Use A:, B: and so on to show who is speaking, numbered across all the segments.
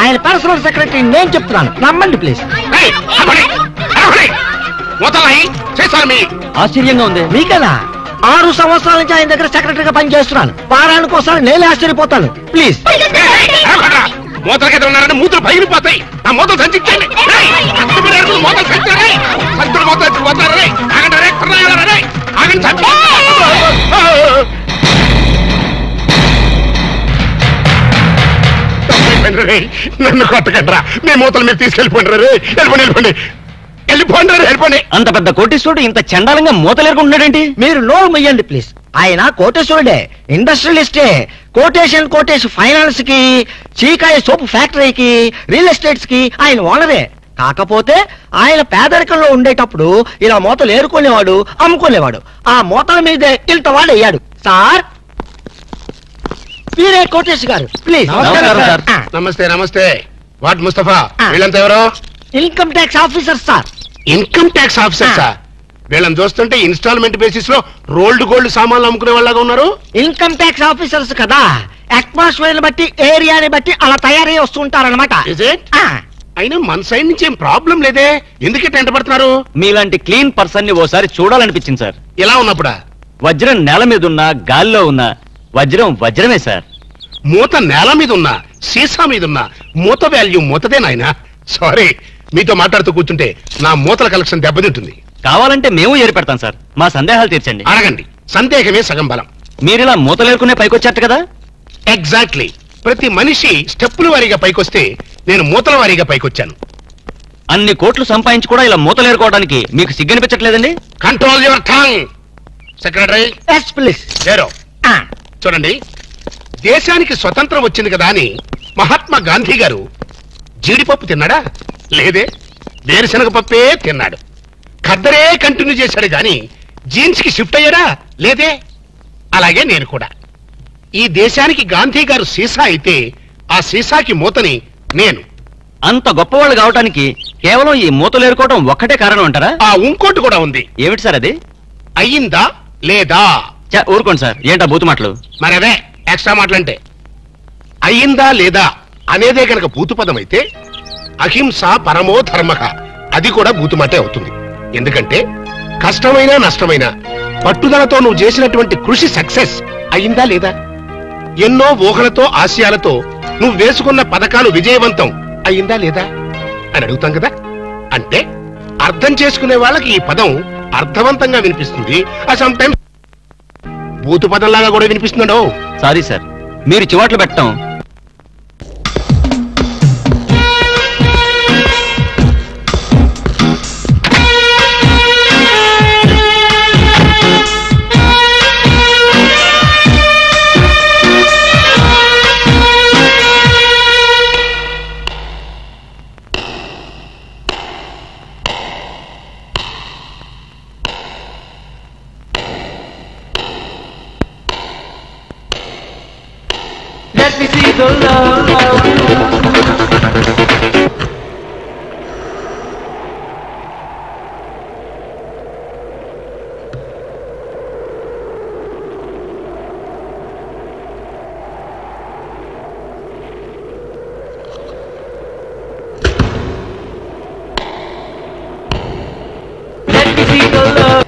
A: ఆయన personal secretary నేను చెప్తున్నాను, నమ్మండి ప్లీజ్.
B: ఆశ్చర్యంగా ఉంది
A: మీకదా? 6 సంవత్సరాల నుంచి ఆయన దగ్గర సెక్రటరీగా పనిచేస్తున్నాను. వారానికి ఒకసారి నేనే ఆశ్చర్యపోతాను. ప్లీజ్.
C: మూతలకి ఉన్నారని మూతలు పగిలిపోతాయి. ఆ మూతలు సంచించండి. నన్ను కొట్టకండ్రా, మీ మూతలు మీరు తీసుకెళ్ళిపోండి. వెళ్ళిపోండి. వెళ్ళిపోండి.
B: అంత పెద్ద కోటీశ్వరుడు ఇంత చండాలంగా మూతలేరుకుంటున్నాడేంటి?
A: మీరు నోరు మొయ్యండి ప్లీజ్. ఆయన కోటేశ్వరుడే, ఇండస్ట్రియలిస్టే. కోటేషన్ ఫైనాన్స్ కి, చీకాయ సోప్ ఫ్యాక్టరీకి, రియల్ ఎస్టేట్స్ కి ఆయన ఓనరే. కాకపోతే ఆయన పేదరికంలో ఉండేటప్పుడు ఇలా మూతలు ఏరుకునేవాడు, అమ్ముకునేవాడు. ఆ మూతల మీదే ఇంత వాడు అయ్యాడు. సార్, వీరే కోటేష్ గారు, ప్లీజ్.
C: నమస్తే. వాట్ ముస్తఫా, వీళ్ళంతా ఎవరో?
A: Income tax officer sir.
C: Income tax officer sir. వీళ్ళని చూస్తుంటే ఇన్స్టాల్మెంట్ బేసిస్ లో రోల్డ్ గోల్డ్ సామాన్లు అమ్ముకునే వాళ్ళగా ఉన్నారు.
A: ఇన్కమ్ ట్యాక్స్ ఆఫీసర్స్ కదా, అట్మాస్ఫియర్ బట్టి, ఏరియాని బట్టి అలా తయారై వస్తుంటారనమాట.
C: అయినా మన సైడ్ నుంచి ఏం ప్రాబ్లం లేదే, ఎందుకే టెంట పడుతున్నారు?
B: మీలాంటి క్లీన్ పర్సన్ ని ఓసారి చూడాలనిపించింది సార్.
C: ఎలా ఉన్నప్పుడా?
B: వజ్రం నేల మీద ఉన్నా, గాల్లో ఉన్నా వజ్రం వజ్రమే సార్.
C: మూత నేల మీద ఉన్నా, సీసా మీద ఉన్నా మూత వాల్యూ మూతదే నాయనా. సారీ, మీతో మాట్లాడుతూ కూర్చుంటే నా మూతల కలెక్షన్ దెబ్బతింటుంది.
B: కావాలంటే మేము ఏర్పెడతాం సార్, మా సందేహాలు తీర్చండి.
C: అడగండి, సందేహమే సగం బలం.
B: మీరిలా మూతలేరుకునే పైకొచ్చారు కదా?
C: ఎగ్జాక్ట్లీ. ప్రతి మనిషి స్టెప్పుల వారీగా పైకొస్తే నేను మూతల వారీగా పైకొచ్చాను.
B: అన్ని కోట్లు సంపాదించి కూడా ఇలా మూతలేరుకోవడానికి మీకు సిగ్గనిపించట్లేదండి?
C: Control your tongue secretary.
A: Yes please.
C: చూడండి, దేశానికి స్వతంత్రం వచ్చింది కదా అని మహాత్మా గాంధీ గారు జీడిపప్పు తిన్నాడా? లేదే. వేరుశనగ పప్పే తిన్నాడు. ఖద్దరే కంటిన్యూ చేశాడు గాని జీన్స్ కి షిఫ్ట్ అయ్యాడా? లేదే. అలాగే నేను కూడా. ఈ దేశానికి గాంధీ గారు సీసా అయితే ఆ సీసాకి మూతని నేను.
B: అంత గొప్పవాళ్ళు కావటానికి కేవలం ఈ మూతలేరుకోవడం ఒక్కటే కారణం అంటారా?
C: ఇంకోటి కూడా ఉంది.
B: ఏమిటి సార్ అది?
C: అయ్యిందా లేదా?
B: ఊరుకోండి సార్, ఏంటా బూతు మాటలు?
C: మరవే ఎక్స్ట్రా మాటలంటే. అయ్యిందా లేదా అనేదే కనుక భూతుపదం అయితే అహింస పరమో ధర్మక అది కూడా భూతుమాటే అవుతుంది. ఎందుకంటే కష్టమైనా నష్టమైనా పట్టుదలతో నువ్వు చేసినటువంటి కృషి సక్సెస్ అయ్యిందా లేదా? ఎన్నో ఊహలతో ఆశయాలతో నువ్వు వేసుకున్న పథకాలు విజయవంతం అయ్యిందా లేదా అని అడుగుతాం కదా. అంటే అర్థం చేసుకునే వాళ్ళకి ఈ పదం అర్థవంతంగా వినిపిస్తుంది. సమ్ టైమ్స్ భూతు పదంలాగా కూడా వినిపిస్తున్నాడో.
B: సారీ సార్, మీరు చివాట్లు పెట్టడం
D: Let me see the love. Let me see the love.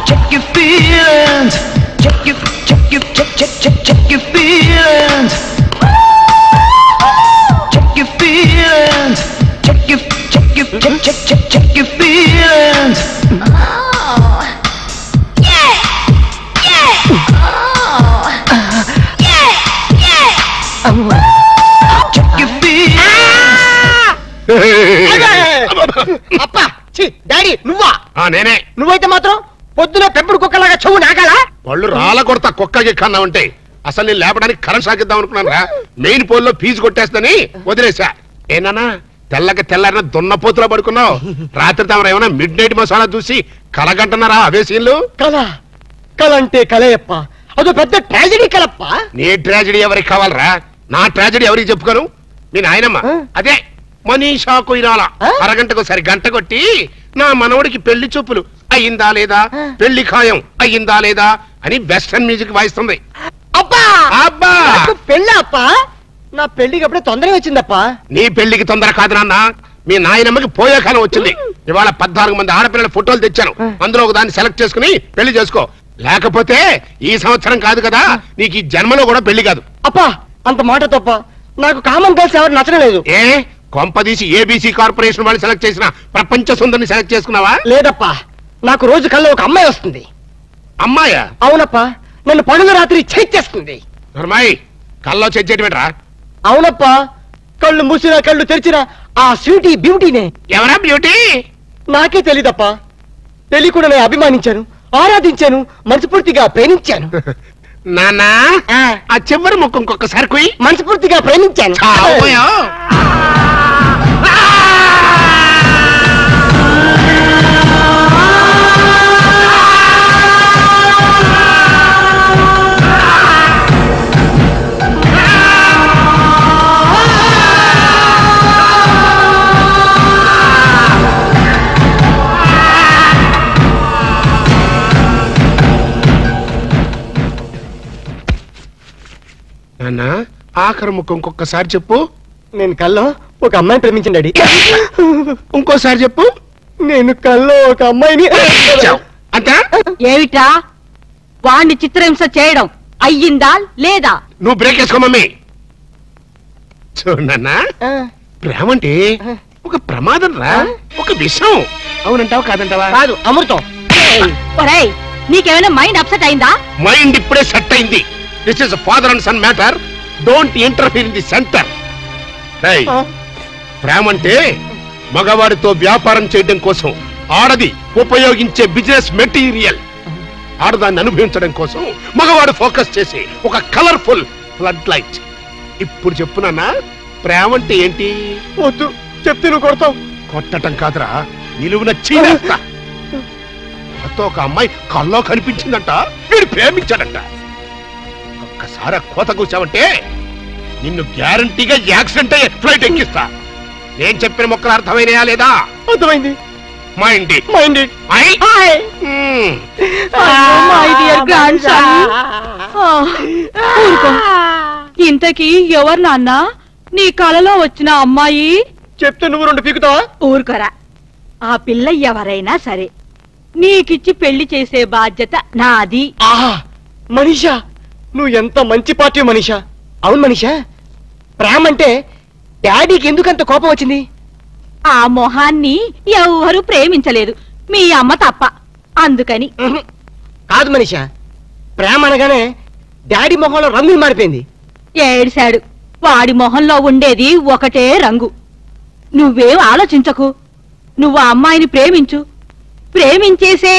D: Check your feelings. Check your feelings. Check your feelings. Check your feelings.
E: Oh. Yeah. Oh. Yeah.
D: Check your feelings.
A: అప్పా, daddy నువ్వా?
C: నేనే.
A: నువ్వైతే మాత్రం పొద్దున పెంపుడు కుక్కలాగా చెవు నాగాలా?
C: వాళ్ళు రాళ్ళ కొడతా కుక్కకి కన్నా ఉంటే అసలు నేను లేపడానికి కరెంట్ సాగిద్దాం అనుకున్నాను రా. మెయిన్ పోల్ లో ఫీజు కొట్టేస్తని వదిలేసా. ఏనా తెల్లారిన దున్నపోతులా పడుకున్నావు. రాత్రి తమరు ఏమైనా మిడ్ నైట్ మసాలా చూసి కలగంటున్నారా? అవే సీన్లు.
A: కల అంటే కలయప్ప, అదో పెద్ద ట్రాజడీ కలప్ప.
C: నీ ట్రాజడీ ఎవరికి కావాలరా? నా ట్రాజడీ ఎవరికి చెప్పుకోను? మీ నాయనమ్మ అదే మనీషా కొయిరాల అరగంటకు సరి గంట కొట్టి నా మనవడికి పెళ్లి చూపులు అయ్యిందా లేదా, పెళ్లి ఖాయం అయ్యిందా లేదా అని వెస్టర్న్ మ్యూజిక్ వాయిస్తుంది.
A: అబ్బా
C: అబ్బా
A: పెళ్ళి అప్ప నా పెళ్లికి అప్పుడే తొందరగా వచ్చిందప్ప.
C: నీ పెళ్లికి తొందర కాదు నాన్న, మీ నాయనమ్మకి పోయే కాలం వచ్చింది. ఇవాళ 14 మంది ఆడపిల్లల ఫోటోలు తెచ్చాను, అందులో ఒక దాన్ని సెలెక్ట్ చేసుకుని పెళ్లి చేసుకో. లేకపోతే ఈ సంవత్సరం కాదు కదా, నీకు ఈ జన్మలో కూడా పెళ్లి కాదు.
A: అప్ప అంత మాట తప్ప, నాకు కామన్ గర్ల్స్ ఎవరు నచ్చడం లేదు.
C: ఏ కొంపదీసి ఏబీసీ కార్పొరేషన్ వాళ్ళు సెలెక్ట్ చేసిన ప్రపంచ సుందరిని సెలెక్ట్ చేసుకున్నావా?
A: లేదప్పా, నాకు రోజు కల్లో ఒక అమ్మాయి వస్తుంది.
C: అమ్మాయా?
A: అవునప్పా, నన్ను పగలు రాత్రి చేస్తుంది.
C: నర్మాయి కల్లో చెయ్యటమేట్రా?
A: అవునప్పా, కళ్ళు మూసినా కళ్ళు తెరిచినా ఆ స్వీటీ బ్యూటీనే.
C: ఎవరా బ్యూటీ?
A: నాకే తెలీదప్పా. తెలియకుండా నేను అభిమానించాను, ఆరాధించాను, మనస్ఫూర్తిగా ప్రేమించాను.
C: నానా ఆ చివరి ముక్కు ఇంకొకసారి కుయ్.
A: మనస్ఫూర్తిగా ప్రేమించాను.
C: నాన్న ఆఖరి ముక్కు ఇంకొకసారి చెప్పు.
A: నేను కల్లో ఒక అమ్మాయిని ప్రేమించాను డాడీ.
C: ఇంకోసారి చెప్పు.
A: నేను కల్లో ఒక అమ్మాయిని.
C: అంతా
F: ఏమిటా వాణ్ణి చిత్రహింస చేయడం అయ్యిందా లేదా?
C: నువ్వు బ్రేక్ వేసుకో మమ్మీ. చూడన్నా, ప్రేమంటే ఒక ప్రమాదం రా, ఒక విషయం. అవునంటావా కాదంటావా?
A: కాదు, అమృతం.
F: ఒరేయ్, నీకేమైనా మైండ్ అప్సెట్ అయిందా?
C: మైండ్ ఇప్పుడే సెట్ అయింది. This is father and son matter, don't interfere in the centre. ప్రేమంటే మగవాడితో వ్యాపారం చేయడం కోసం ఆడది ఉపయోగించే బిజినెస్ మెటీరియల్. ఆడదాన్ని అనుభవించడం కోసం మగవాడు ఫోకస్ చేసి ఒక కలర్ఫుల్ ఫ్లడ్ లైట్. ఇప్పుడు చెప్పునన్నా, ప్రేమంటే ఏంటి?
A: వద్దు చెప్తే నువ్వు కొడతావు.
C: కొట్టటం కాదురా, నిలువున చీనేస్తా. నాతో ఒక అమ్మాయి కల్లో కనిపించిందంట, వీడు ప్రేమించాడంట. ఒక్కసారి కోత కూర్చావంటే నిన్ను గ్యారంటీగా యాక్సిడెంట్ అయ్యే ఫ్లైట్ ఎక్కిస్తా. నేను చెప్పిన మొక్కలు అర్థమైనయా లేదా?
A: అర్థమైంది.
C: మైండ్
A: మైండ్
F: ఇంతకీ ఎవరు నాన్న నీ కలలో వచ్చిన అమ్మాయి?
A: చెప్తే నువ్వు 2 పీకుతావా?
F: ఊరుకోరా. ఆ పిల్ల ఎవరైనా సరే నీకిచ్చి పెళ్లి చేసే బాధ్యత నాది.
A: ఆహా, మనీషా నువ్వు ఎంత మంచి పార్టీ మనీషా. అవును మనీషా, ప్రేమ అంటే డాడీకి ఎందుకంత కోపం వచ్చింది?
F: ఆ మొహాన్ని ఎవరు ప్రేమించలేదు, మీ అమ్మ తప్ప. అందుకని.
A: కాదు మనీషా, ప్రేమ అనగానే డాడీ మొహంలో రంగు మారిపోయింది.
F: ఏడిశాడు. వాడి మొహంలో ఉండేది ఒకటే రంగు. నువ్వేం ఆలోచించకు, నువ్వు ఆ అమ్మాయిని ప్రేమించు, ప్రేమించేసే.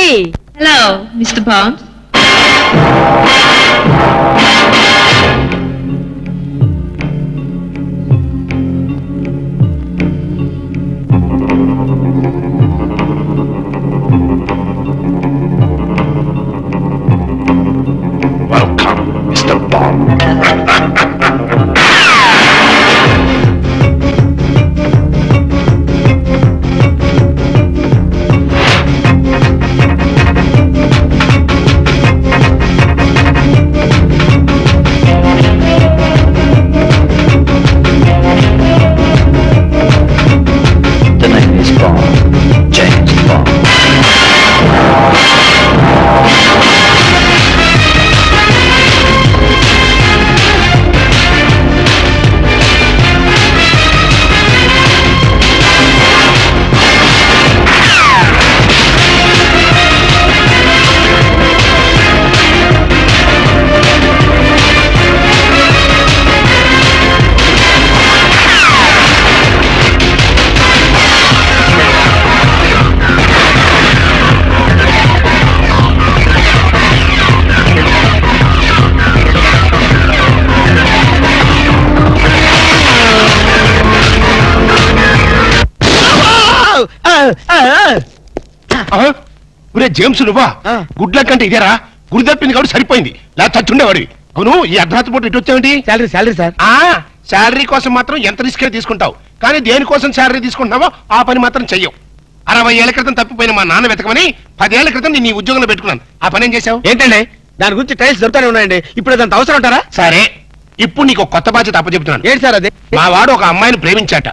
G: Hello, Mr. Bond.
C: Welcome, Mr. Bond.
B: The name is Bond. James Bond.
C: ఒరే జేమ్స్, నువ్వా? గుడ్ల కంటే ఇదేరా, గుడి తప్పింది కాబట్టి సరిపోయింది, లేదా చచ్చుండేవాడి. అవును, ఈ అర్ధరాత్రి పూట ఇటు వచ్చావేంటి?
A: Salary sir.
C: శాలరీ కోసం మాత్రం ఎంత రిస్క్ తీసుకుంటావు, కానీ దేనికోసం శాలరీ తీసుకుంటున్నావో ఆ పని మాత్రం చెయ్యవు. 60 ఏళ్ల క్రితం తప్పిపోయిన మా నాన్న వెతకమని 10 ఏళ్ల క్రితం నేను ఈ ఉద్యోగంలో పెట్టుకున్నాను. ఆ పని ఏం చేశావు?
B: ఏంటండి
H: దాని గురించి టైల్స్ దొరుకుతానే ఉన్నాయండి. ఇప్పుడు దాంత అవసరం ఉంటారా?
C: సరే, ఇప్పుడు నీకు ఒక కొత్త బాధ్యత అప్పచెప్తున్నాను.
H: ఏంటి సార్ అది?
C: మా వాడు ఒక అమ్మాయిని ప్రేమించాట.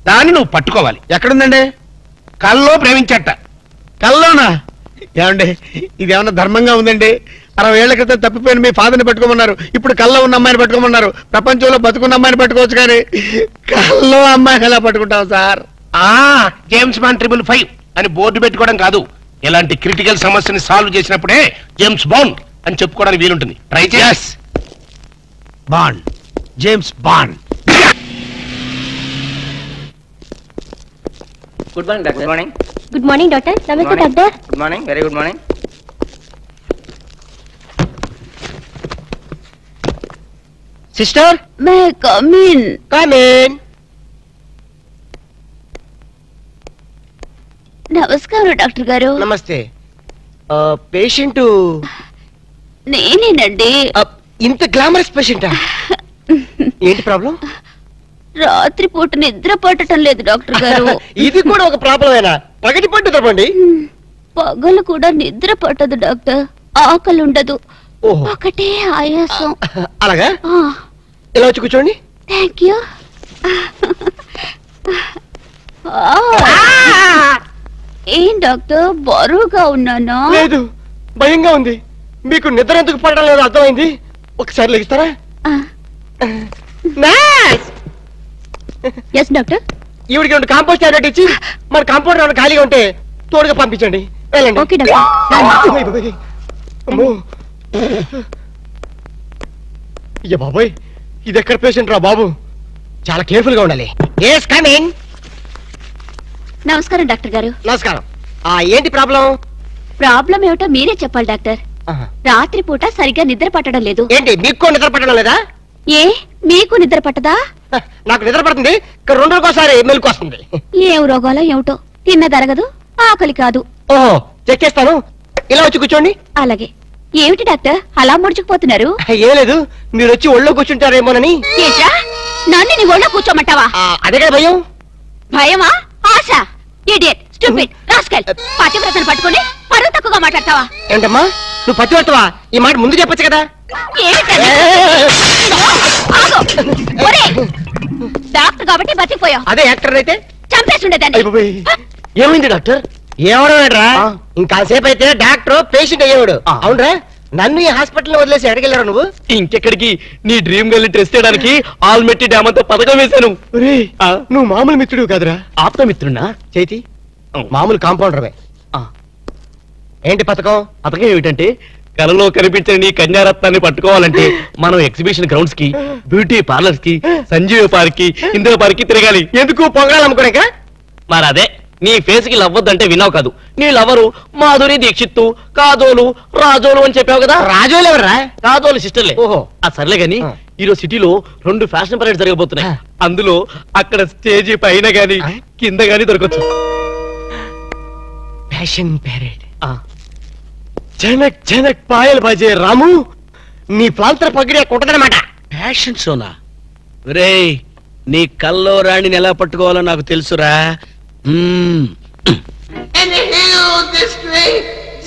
C: దాన్ని నువ్వు పట్టుకోవాలి.
H: ఎక్కడుందండి?
C: కల్లో ప్రేమించాట.
H: కల్లోనా? ఏమండి ఇదేమన్నా ధర్మంగా ఉందండి? 60 ఏళ్ల క్రితం తప్పిపోయిన మీ ఫాదర్ని పట్టుకోమన్నారు, ఇప్పుడు కల్లో ఉన్న అమ్మాయిని పట్టుకోమన్నారు. ప్రపంచంలో బతుకున్న అమ్మాయిని పట్టుకోవచ్చు కానీ కల్లో అమ్మాయిని ఎలా పట్టుకుంటాం సార్?
C: జేమ్స్ బాండ్ 555 అని బోర్డు పెట్టుకోవడం కాదు, ఇలాంటి క్రిటికల్ సమస్యని సాల్వ్ చేసినప్పుడే జేమ్స్ బాండ్ అని చెప్పుకోవడానికి వీలుంటుంది. ట్రై చేస్.
H: Bond, James Bond.
B: Good morning doctor. Good morning.
E: Good morning doctor. నమస్తే doctor.
B: Good morning. Very good morning.
A: Sister,
E: may come in.
A: Come in.
E: నమస్కారం డాక్టర్ గారు.
A: నమస్తే. పేషెంట్
E: నేనేనండి.
A: ఇంత గ్లామరస్ పేషెంటా? ఏంటి ప్రాబ్లం?
E: రాత్రి పూట నిద్ర పట్టడం లేదు డాక్టర్ గారు.
A: ఇది కూడా ఒక ప్రాబ్లమేనా? పగటి పట్టు తప్పండి.
E: పగలు కూడా నిద్ర పట్టదు డాక్టర్. ఆకలి ఉండదు, ఒకటే ఆయాసం.
A: అలాగా? ఇలా వచ్చి కూర్చోండి.
E: Thank you. ఏం డాక్టర్ బరువుగా ఉన్నానా?
A: లేదు, భయంగా ఉంది. మీకు నిద్ర ఎందుకు పడడం లేదు అర్థమైంది. ఒకసారి లెగిస్తారా?
E: Yes doctor.
A: ఈవిడికి 2 కాంపోస్ట్ టాబ్లెట్ ఇచ్చి మన కాంపౌండ్ ఏమైనా ఖాళీగా ఉంటే తోడుగా పంపించండి. వెళ్ళండి.
E: Okay doctor.
A: అయ్య బాబోయ్, ఇది ఎక్కడ పేషెంట్ రా బాబు? చాలా కేర్ఫుల్ గా ఉండాలి. Yes come in.
E: నమస్కారం డాక్టర్ గారు.
A: నమస్కారం. ఏంటి ప్రాబ్లం?
E: ప్రాబ్లం ఏమిటో మీరే చెప్పాలి డాక్టర్. రాత్రి పూట సరిగ్గా నిద్ర పట్టడం లేదు.
A: ఏంటి మీకు నిద్ర పట్టడం లేదా?
E: ఏ మీకు నిద్ర పట్టదా?
A: నాకు నిద్ర పడుతుంది, 2 రోజులకోసారి మెలకు వస్తుంది.
E: ఏం రోగాలో ఏమిటో, తిన్నదరగదు, ఆకలి కాదు.
A: ఓహో, చెక్ చేస్తాను. ఇలా వచ్చి కూర్చోండి.
E: అలాగే. ఏమిటి డాక్టర్ అలా ముడుచుకుపోతున్నారు?
A: ఏం లేదు, మీరు వచ్చి ఒళ్ళో కూర్చుంటారేమోనని.
E: ఏంట్రా, నన్ను నీ ఒళ్ళో కూర్చోమంటావా?
A: అదే కదా భయం.
E: భయమా? ఆశ? Idiot, stupid, rascal. పతివ్రతను పట్టుకొని పరువు తక్కువగా మాట్లాడతావా?
A: ఏంటమ్మా నువ్వు పతివ్రతవా? ఈ మాట ముందు చెప్పొచ్చు కదా.
E: డాక్టర్ కాబట్టి బతికిపోయావు.
A: అదే యాక్టర్ అయితే
E: చంపేసి ఉండేదాన్ని.
A: ఏమైంది డాక్టర్? ఏమన్నారా? ఇంకాసేపు అయితే డాక్టర్ పేషెంట్ అయ్యేవాడు. అవునరా? నన్ను ఈ హాస్పిటల్ వదిలేసి ఎక్కడికెళ్ళారు నువ్వు?
B: ఇంకెక్కడికి, నీ డ్రీమ్ గర్ల్ టెస్ట్ చేయడానికి ఆల్మెట్టి డ్యామ్ అంతా పథకం వేశాను.
A: నువ్వు మామూలు మిత్రుడు కాదురా.
B: ఆప్తమిత్రున్నా?
A: చేతి మామూలు కాంపౌండర్వే. ఏంటి పథకం?
B: పథకం ఏమిటంటే, కలలో కనిపించని నీ కన్యారత్నాన్ని పట్టుకోవాలంటే మనం ఎగ్జిబిషన్ గ్రౌండ్స్ కి, బ్యూటీ పార్లర్స్ కి, సంజీవ పార్క్ కి, ఇందిరా పార్క్ కి తిరగాలి.
A: ఎందుకు? పొంగల్ అమ్ముకోలేక?
B: మరి అదే, నీ ఫేస్ కి లవ్వద్దంటే విన్నావు కాదు. నీ లవరు మాధురి దీక్షిత్తు, కాదోలు, రాజోలు అని చెప్పావు కదా.
A: రాజోలు ఎవరా?
B: కాదోలు సిస్టర్లే.
A: ఓహో,
B: ఆ సర్లే గాని ఈరోజు సిటీలో 2 ఫ్యాషన్ పరేడ్ జరగబోతున్నాయి. అందులో అక్కడ స్టేజీ పైన గాని కింద గాని దొరకచ్చు.
A: Fashion parade. జనక్ జనక్ పాయల్ బాజే రాము, నీ ప్రాంతర పగిడే కొట్టదనమాట.
H: ఫ్యాషన్ షోనా? రేయ్, నీ కల్లో రాణిని ఎలా పట్టుకోవాలో నాకు తెలుసురా.
I: And the hell on this string, G,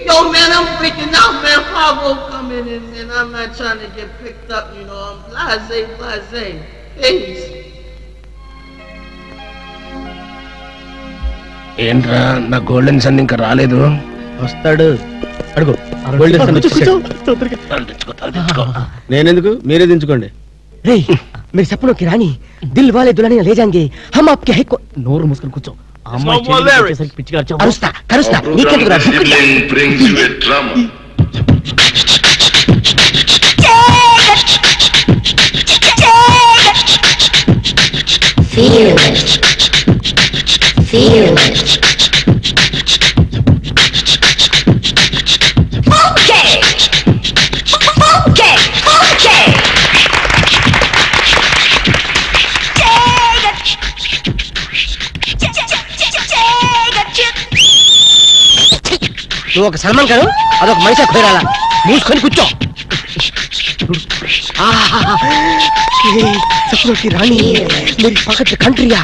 I: yo man, I'm freaking out, man. Pablo coming in, man. I'm not trying to get picked up, you know. I'm blase. Please.
C: ఏంట్రా నా గోల్డెన్ సన్ ఇంకా రాలేదు?
H: వస్తాడు, అడుగు. నేనెందుకు, మీరే దించుకోండి.
A: మీరు సపనోं की रानी, दिल वाले दुल्हनिया ले जाएंगे हम आपके है को.
B: నోరు మూసుకొని కూర్చో. ఆ అమ్మాయి పిచ్చిగా
A: కరుస్తా నీకెందుకు రా?
J: brings you a drama.
E: Feel it.
A: నువ్వు ఒక సల్మాన్ గారు, అదొక మైసా ఖోరాలా. మూసుకొని కూర్చో. సపనోं की रानी, मेरी पकड़ कंट्रिया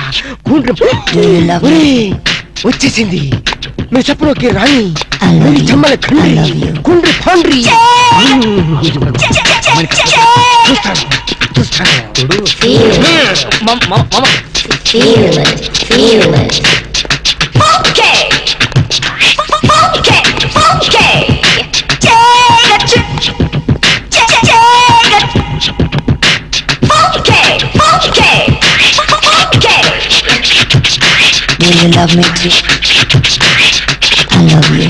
A: వచ్చేసింది.
H: మీరు చెప్పలోకి రాణి మీరు చెమ్మల కండ్రి కుండ్రి పాండ్రి
K: Do you love me too? I love you.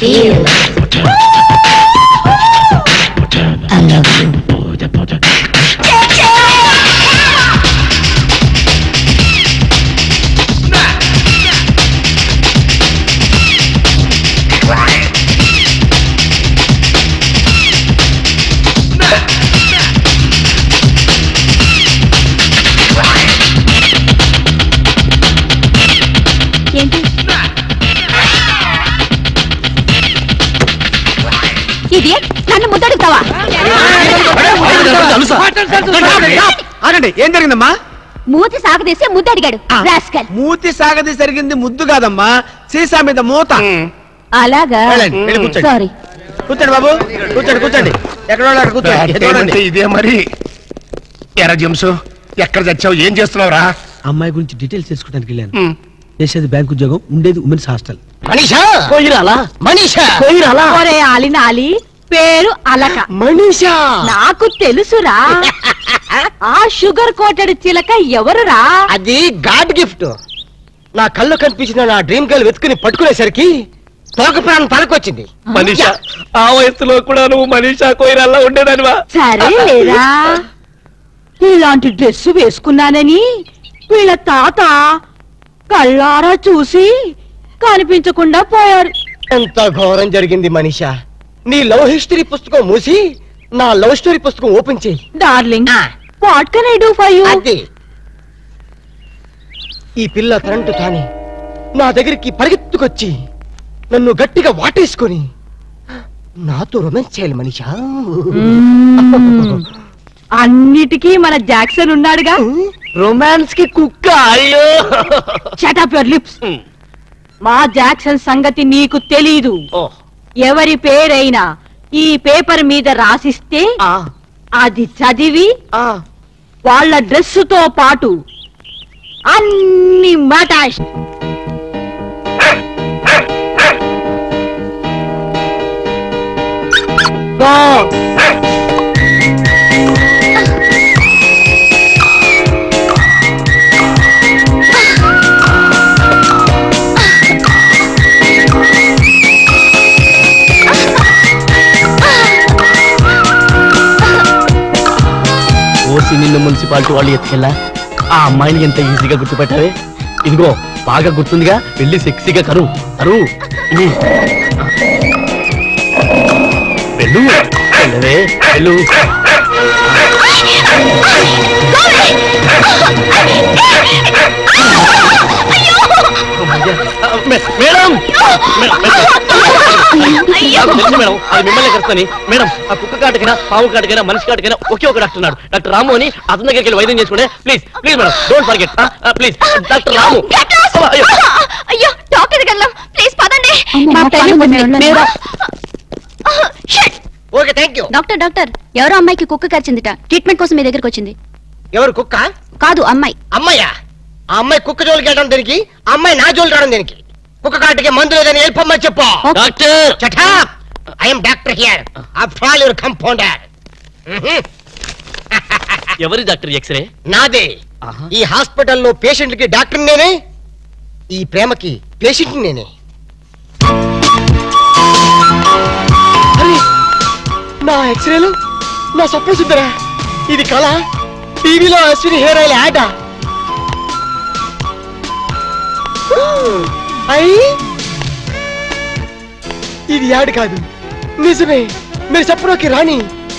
K: Feel it. I love you.
E: నన్ను ముద్దడుగుతావా?
H: ఏం జరిగిందమ్మా?
E: మూతి సాగదీసి ముద్దడిగాడు.
H: మూతి సాగది జరిగింది ముద్దు కాదమ్మా, సీసా మీద మూత.
E: అలాగా? సారీ.
H: కూర్చోండి బాబు, కూర్చోండి కూర్చోండి. ఎక్కడ కూర్చోండి.
C: ఇదే మరి. ఎరా జంసు, ఎక్కడ చచ్చావు? ఏం చేస్తున్నావురా?
A: అమ్మాయి గురించి డీటెయిల్స్ తెలుసుకోవడానికి వెళ్ళాను. చేసేది బ్యాంక్ ఉద్యోగం, ఉండేది ఉమెన్స్ హాస్టల్.
H: మనీషా
F: ఒరే ఆలినాలి, పేరు అలక.
H: మనీషా
F: నాకు తెలుసురా. ఆ షుగర్ కోటెడ్ చిలక ఎవరురా?
H: అది గాడ్ గిఫ్ట్. నా కళ్ళు కనిపించిన నా డ్రీమ్ గర్ల్ వెతుకుని పట్టుకునేసరికి తోక ప్రాణం తలకొచ్చింది.
B: మనీషా, ఆ వయసులో కూడా నువ్వు మనీషా కోయిరాల్లా ఉండేదానివా?
F: సరే లేరా, ఇలాంటి డ్రెస్ వేసుకున్నానని వీళ్ళ తాత కళ్ళారా చూసి కనిపించకుండా పోయారు.
H: ఎంత ఘోరం జరిగింది మనీషా. నీ లవ్ హిస్టరీ పుస్తకం మూసి నా లవ్ స్టోరీ పుస్తకం ఓపెన్ చేయి.
F: Darling, what can I do for you?
H: ఈ పిల్ల కరెంటు తాని నా దగ్గరికి పరిగెత్తుకొచ్చి నన్ను గట్టిగా వాటేసుకొని నాతో రొమాన్స్ చేయాలి మనీషా.
F: అన్నిటికీ మన జాక్సన్ ఉన్నాడుగా.
B: రొమాన్స్ కి కుక్క. అయ్యో,
F: షట్ అప్ యువర్ లిప్స్. మా జాక్సన్ సంగతి నీకు తెలీదు. ఎవరి పేరైనా ఈ పేపర్ మీద రాసిస్తే అది చదివి వాళ్ళ డ్రెస్సుతో పాటు అన్ని మటాష్.
B: ఓసి నిన్ను మున్సిపాలిటీ వాళ్ళు ఎత్తుకెళ్ళా ఆ అమ్మాయిని ఎంత ఈజీగా గుర్తుపెట్టావే. ఇదిగో బాగా గుర్తుందిగా, వెళ్ళి సెక్సీగా కరు కరు. వెళ్ళు వెళ్ళవే వెళ్ళు. మేడం మేడం, అది మిమ్మల్ని కలుస్తాని. మేడం, ఆ కుక్క కాటకైనా పాము కాటకైనా మనిషి కాటకైనా ఒకే ఒక డాక్టర్ ఉన్నాడు, డాక్టర్ రాము అని. అతని దగ్గరికి వెళ్ళి వైద్యం చేసుకోండి please. Please madam, don't forget please. Doctor Ramu.
E: అయ్యో, డాక్టర్ దగ్గరికి వెళ్దాం ప్లీజ్, పదండి.
H: Okay, thank you.
E: డాక్టర్, ఎవరో అమ్మాయికి కుక్క కరిచిందిట. ట్రీట్మెంట్ కోసం మీ దగ్గరకు వచ్చింది.
H: ఎవరు కుక్క?
E: కాదు, అమ్మాయి.
H: అమ్మాయ్యా? ఆ అమ్మాయి కుక్క జోలికి వెళ్ళడం దేనికి? ఆ అమ్మాయి నా జోలికి రావడం దేనికి? కుక్క కాటికి మందు లేదని వెళ్ళిపోమ్మని చెప్పు.
B: Doctor,
H: I'm doctor here. After all your compounder.
B: ఎవరి డాక్టర్? ఎక్స్రే
H: నాదే. ఈ హాస్పిటల్లో పేషెంట్లకి డాక్టర్ నేనే, ఈ ప్రేమకి పేషెంట్ నేనే. నా ఎక్స్రేలు నా స్వప్న సుందరా. ఇది కళ, టీవీలో అశ్విని హెయిర్ ఆయిల్ యాడ్. ఇది యాడ్ కాదు, నిజమే. మీరు చెప్పడానికి రాణి,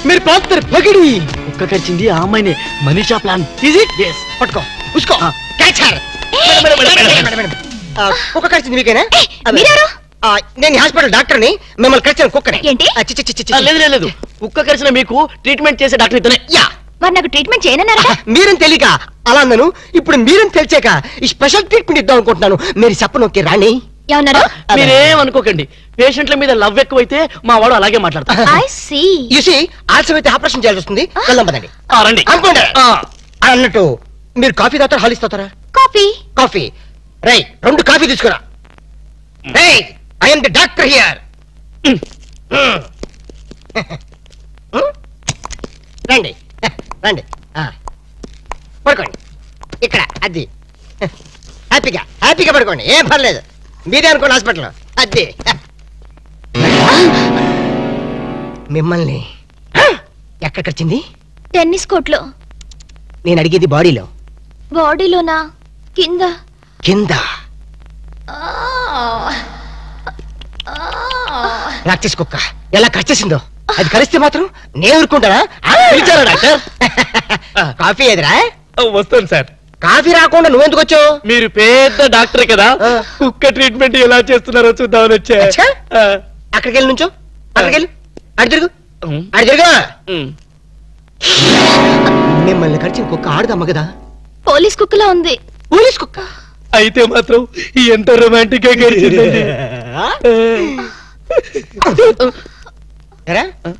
H: మీరు పాత్ర పగిడి.
B: కుక్క కరిచింది ఆ అమ్మాయినే. మనీషా ప్లాన్.
H: పట్టుకో, ఉసుకో, క్యాచ్ హర్. కుక్క కరిచింది మీకేనా? నేను హాస్పిటల్ డాక్టర్ని, మిమ్మల్ని కరిచిన కుక్కని.
E: ఏంటి?
B: లేదు లేదు, కుక్క కరిచిన మీకు ట్రీట్మెంట్ చేసే డాక్టర్ ఇతనే.
H: యా,
E: మరి నాకు ట్రీట్మెంట్ చేయనన్నారా?
A: మీరేం తెలియక అలా అన్నాను. ఇప్పుడు మీరేం తెలిసాక ఈ స్పెషల్ ట్రీట్మెంట్ ఇద్దాం అనుకుంటున్నాను. మీరు చెప్పను. ఓకే రాణి
E: ఏమన్నారు?
B: మీరేం అనుకోకండి. పేషెంట్ల మీద లవ్ ఎక్కువైతే మా వాడు అలాగే మాట్లాడతారు.
E: I see.
A: యూసి ఆలస్యం అయితే ఆపరేషన్ చేయాల్సి వస్తుంది. వెళ్దాం పదండి.
B: రండి.
A: అనుకోండి. అన్నట్టు మీరు కాఫీ తాగుతారా హాలిస్ తాగుతారా?
E: కాఫీ.
A: కాఫీ రై 2 కాఫీ తీసుకురా. రై I am the doctor here. రండి రండి పడుకోండి ఇక్కడ. అది హ్యాపీగా హ్యాపీగా పడుకోండి. ఏం పర్లేదు. మీరే అనుకోండి హాస్పిటల్. అది మిమ్మల్ని ఎక్కడికొచ్చింది?
E: టెన్నిస్ కోర్ట్లో.
A: నేను అడిగేది బాడీలో.
E: బాడీలోనా? కింద.
A: కింద రాక్షస్ కుక్క ఎలా కరిచేసిందో. అది కరిస్తే మాత్రం నేను ఊరుకుంటానా? పిలిచారా డాక్టర్? కాఫీ ఎదురా?
B: వస్తాను సార్.
A: కాఫీ రాకుండా నువ్వెందుకు వచ్చావు?
B: మీరు పెద్ద డాక్టర్ కదా, కుక్క ట్రీట్మెంట్ ఎలా చేస్తున్నారో చూద్దామని వచ్చా.
A: అక్కడికి వెళ్ళి నుంచో. అక్కడికి వెళ్ళి అడి తిరుగు. అడి తిరుగు. మిమ్మల్ని కరిచిన కుక్క ఆడదమ్మ కదా?
E: పోలీస్ కుక్కలా ఉంది.
A: పోలీస్ కుక్క
B: అయితే మాత్రం ఎంత రొమాంటిక్ గా గడిచిందండి.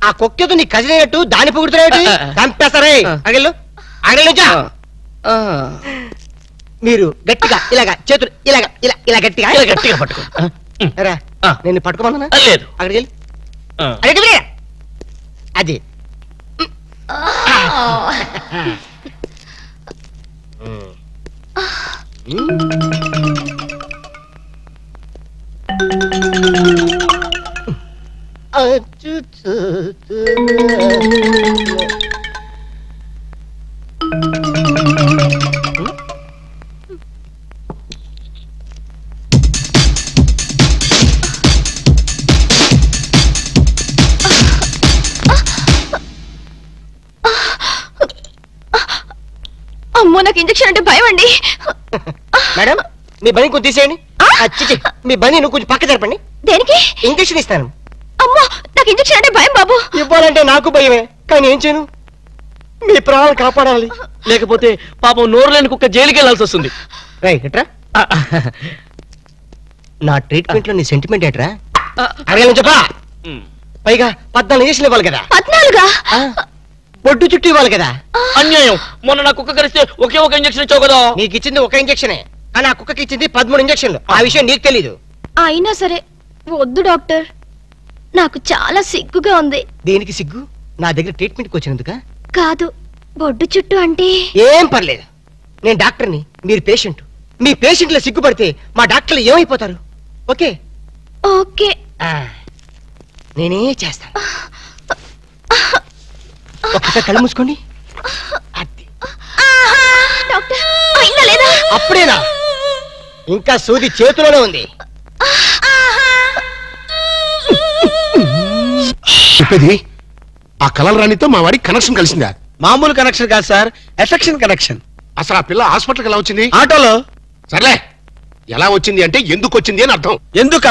A: ఆ కుక్కతో నీ కజినట్టు దాన్ని పొగుడుతున్నాయి. చంపేస్తారే. అగలు అగలు. మీరు గట్టిగా ఇలాగా చేతులు ఇలాగా ఇలా ఇలా గట్టిగా
B: ఇలా గట్టిగా పట్టుకో.
A: నేను పట్టుకోమన్నా?
B: లేదు.
A: అక్కడికి వెళ్ళి అడిగి అది
E: అమ్మో నాకు ఇంజెక్షన్ అంటే భయం అండి.
A: మేడం మీ బని కొంచెం తీసేయండి. మీ బని నువ్వు కొంచెం పక్క జరపండి.
E: దేనికి?
A: ఇంజెక్షన్ ఇస్తాను.
E: అమ్మో నాకు ఇంజెక్షన్ అంటే భయం బాబు.
A: ఇవ్వాలంటే నాకు భయమే, కానీ ఏం చేయను? మీ ప్రాణాలు కాపాడాలి.
B: లేకపోతే పాపం నోరు లేని కుక్క జైలుకి వెళ్ళాల్సి వస్తుంది.
A: రైట్రా. నా ట్రీట్మెంట్ లో నీ సెంటిమెంట్ ఏట్రా? అడగలను చెప్పా. పైగా 14 ఇంజక్షన్ ఇవ్వాలి కదా?
E: 14?
A: బొడ్డు చుట్టూ ఇవ్వాలి కదా?
B: అన్యాయం. మొన్న నా కుక్క కరిస్తే ఒకే ఒక ఇంజక్షన్ ఇచ్చావు కదా?
A: నీకు ఇచ్చింది ఒక ఇంజక్షనే, కానీ ఆ కుక్కకి ఇచ్చింది 13 ఇంజక్షన్లు. ఆ విషయం నీకు తెలీదు.
E: అయినా సరే వద్దు డాక్టర్, నాకు చాలా సిగ్గుగా ఉంది.
A: దేనికి సిగ్గు? నా దగ్గర ట్రీట్మెంట్కి వచ్చినందుక?
E: కాదు, బొడ్డు చుట్టూ అంటే.
A: ఏం పర్లేదు, నేను డాక్టర్ని, మీరు పేషెంట్. మీ పేషెంట్ల సిగ్గుపడితే మా డాక్టర్లు ఏమైపోతారు? ఓకే
E: ఓకే,
A: నేనే చేస్తాను. ఒక్కసారి కళ్ళు మూసుకోండి.
E: డాక్టర్ అయిందా లేదా?
A: అప్పుడేనా? ఇంకా సూది చేతిలోనే ఉంది.
C: చెప్పేది ఆ కలర్ రాణితో మా వాడికి కనెక్షన్ కలిసిందా?
H: మామూలు కనెక్షన్ కాదు సార్, ఎఫెక్షన్ కనెక్షన్.
C: అసలు ఆ పిల్ల హాస్పిటల్కి ఎలా వచ్చింది?
H: ఆటోలో.
C: సర్లే, ఎలా వచ్చింది అంటే ఎందుకు వచ్చింది అని అర్థం.
H: ఎందుక?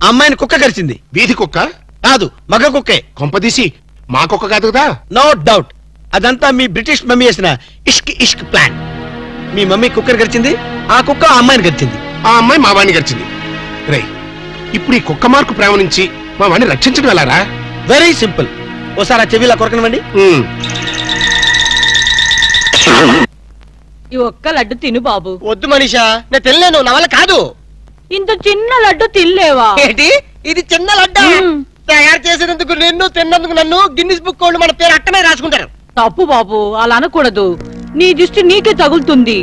H: అమ్మాయిని కుక్క కరిచింది.
C: వీధి కుక్క
H: కాదు, మగ కుక్కే.
C: కొంపదీసి మా కుక్క కాదు కదా?
H: నో డౌట్, అదంతా మీ బ్రిటిష్ మమ్మీ వేసిన ఇష్క్ ఇష్క్ ప్లాన్. మీ మమ్మీ కుక్కర్ గడిచింది, ఆ కుక్క ఆ అమ్మాయిని గడిచింది.
C: ఆ అమ్మాయి మా వాడిని గడిచింది. రై, ఇప్పుడు ఈ కుక్క మార్కు ప్రేమ నుంచి మా వాడిని రక్షించడం ఎలారా?
H: Very simple. ఓసారి ఆ చెవిలా కొరకనివ్వండి.
F: ఈ ఒక్క లడ్డు తిను బాబు.
A: వద్దు మనీషా, నేను తినలేను, నా వల్ల కాదు.
F: ఇంత చిన్న లడ్డు తినలేవా?
A: ఏంటి ఇది చిన్న లడ్డా? తయారు చేసినందుకు నిన్ను, తిన్నందుకు నన్ను గిన్నిస్ బుక్ వాళ్ళు మన పేరు అట్టనే రాసుకుంటారు.
F: తప్పు బాబు, అలా అనకూడదు. నీ దృష్టి నీకే తగులుతుంది.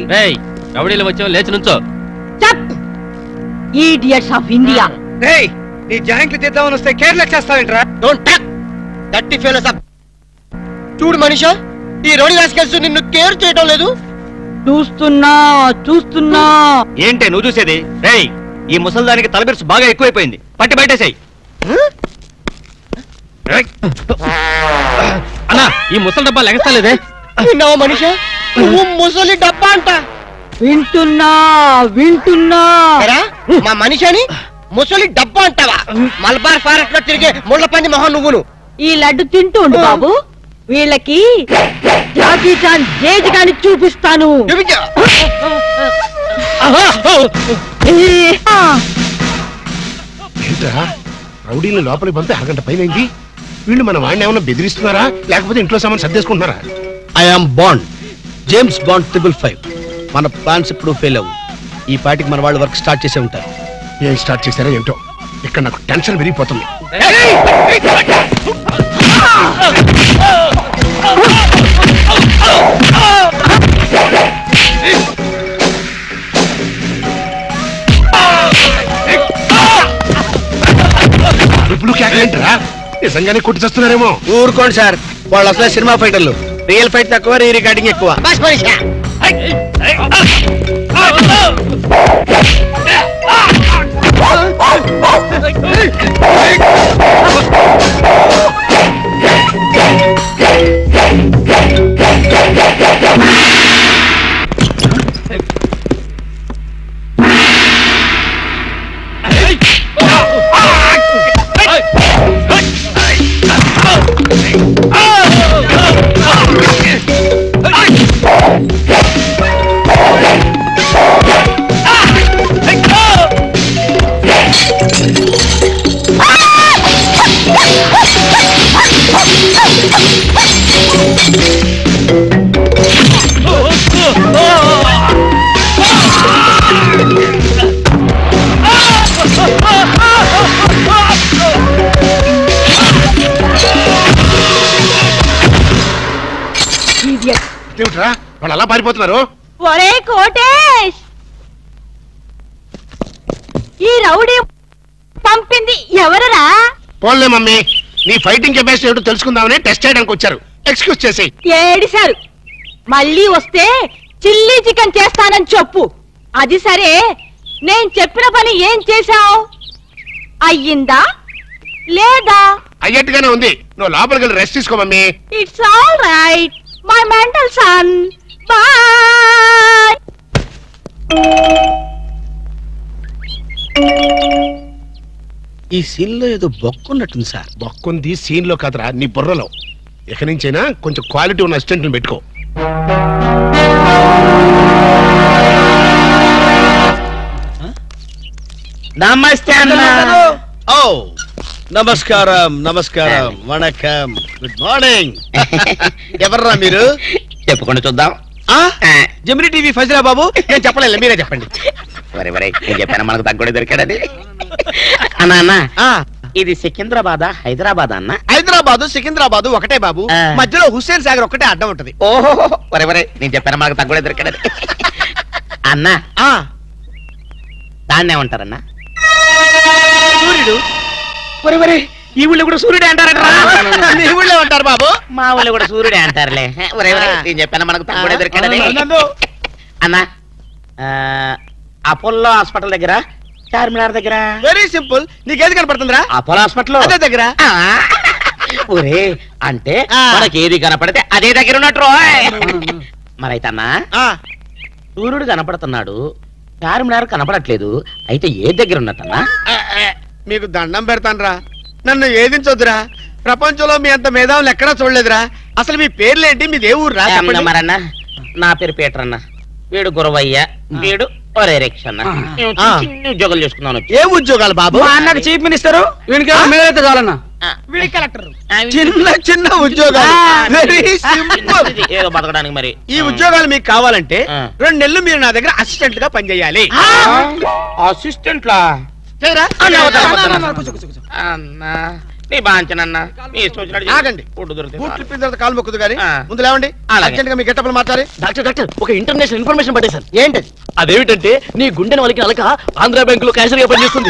B: రౌడీలు వచ్చావు, లేచి నుంచో.
F: Idiots of India.
H: నీ జాయింట్లు చేద్దామని వస్తే కేర్లెస్ చేస్తావేంట్రా?
A: డోంట్ టక్ దట్టి ఫెలోస్ అప్. చూడు మనీషా, ఈ రోడి రాసుకెళ్తూ నిన్ను కేర్ చేయడం లేదు.
F: చూస్తున్నా చూస్తున్నా.
B: ఏంటే నువ్వు చూసేది? రేయ్, ఈ ముసల్దానికి తలబిరుసు బాగా ఎక్కువైపోయింది, పట్టి బయటేసాయి. అన్నా, ఈ ముసలి డబ్బా లెగస్తలేదే.
A: విన్నావా మనీషా, నువ్వు ముసలి డబ్బా అంట.
F: వింటున్నా వింటున్నా.
A: మా మనిషిని ముసలి డబ్బా అంటావా? మలబార్ ఫారెస్ట్ లో తిరిగే ముళ్ళ పంది మొహం నువ్వును.
F: ఈ లడ్డు తింటూ ఉండు బాబు. వీళ్ళకి జాకీ చాన్ జేజ్ గాని చూపిస్తాను.
C: ఏంట్రా రౌడీని లోపలికి పంపి అరగంట పైనైంది. వీళ్ళు మన వాడిని ఏమైనా బెదిరిస్తున్నారా లేకపోతే ఇంట్లో సామాన్ సర్దేసుకుంటున్నారా?
H: I am Bond, James Bond 555. మన ప్లాన్స్ ఇప్పుడు ఫెయిల్ అవ్వు. ఈ పాటికి మన వాళ్ళు వర్క్ స్టార్ట్ చేసే ఉంటారు.
C: ఏం స్టార్ట్ చేశారో ఏంటో, ఇక్కడ నాకు టెన్షన్ విరిగిపోతుంది. ఇప్పుడు కేకలేంటరా? నిజంగానే కొట్టి చేస్తున్నారేమో.
H: ఊరుకోండి సార్, వాళ్ళు అసలే సినిమా ఫైటర్లు. రియల్ ఫైట్ తక్కువ, రీ రికార్డింగ్ ఎక్కువ.
C: వాళ్ళు అలా పారిపోతున్నారు.
F: ఒరే కోటేష్, ఈ రౌడీ పంపింది ఎవరరా?
C: పోన్లే మమ్మీ, నీ ఫైటింగ్ కెపాసిటీ ఏమిటో తెలుసుకుందామని టెస్ట్ చేయడానికి వచ్చారు. ఎక్స్క్యూజ్ చేసి
F: ఏడిశారు. మళ్ళీ వస్తే చిల్లీ చికెన్ చేస్తానని చెప్పు. అది సరే, నేను చెప్పిన పని ఏం చేశావు? అయ్యిందా లేదా?
C: అయ్యట్టుగానే ఉంది. నువ్వు లోపలికి వెళ్ళి రెస్ట్ తీసుకో mummy.
F: It's all right my mental son. Bye.
H: ఈ సీన్ లో ఏదో బొక్కున్నట్టుంది సార్.
C: బొక్కుంది సీన్ లో కాదురా, నీ బుర్రలో. ఇక నుంచైనా కొంచెం క్వాలిటీ ఉన్న అసిస్టెంట్ పెట్టుకో.
H: నమస్తే అన్న. ఓ నమస్కారం, నమస్కారం, వణకం, గుడ్ మార్నింగ్. ఎవర్రా మీరు?
A: చెప్పుకుంటూ చూద్దాం.
H: జమినీ టీవీ ఫజరా బాబు. నేను చెప్పలేదు, మీరే చెప్పండి.
A: వరే వరే, నేను చెప్పాను మనకు తగ్గుడే దొరికాడది. అన్నా అన్న, ఇది సికింద్రాబాద్ హైదరాబాద్ అన్న?
H: హైదరాబాదు సికింద్రాబాదు ఒకటే బాబు. మధ్యలో హుస్సేన్ సాగర్ ఒకటే అడ్డం ఉంటది.
A: ఓహో, వరే వరే, నేను చెప్పాను మనకు తగ్గుడే దొరికాడది. అన్నా, దాన్నే ఉంటారన్నా?
H: సూర్యుడు.
A: వరే వరే, ఈ ఊళ్ళో కూడా సూర్యుడే అంటారట.
H: మీ ఊళ్ళో ఉంటారు బాబు.
A: మా ఊళ్ళో కూడా సూర్యుడే అంటారులే. వరే వరే, నేను చెప్పాను మనకు తగ్గుడే దొరికాడది. అన్నా, అపోలో హాస్పిటల్ దగ్గర, చార్మినార్ దగ్గర.
H: Very simple. నీకేది కనపడుతుందిరా?
A: అపోలో హాస్పిటల్
H: అదే దగ్గర.
A: ఒరే, అంటే మనకి ఏది కనపడితే అదే దగ్గర ఉన్నట్టు. మరైతే అన్నా, సూర్యుడు కనపడుతున్నాడు, చార్మినార్ కనపడట్లేదు, అయితే ఏ దగ్గర ఉన్నట్టన్నా?
H: మీకు దండం పెడతానురా, నన్ను ఏదించొద్దురా. ప్రపంచంలో మీ అంత మేధావులు ఎక్కడా చూడలేదురా. అసలు మీ పేర్లేంటి, మీ దేవుడు రా?
A: మరన్నా, నా పేరు పీటర్ అన్న, వీడు గురవయ్య, వీడు ఒరే రిక్షన్న. ఉద్యోగాలు చేసుకున్నాను.
H: ఏ ఉద్యోగాలు బాబు?
B: అన్నకు చీఫ్ మినిస్టర్, వీడికి మేమైతే చాలన్నా.
H: చిన్న చిన్న ఉద్యోగాలు. Very simple.
A: ఏదో బతకడానికి. మరి
H: ఈ ఉద్యోగాలు మీకు కావాలంటే 2 నెలలు మీరు నా దగ్గర అసిస్టెంట్ గా పనిచేయాలి.
A: అసిస్టెంట్లా?
H: ఆగండి. కాలు మొక్కుదు గాని ముందు లేవండి. అర్జెంట్ గా మీ గెట్టపలు మాట్లాడి.
B: డాక్టర్ డాక్టర్, ఒక ఇంటర్నేషనల్ ఇన్ఫర్మేషన్ పట్టేశాను. ఏంటది? అదేమిటంటే, నీ గుండెని వాళ్ళకి అలక ఆంధ్ర బ్యాంక్ లో క్యాషియర్ గా పనిచేస్తుంది.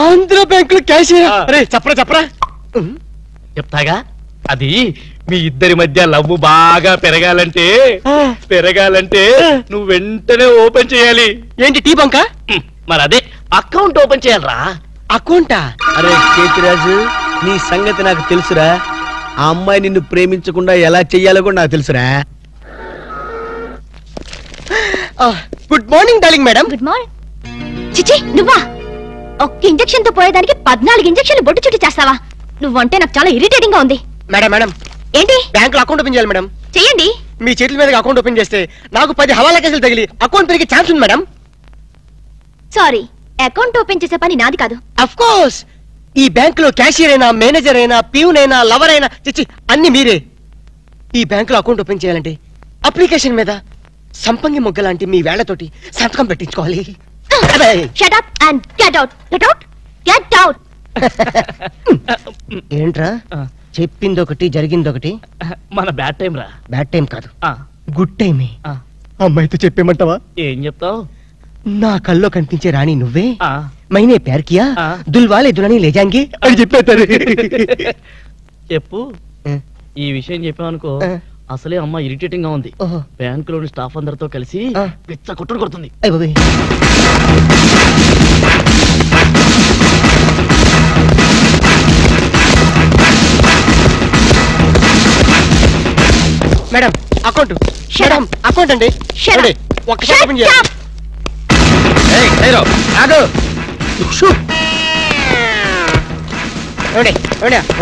H: ఆంధ్ర బ్యాంక్ లో క్యాషియర్?
B: అరే చెప్పరా చెప్పరా. చెప్తాగా. అది మీ ఇద్దరి మధ్య లవ్ బాగా పెరగాలంటే నువ్వు వెంటనే ఓపెన్ చేయాలి.
H: ఏంటి, టీ బంక?
B: మరి అదే, అకౌంట్ ఓపెన్ చేయాలరా.
H: అకౌంటా? అరే చేతిరాజు, నీ సంగతి నాకు తెలుసురా. ఆ అమ్మాయి నిన్ను ప్రేమించకుండా ఎలా చెయ్యాలో కూడా నాకు తెలుసురా. Good morning darling madam.
E: Good morning. చిచి, నువ్వా? ఒక్క ఇంజెక్షన్ తో పోయేదానికి 14 ఇంజెక్షన్లు బొట్టు చుట్టి చేస్తావా? నువ్వంటే నాకు చాలా ఇరిటేటింగ్ గా ఉంది.
H: మేడం మేడం,
E: ఏంటి?
H: బ్యాంకులో అకౌంట్ ఓపెన్ చేయాలి మేడం.
E: చెయ్యండి.
H: మీ చేతుల మీద అకౌంట్ ఓపెన్ చేస్తే నాకు 10 హవాలా కేసులు తగిలి అకౌంట్ పెరిగే ఛాన్స్ ఉంది మేడం.
E: సారీ, అకౌంట్ ఓపెన్ చేసే పని నాది కాదు.
H: అఫ్ కోర్స్ ఈ బ్యాంకులో క్యాషియర్ అయినా, మేనేజర్ అయినా, ప్యూన్ అయినా, లవర్ అయినా చిచ్చి అన్ని మీరే. ఈ బ్యాంకులో అకౌంట్ ఓపెన్ చేయాలంటే అప్లికేషన్ మీద సంపంగి మొగ్గ లాంటి మీ వేళ్లతోటి సంతకం పెట్టించుకోవాలి.
E: Shut up and get out. Get out. Get out.
H: ఏంట్రా చెప్పింది ఒకటి జరిగింది ఒకటి?
B: మన బ్యాడ్ టైం రా.
H: బ్యాడ్ టైం కాదు, గుడ్ టైమే. అమ్మాయితో చెప్పేమంటావా?
B: ఏం చెప్తావు?
H: నా కల్లో కనిపించే రాణి నువ్వే, మైనే ప్యార్ కియా, దుల్వాలే దులని లే జాంగే అని చెప్పేస్తారు.
B: చెప్పు. ఈ విషయం చెప్పావనుకో అసలే అమ్మ ఇరిటేటింగ్ గా ఉంది. బ్యాంకులోని స్టాఫ్ అందరితో కలిసి పిచ్చ కొట్టుడు కొడుతుంది.
H: మేడం అకౌంట్, మేడం అకౌంట్ అండి. ఒక్కసారి ఓపెన్ చేయాలి.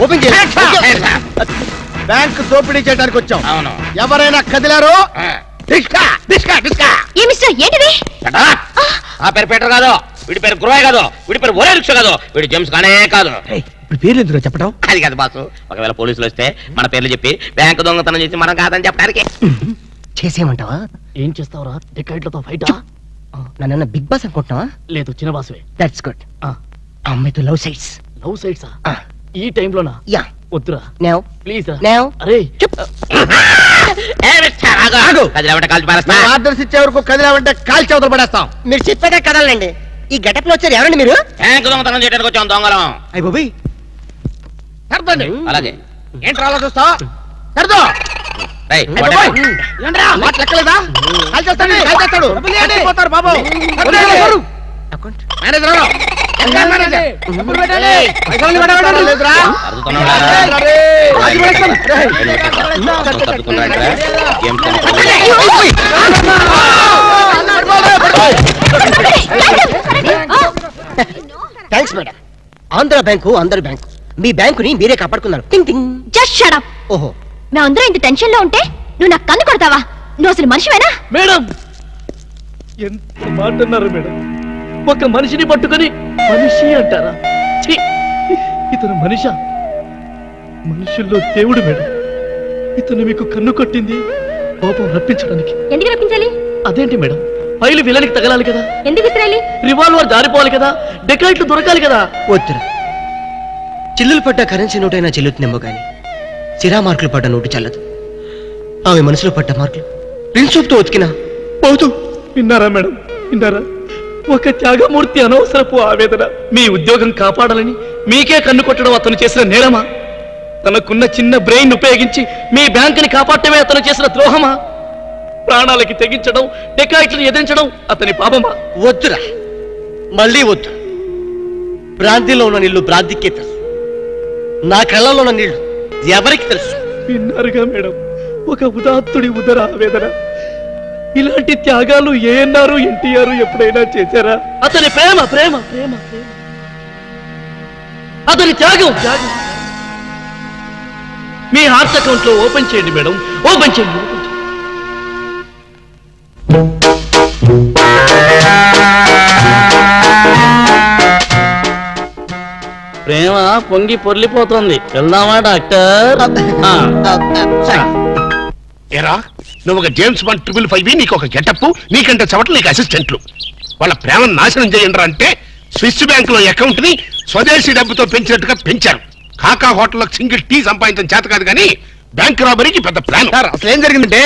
H: ఓపెన్ చేయాలి. బ్యాంక్ దోపిడీ చేయడానికి వచ్చాం.
C: అవును.
H: ఎవరైనా కదిలారో
E: ఏంటిది?
B: ఆ పేరు పీటర్ కాదు, వీడి పేరు గురవయ్య కాదు, వీడి పేరు ఒరే రిక్ష కాదు, వీడి జేమ్స్ కానే కాదు.
H: ఇప్పుడు పేర్లు ఎందుకు చెప్పడం?
B: అది కాదు బాసు, ఒకవేళ పోలీసులు వస్తే మన పేర్లు చెప్పి బ్యాంకు దొంగతనం చేసి మనం కాదని చెప్పడానికి.
H: చేసేయమంటావా?
B: ఏం చేస్తావురా? డికైట్లతో ఫైట్?
H: నన్ను బిగ్ బాస్ అనుకుంటున్నావా?
B: లేదు, చిన్న బాసువే.
H: That's good. అమ్మాయితో లవ్ సైట్స్.
B: లవ్ సైట్సా? ఈ టైంలోనా?
H: యా.
B: వద్దురా
H: నౌ
B: ప్లీజ్.
H: నౌ
B: అరే
H: ఆర్డర్స్ ఇచ్చే వరకు కదిలామంటే కాల్చి అవతల పడేస్తాం. మీరు చెప్పేదే కదలండి. ఈ గెటప్ లో వచ్చారు ఎవరండి మీరు?
B: బ్యాంకు దొంగతనం చేయడానికి వచ్చాం దొంగలం.
H: అయ్య బాబోయ్, సర్దండి.
B: అలాగే.
H: ఏంట్రా అలా చూస్తా? సర్దో. లెక్కలేదా? కాల్చేస్తాడు, కాల్చేస్తాడు. పోతారు బాబు. Manager thanks madam. Andhra Bank అందరి బ్యాంకు. మీ బ్యాంకుని మీరే కాపాడుకున్నారు.
E: Just shut up.
H: ఓహో,
E: మేమందరం ఇంత టెన్షన్ లో ఉంటే నువ్వు నాకు కన్ను కొడతావా? నువ్వు అసలు మనిషివేనా?
B: మేడం ఎంత మాట అన్నారు మేడం. ఒక మనిషిని పట్టుకొని మనిషి అంటారా? ఇతను మనిషా? మనుషుల్లో దేవుడు మేడం. ఇతను మీకు కన్ను కొట్టింది కోపం రప్పించడానికి.
E: ఎందుకు రప్పించాలి?
B: అదేంటి మేడం, ఫైలు విలనికి తగలాలి కదా.
E: ఎందుకు ఇస్రాయలి?
B: రివాల్వర్ జారిపోవాలి కదా, డెకాయిట్లు దొరకాలి కదా.
H: వద్దురా, చిల్లులు పడ్డ కరెన్సీ నోటైనా చెల్లుతుందేమో గాని సిరా మార్కులు పడ్డ నోటు చల్లదు. ఆమె మనసులో పడ్డ మార్కులు ప్రిన్సూప్తో ఉతికినా పోతూ.
B: విన్నారా మేడం, విన్నారా? ఒక త్యాగమూర్తి అనవసరపు ఆవేదన. మీ ఉద్యోగం కాపాడాలని మీకే కన్ను కొట్టడం అతను చేసిన నేరమా? తనకున్న చిన్న బ్రెయిన్ ఉపయోగించి మీ బ్యాంకుని కాపాడటమే అతను చేసిన ద్రోహమా? ప్రాణాలకి తెగించడం, డెకాయిట్లను ఎదిరించడం అతని పాపమా?
H: వద్దురా, మళ్ళీ వద్దు. భ్రాంతిలో ఉన్న నీళ్లు భ్రాంతికే తెలుసు, నా కళ్ళలో ఉన్న నీళ్లు ఎవరికి తెలుసు?
B: విన్నారుగా మేడం, ఒక ఉదాత్తుడి ఉదర ఆవేదన. ఇలాంటి త్యాగాలు ఏఎన్ఆర్, ఎన్టీఆర్ ఎప్పుడైనా చేశారా? అతని ప్రేమ ప్రేమ ప్రేమ ప్రేమ, అతని త్యాగం త్యాగం. మీ హార్ట్ అకౌంట్ లో ఓపెన్ చేయండి మేడం, ఓపెన్ చేయండి. ప్రేమ పొంగి పొర్లిపోతుంది. వెళ్దామా డాక్టర్?
C: ఏరా, నువ్వు ఒక జేమ్స్ బాండ్ 555, నీకు ఒక గెటప్, నీకంటే చవట్లు నీకు అసిస్టెంట్లు. వాళ్ళ ప్రేమను నాశనం చేయండి అంటే స్విస్ బ్యాంక్ లో అకౌంట్ ని స్వదేశీ డబ్బుతో పెంచినట్టుగా పెంచారు. కాకా హోటల్లో సింగిల్ టీ సంపాదించడం చేత కాదు కానీ బ్యాంక్ రాబరీకి పెద్ద ప్లాన్.
H: అసలు ఏం జరిగిందంటే?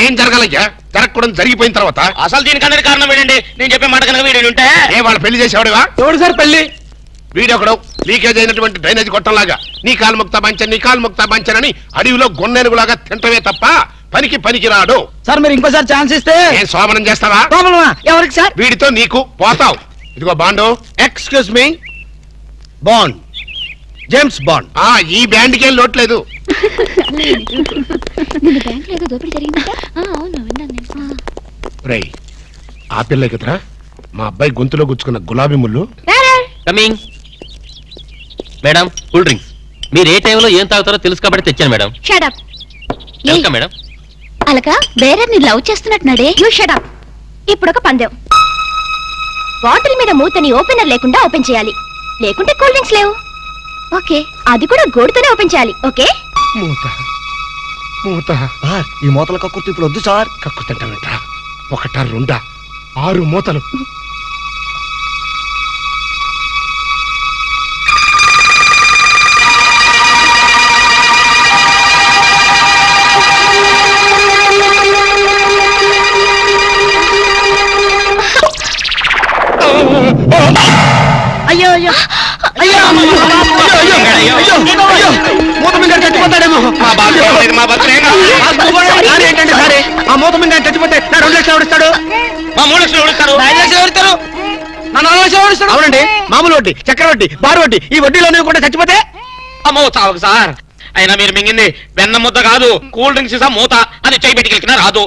C: ఏం జరగాలయ్యా? జరగకూడదు జరిగిపోయిన తర్వాత
B: అసలు దీనికన్నా కారణం ఏంటండి? నేను చెప్పే మాట కనుక వీడు ఉంటే
C: ఏ వాళ్ళు పెళ్లి చేసేవాడివా?
H: ఎవడు సార్ పెళ్లి?
C: వీడొకడు లీకేజ్ అయినటువంటి డ్రైనేజ్ కొట్టంలాగా నీ కాలు ముక్తా బంచన్, నీ కాలు ముక్తా బంచన్ అని అడవిలో గొన్నెనుగులాగా తింటమే తప్ప పనికి రాడు.
H: సార్ మీరు ఇంకోసారి ఛాన్స్ ఇస్తే
C: ఏం సోమనం చేస్తావా?
H: ఎవరికి సార్?
C: వీడితో నీకు పోతావు. ఇదిగో bond.
H: Excuse me, bond, James bond.
C: ఈ బ్యాండ్కి ఏం లోట్లేదు. రేయ్, ఆ పిల్ల కదరా మా అబ్బాయి గొంతులో గుచ్చుకున్న గులాబీ ముళ్ళు.
B: Coming madam, cool drinks.
L: మీరు ఏ టైంలో ఏం తాగుతారో తెలుసు కాబట్టి తెచ్చాను మేడం.
E: Shut up.
L: Welcome madam.
E: అలక వేరే ని లవ్ చేస్తున్నట్టున్నాడే. You shut up. ఇప్పుడు ఒక పందెం. బాటిల్ మీద మూతని ఓపెనర్ లేకుండా ఓపెన్ చేయాలి, లేకుంటే కూల్ డ్రింక్స్ లేవు. ఓకే, అది కూడా గోడుతోనే ఓపెన్ చేయాలి. ఓకే?
C: మూత
A: ఈ మూతల కక్కుర్తి ఇప్పుడు వద్దు సార్.
C: కక్కుతంటానంటా. 1 2 6 మూతలు.
A: అయ్యో అయ్యో అయ్యో మూత మీద చచ్చిపోతాడేమో. ఏంటంటే సరే ఆ మూత మీద చచ్చిపోతే నా 2 లక్షలు ఎవరిస్తాడు?
B: మా 3 లక్షలు ఎవరిస్తారు?
A: 5 లక్షలు ఎవరిస్తారు? నా 4 లక్షలు ఎవరిస్తాడు? అవునండి, మామూలు వడ్డీ, చక్కెర వడ్డీ, బారు వడ్డీ, ఈ వడ్డీలోనే కూడా చచ్చిపోతే
B: అమ్మో చావకు సార్. అయినా మీరు మింగింది వెన్న ముద్ద కాదు, కూల్ డ్రింక్స్ సీసా మూత. అది చేయి పెట్టుకెళ్ళినా రాదు.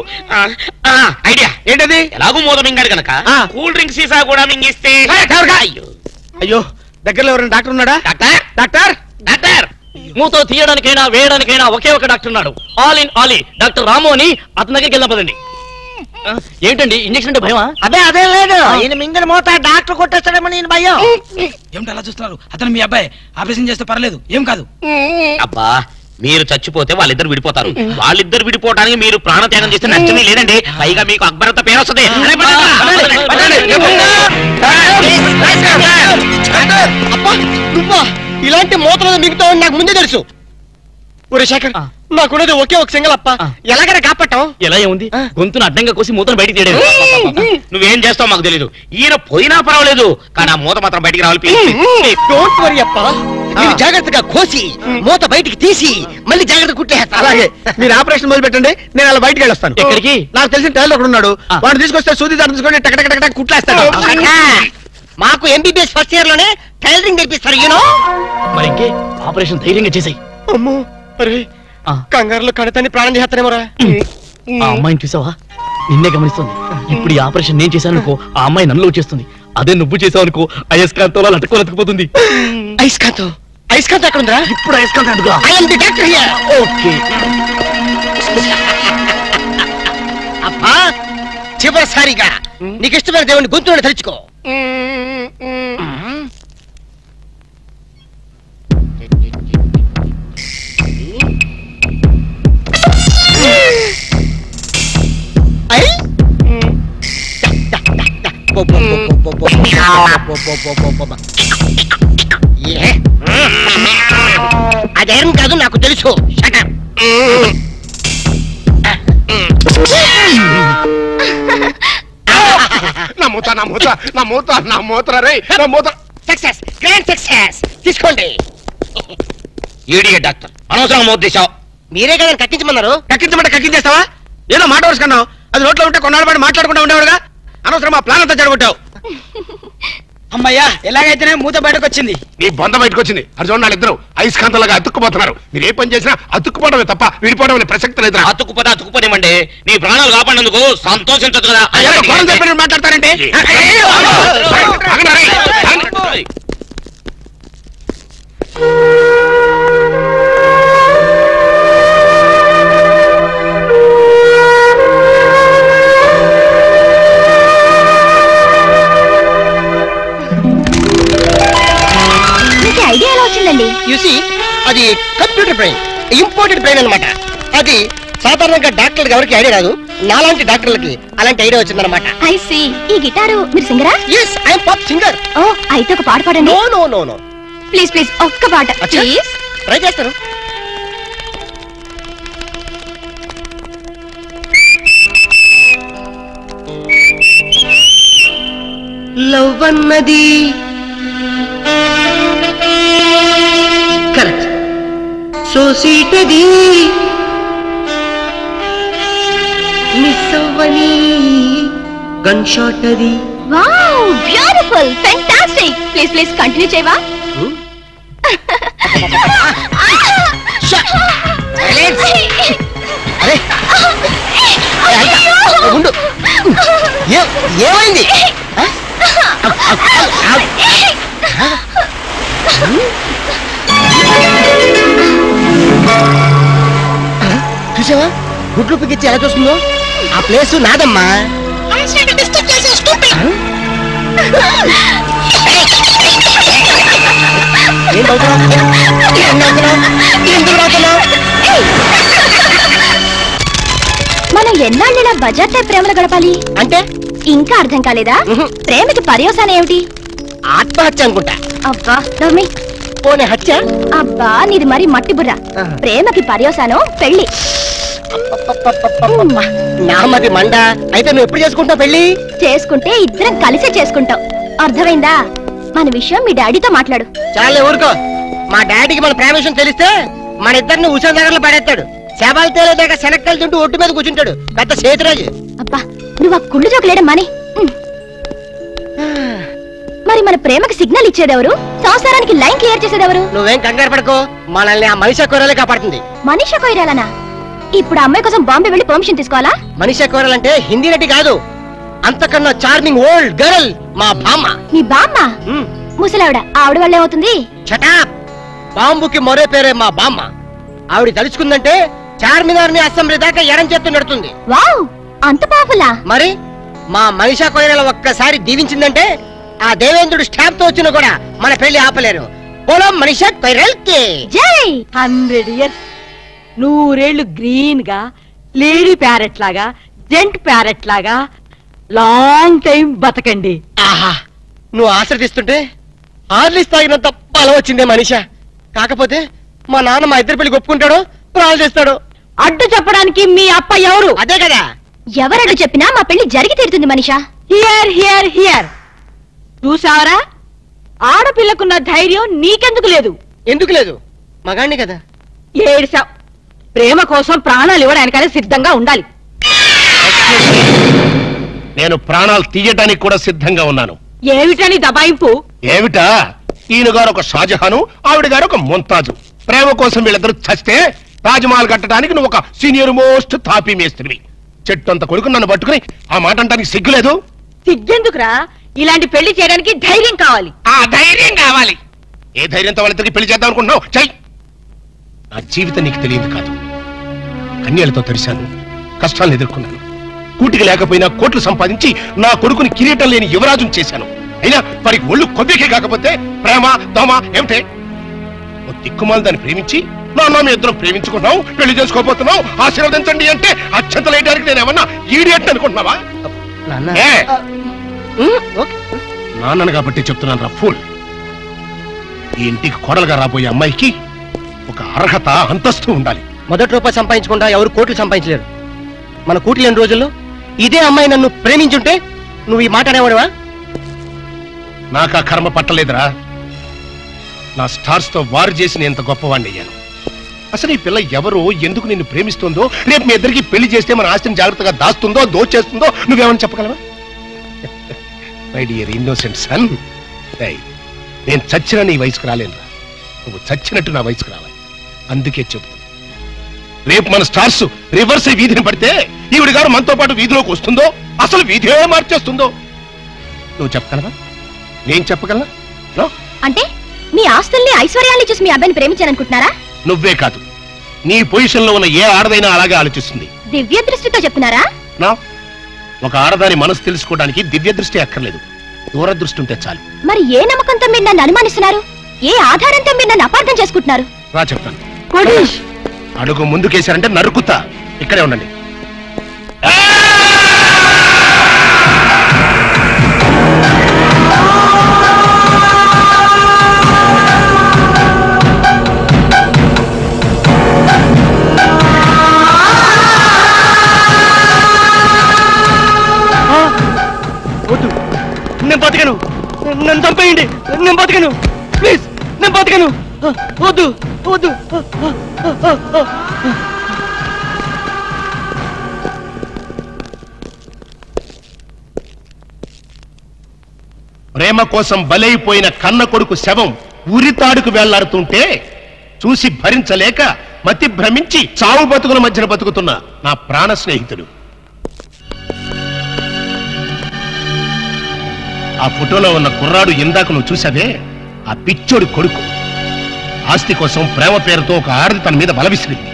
B: ఐడియా
A: ఏంటది?
B: ఎలాగూ మూత మింగాడు కనుక కూల్ డ్రింక్స్ సీసా కూడా మింగిస్తే.
A: అయ్యో, దగ్గరలో ఎవరైనా డాక్టర్ ఉన్నాడా?
B: డాక్టర్
A: డాక్టర్
B: డాక్టర్
L: మూతో తీయడానికైనా వేయడానికైనా ఒకే ఒక డాక్టర్ ఉన్నాడు. ఆల్ ఇన్ ఆల్ డాక్టర్ రాము అని. అతని దగ్గరికి వెళ్దాం పదండి. ఏంటండి ఇంజక్షన్ అంటే భయమా?
A: అదే లేదు, ఈయన మింగిన మూత డాక్టర్ కొట్టేస్తాడేమో నేను భయం.
M: ఏమిటి అలా చూస్తున్నారు? అతను మీ అబ్బాయి, ఆపరేషన్ చేస్తే పర్లేదు, ఏం కాదు.
B: అబ్బా, మీరు చచ్చిపోతే వాళ్ళిద్దరు విడిపోతారు. వాళ్ళిద్దరు విడిపోవడానికి మీరు ప్రాణత్యాగం చేస్తే నష్టమే లేదండి. పైగా మీకు అక్బరత పేరు వస్తుంది.
A: ఇలాంటి మూతలు మిగతావని నాకు ముందే తెలుసు. ఒరే శేఖర్, నాకున్నది ఒకే ఒక సింగల్ అప్ప. ఎలాగైనా కాపాటం?
L: ఎలా ఏముంది, గొంతును అడ్డంగా కోసి మూతను బయటికి తీయడం.
B: నువ్వేం చేస్తావు మాకు తెలీదు. ఈయన పోయినా పర్వాలేదు, కానీ ఆ మూత మాత్రం బయటికి రావాలి.
A: డోంట్ వరీ అప్ప, జాగ్రత్తగా కోసి మూత బయటికి తీసి మళ్ళీ జాగ్రత్త కుట్టేస్తా. అలాగే, మీరు ఆపరేషన్ మొదలు పెట్టండి, నేను అలా బయటికి వెళ్ళొస్తాను.
L: ఎక్కడికి?
A: నాకు తెలిసిన టైలర్ ఒకడు ఉన్నాడు, వాడు తీసుకొస్తే సూది దాన్ని తీసుకొని టక కుట్లేస్తాడు. మాకు ఎంబీబీఎస్ ఫస్ట్ ఇయర్ లోనే టైలరింగ్ నేర్పిస్తారు. యూనో
L: మరి ఇంకే ఆపరేషన్ ధైర్యంగా చేసాయి.
A: అమ్మో, అరే కంగారులో కడతాన్ని ప్రాణం చేస్తానేమోరా.
L: ఆ అమ్మాయిని చూసావా? నిన్నే గమనిస్తుంది. ఇప్పుడు ఈ ఆపరేషన్ నేను చేశాను అనుకో, ఆ అమ్మాయి నన్ను చేస్తుంది. అదే నువ్వు చేసావు అనుకో, అయస్కాంతంలో లట్టుకోలేకపోతుంది.
A: అయస్కాంతం? అయస్కాంతం ఎక్కడ ఉందా?
L: ఇప్పుడు అయస్కాంతం ఎందుకు?
A: ఓకే. అబ్బా, చివరిసారిగా నీకు ఇష్టమైన దేవుని గొంతులను తలుచుకో. అదేం కాదు, నాకు తెలుసు. Success, grand success. తీసుకోండి.
B: ఈడియట్ డాక్టర్, అనవసరంగా మోత తీసావు.
A: మీరే కదా కక్కించమన్నారు. కక్కించమంటే కక్కించేస్తావా? ఏదో మాట వరుసుకున్నావు, అది నోట్లో ఉంటే కొన్నాళ్ళ పాటు మాట్లాడకుండా ఉండేవాడుగా. అనవసరం మా ప్లాన్ అంతా చెడగొట్టావు.
M: అమ్మయ్యా, ఎలాగైతేనే మూత బయటకు వచ్చింది.
C: నీ బొంద బయటకు వచ్చింది. అది చూడండి, వాళ్ళిద్దరు అయస్కాంతలాగా అతుక్కుపోతున్నారు. మీరు ఏ పని చేసినా అతుక్కుపోవడమే తప్ప విడిపోవడం అనే ప్రసక్తి లేదు.
B: అతుక్కుపోదేమంటే నీ ప్రాణాలు కాపాడినందుకు సంతోషించదు కదా.
A: మాట్లాడతారంటే
E: ఐడియా ఎలా వచ్చిందండి?
A: యూసి, అది కంప్యూటర్ బ్రెయిన్, ఇంపోర్టెడ్ బ్రెయిన్ అన్నమాట. అది సాధారణంగా డాక్టర్లకు ఎవరికి ఐడియా రాదు, నాలాంటి డాక్టర్లకి అలాంటి ఐడియా వచ్చిందన్నమాట.
E: I see. ఈ గిటారు మీరు సింగరా?
A: yes, I am pop singer.
E: ఓ, అయితే ఒక పాట పాడండి.
A: నో
E: ప్లీజ్ ప్లీజ్, ఒక్క పాట ప్లీజ్.
A: ట్రై చేస్తాను. లవ్ అన్నది కరెక్ట్, సో సీటది మిస్ అవ్వని గన్ షాట్ అది.
E: Wow, beautiful, fantastic. Please please continue చేయవా?
A: ఉండు, ఏమైంది? గుడ్లు పిగిచ్చి ఎలా చూస్తుందో ఆ ప్లేస్ నాదమ్మా.
E: మనం ఎన్నాళ్ళ బజార్ టైప్ ప్రేమలు గడపాలి
A: అంటే
E: ఇంకా అర్థం కాలేదా? ప్రేమకి పర్యవసానం ఏమిటి?
A: ఆత్మహత్య అనుకుంటా.
E: అబ్బా నవ్మి
A: పోనీ హత్య?
E: అబ్బా నీది మరి మట్టి బుర్ర. ప్రేమకి పర్యవసానం పెళ్లి.
A: నామది మండ. అయితే నువ్వు ఎప్పుడు చేసుకుంటావు పెళ్లి?
E: చేసుకుంటే ఇద్దరం కలిసే చేసుకుంటాం. అర్థమైందా? మన విషయం మీ డాడీతో మాట్లాడు.
A: చాలే ఊరుకో. మా డాడీకి మన ప్రేమ విషయం తెలిస్తే మన ఇద్దరిని ఉషాన్ దగ్గరలో పడేస్తాడు. శవాలు తేలేదాకా శనక్కలు తింటూ ఒట్టు మీద కూర్చుంటాడు పెద్ద సేతురాజు.
E: అబ్బా నువ్వు ఆ కుళ్ళు జోకులేడం మాని. మరి మన ప్రేమకి సిగ్నల్ ఇచ్చేదెవరు? సంసారానికి లైన్ క్లియర్ చేసేదెవరు?
A: నువ్వేం కంగారు పడుకో, మనల్ని ఆ మనిషి కొరలే కాపాడుతుంది.
E: మనీషా కొయిరాలనా? ఇప్పుడు అమ్మాయి కోసం బాంబే వెళ్ళి పర్మిషన్ తీసుకోవాలా?
A: మనిషి కొరలంటే హిందీ నటి కాదు, అంతకన్నా చార్మింగ్ ఓల్డ్ గర్ల్ మా బామ్మ.
E: నీ బామ్మ? ముసలావిడ. ఆవిడ వల్ల ఏమవుతుంది?
A: చటాప్. బాంబుకి మరో పేరే మా బామ్మ. ఆవిడ తలుచుకుందంటే చార్మినార్ ని అసెంబ్లీ దాకా ఎరం చేత్తు నడుతుంది.
E: వావ్, అంత పవర్ఫుల్లా?
A: మరి మా మనిషా కొయిరాల ఒక్కసారి దీవించిందంటే ఆ దేవేంద్రుడు స్టాప్ తో వచ్చినా కూడా మన పెళ్లి ఆపలేరు. పోలం మనిషా కొయిరాల్కి
F: జై. 100 years 100 గ్రీన్ గా, లేడీ ప్యారెట్ లాగా, జెంట్ ప్యారెట్ లాగా లాంగ్ టైం బతకండి.
A: ఆహా, నువ్వు ఆశ్రదిస్తుంటే ఆర్లిస్ తాగినంత బలం వచ్చిందే మనిషా. కాకపోతే మా నాన్న మా ఇద్దరు పెళ్లి ఒప్పుకుంటాడో ప్రాణాలు చేస్తాడు.
F: అడ్డు చెప్పడానికి మీ అప్ప ఎవరు?
A: అదే కదా.
E: ఎవరడ్డు చెప్పినా మా పెళ్లి జరిగి తీరుతుంది మనిషా.
F: Hear hear hear. చూసావరా, ఆడపిల్లకున్న ధైర్యం నీకెందుకు లేదు?
A: ఎందుకు లేదు? మగాణ్ణి కదా.
F: ఏడ్చావ్. ప్రేమ కోసం ప్రాణాలు ఇవ్వడానికనే సిద్ధంగా ఉండాలి.
C: నేను ప్రాణాలు తీయటానికి కూడా సిద్ధంగా ఉన్నాను.
F: ఏమిటని దబాయింపు?
C: ఏమిటా? ఈయన గారు ఒక షాజహాను, ఆవిడ గారు ఒక ముంతాజు. ప్రేమ కోసం వీళ్ళిద్దరు చస్తే తాజ్మహల్ కట్టడానికి నువ్వు ఒక సీనియర్ మోస్ట్ తాపీ మేస్త్రివి. చెట్టు అంత కొడుకు నన్ను పట్టుకుని ఆ మాట అంటానికి సిగ్గులేదు?
F: సిగ్గెందుకురా? ఇలాంటి పెళ్లి చేయడానికి ధైర్యం కావాలి.
C: ఆ ధైర్యం కావాలి. ఏ ధైర్యంతో వాళ్ళిద్దరికి పెళ్లి చేద్దాం అనుకుంటున్నావు? చెయ్. నా జీవితం నీకు తెలియదు కాదు. కన్యలతో తెరిశాను, కష్టాలను ఎదుర్కొన్నాను. కూటికి లేకపోయినా కోట్లు సంపాదించి నా కొడుకుని కిరీటం లేని యువరాజును చేశాను. అయినా వారికి ఒళ్ళు కొద్దికే కాకపోతే ప్రేమ దోమ ఏమిటే? ఓ దిక్కుమాలు దాన్ని ప్రేమించి నాన్న మీ ఇద్దరం ప్రేమించుకున్నావు, పెళ్లి చేసుకోబోతున్నావు, ఆశీర్వదించండి అంటే అత్యంతలేయడానికి నేను ఏమన్నా ఈడియట్ అనుకుంటున్నావా? నాన్నను కాబట్టి చెప్తున్నాను రా ఫూల్. ఈ ఇంటికి కోడలుగా రాబోయే అమ్మాయికి ఒక అర్హత అంతస్తు ఉండాలి.
A: మొదటి రూపాయి సంపాదించకుండా ఎవరు కోట్లు సంపాదించలేరు. మన కూటి లేని రోజుల్లో ఇదే అమ్మాయి నన్ను ప్రేమించుంటే నువ్వు ఈ మాట అనేవాడువా?
C: నాకు ఆ కర్మ పట్టలేదురా. నా స్టార్స్ తో వారు చేసి నేను ఎంత గొప్పవాణ్ణి అయ్యాను. అసలు ఈ పిల్ల ఎవరో, ఎందుకు నిన్ను ప్రేమిస్తుందో, రేపు మీ ఇద్దరికి పెళ్లి చేస్తే మన ఆస్తిని జాగ్రత్తగా దాస్తుందో దోచేస్తుందో నువ్వేమని చెప్పగలవా? మై డియర్ ఇన్నోసెంట్ సన్, నేను చచ్చిన నీ వయసుకు రాలేనురా. నువ్వు చచ్చినట్టు నా వయసుకు రావాలి. అందుకే చెబుతున్నా, రేపు మన స్టార్స్ రివర్స్ వీధిని పడితే ఈవిడ గారు మనతో పాటు వీధిలోకి వస్తుందో, అసలు వీధే మార్చేస్తుందో నువ్వు చెప్పగలవా? నేను చెప్పగలనా?
E: అంటే మీ ఆస్తుల్ని ఐశ్వర్యాన్ని చూసి మీ అబ్బాయిని ప్రేమించాలనుకుంటున్నారా?
C: నువ్వే కాదు, నీ పొజిషన్ లో ఉన్న ఏ ఆడదైనా అలాగే ఆలోచిస్తుంది.
E: దివ్య దృష్టితో చెప్తున్నారా?
C: నా ఒక ఆడదాని మనసు తెలుసుకోవడానికి దివ్య దృష్టి అక్కర్లేదు, దూరదృష్టి ఉంటే చాలు.
E: మరి ఏ నమ్మకంతో మీరు నన్ను అనుమానిస్తున్నారు? ఏ ఆధారంతో మీరు నన్ను అపార్థం చేసుకుంటున్నారు?
C: రా చెప్తాను. అడుగు ముందుకేశారంటే నరుకుతా. ఇక్కడే ఉండండి.
A: వద్దు, నేను బతకను. నన్ను చంపేయండి. నేను బతకను. ప్లీజ్, నేను బతకను. వద్దు వద్దు.
C: ప్రేమ కోసం బలైపోయిన కన్న కొడుకు శవం ఉరితాడుకు వెళ్లాడుతుంటే చూసి భరించలేక మతి భ్రమించి చావు బతుకుల మధ్యన బతుకుతున్న నా ప్రాణ స్నేహితుడు. ఆ ఫోటోలో ఉన్న కుర్రాడు ఇందాక నువ్వు చూసావే, ఆ పిచ్చోడి కొడుకు. ఆస్తి కోసం ప్రేమ పేరుతో ఒక ఆడది తన మీద బలవిసిరింది.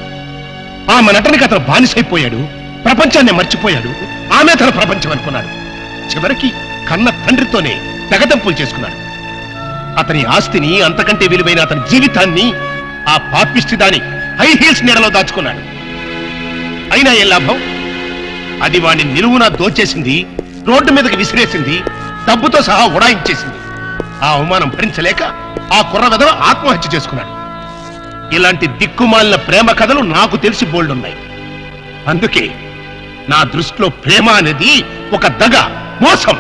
C: ఆమె నటనకి అతను బానిసైపోయాడు, ప్రపంచాన్ని మర్చిపోయాడు. ఆమె తన ప్రపంచం అనుకున్నాడు. చివరికి కన్న తండ్రితోనే తెగదంపులు చేసుకున్నాడు. అతని ఆస్తిని, అంతకంటే విలువైన అతని జీవితాన్ని ఆ పాపిష్టి దాని హై హీల్స్ నీడలో దాచుకున్నాడు. అయినా ఏ లాభం? అది వాడిని నిలువునా దోచేసింది, రోడ్డు మీదకి విసిరేసింది, డబ్బుతో సహా ఉడాయించేసింది. ఆ అవమానం భరించలేక ఆ కుర్ర వెధవ ఆత్మహత్య చేసుకున్నాడు. ఇలాంటి దిక్కుమాలిన ప్రేమ కథలు నాకు తెలిసి బోల్డున్నాయి. అందుకే నా దృష్టిలో ప్రేమ అనేది ఒక దగ, మోసం,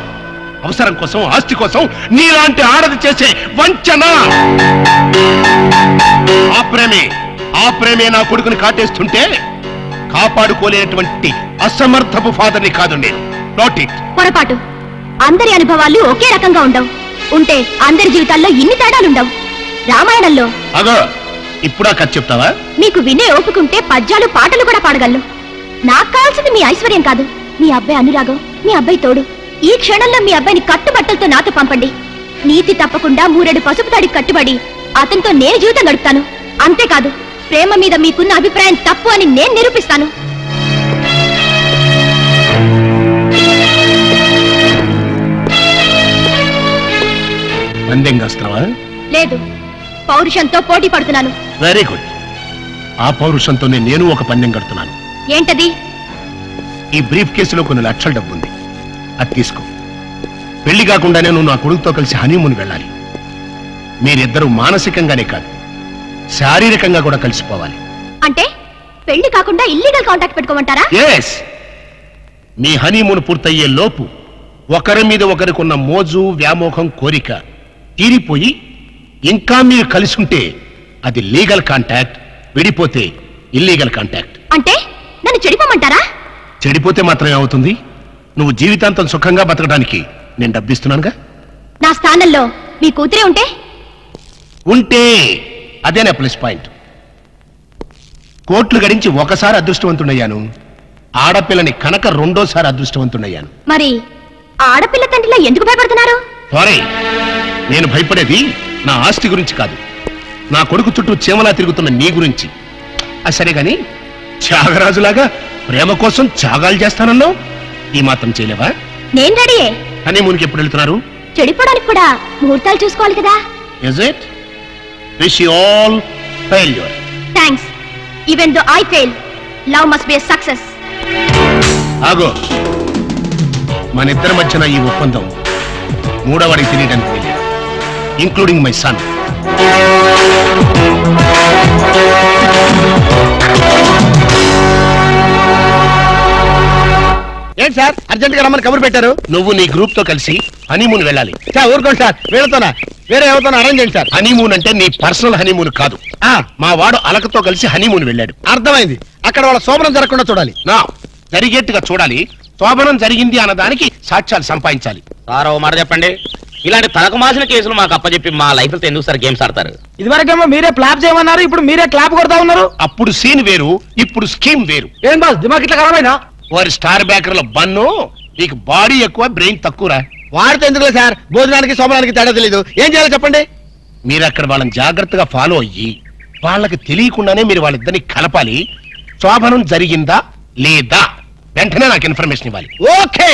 C: అవసరం కోసం, ఆస్తి కోసం నీలాంటి ఆడది చేసే వంచన. ఆ ప్రేమే నా కొడుకుని కాటేస్తుంటే కాపాడుకోలేనటువంటి అసమర్థపు ఫాదర్ని కాదు నేను. Not it.
E: పొరపాటు. అందరి అనుభవాలు ఒకే రకంగా ఉండవు. ఉంటే అందరి జీవితాల్లో ఇన్ని తేడాలుండవు. రామాయణంలో
C: అగో ఇప్పుడా కథ చెప్తావా?
E: మీకు వినే ఓపుకుంటే పద్యాలు పాటలు కూడా పాడగలను. నాకు కావాల్సింది మీ ఐశ్వర్యం కాదు, మీ అబ్బాయి అనురాగం, మీ అబ్బాయి తోడు. ఈ క్షణంలో మీ అబ్బాయిని కట్టుబట్టలతో నాతో పంపండి. నీతి తప్పకుండా 3 పసుపు తాడికి కట్టుబడి అతనితో నేను జీవితం గడుపుతాను. అంతేకాదు, ప్రేమ మీద మీకున్న అభిప్రాయం తప్పు అని నేను నిరూపిస్తాను. లేదు, పౌరుషంతో పోటీ పడుతున్నాను.
C: Very good. ఆ పౌరుషంతోనే నేను ఒక పందెం కడుతున్నాను.
E: ఏంటది?
C: ఈ బ్రీఫ్ కేసులో కొన్ని లక్షల డబ్బు ఉంది, అది తీసుకో. పెళ్లి కాకుండానే నువ్వు నా కొడుకుతో కలిసి హనీమూన్ వెళ్ళాలి. మీరిద్దరూ మానసికంగానే కాదు, శారీరకంగా కూడా కలిసిపోవాలి.
E: అంటే పెళ్లి కాకుండా ఇల్లీగల్ కాంటాక్ట్ పెట్టుకోమంటారా?
C: ఎస్. మీ హనీమూన్ పూర్తయ్యే లోపు ఒకరి మీద ఒకరికున్న మోజు, వ్యామోహం, కోరిక తీరిపోయి ఇంకా మీరు కలిసి ఉంటే అది లీగల్ కాంటాక్ట్, విడిపోతే ఇల్లీగల్ కాంటాక్ట్.
E: అంటే నన్ను చెడిపోమంటారా?
C: చెడిపోతే మాత్రమే అవుతుంది. నువ్వు జీవితాంతం సుఖంగా బతకడానికి నేను డబ్బిస్తున్నానుగా.
E: నా స్థానంలో మీ కూతురే ఉంటే
C: అదే నా ప్లస్ పాయింట్. కోట్లు గడించి ఒకసారి అదృష్టవంతుడయ్యాను, ఆడపిల్లని కనుక 2వ సారి అదృష్టవంతుడయ్యాను.
E: మరి ఆడపిల్ల తండ్రిలో ఎందుకు భయపడుతున్నారు?
C: సారీ, నేను భయపడేది నా ఆస్తి గురించి కాదు, నా కొడుకు చుట్టూ చీమలా తిరుగుతున్న నీ గురించి. సరే గాని, త్యాగరాజులాగా ప్రేమ కోసం త్యాగాలు చేస్తానన్నావు, ఈ మాత్రం చేయలేవా?
E: నేను రెడీయే.
C: హనీమూన్కి ఎప్పుడు వెళ్తున్నారు?
E: చెడిపోవడానికి కూడా ముహూర్తాలు చూసుకోవాలి కదా.
C: Is it? Wish you all failure.
E: Thanks. Even though I fail, love must be a success.
C: ఆగో, మన ఇద్దరి మధ్యన ఈ ఒప్పందం 3వవాడికి తెలియడానికి వెళ్ళాడు, ఇంక్లూడింగ్ మై సన్.
H: ఏంటి సార్ అర్జెంట్ గా రమ్మని కబురు పెట్టారు?
C: నువ్వు నీ గ్రూప్ తో కలిసి హనీమూన్ వెళ్ళాలి.
H: ఊరుకోండి సార్, వీళ్ళతోనా వేరే ఎవరితోనా అరేంజ్ చేయండి సార్.
C: హనీమూన్ అంటే నీ పర్సనల్ హనీమూన్ కాదు. మా వాడు అలకతో కలిసి హనీమూన్ వెళ్ళాడు.
H: అర్థమైంది. అక్కడ వాళ్ళ శోభనం జరగకుండా చూడాలి.
C: నా జరిగేట్టుగా చూడాలి. శోభనం జరిగింది అన్నదానికి సాక్ష్యాలు సంపాదించాలి.
L: సార్ ఓ మాట చెప్పండి, ఇలాంటి తలకు మాసిన కేసులు మాకు అప్పచెప్పి మా లైఫ్ తో ఎందుకు సార్ గేమ్స్ ఆడతారు?
B: ఇదివరకేమో మీరే క్లాప్ చేయమన్నారు, ఇప్పుడు మీరే క్లాప్ కొడతా ఉన్నారు.
C: అప్పుడు సీన్ వేరు, ఇప్పుడు స్కీమ్ వేరు.
B: ఏం బాస్ దిమాగ్ ఇట్లా ఖరాబైనా?
C: వారి స్టార్ బ్యాకర్ల బన్ను, నీకు బాడీ ఎక్కువ బ్రెయిన్ తక్కువరా.
H: వాడితే ఎందుకులే సార్, భోజనానికి శోభనానికి తేడా తెలీదు. ఏం చేయాలో చెప్పండి.
C: మీరు అక్కడ వాళ్ళని జాగ్రత్తగా ఫాలో అయ్యి వాళ్ళకి తెలియకుండానే మీరు వాళ్ళిద్దరిని కలపాలి. శోభనం జరిగిందా లేదా వెంటనే నాకు ఇన్ఫర్మేషన్ ఇవ్వాలి.
H: ఓకే.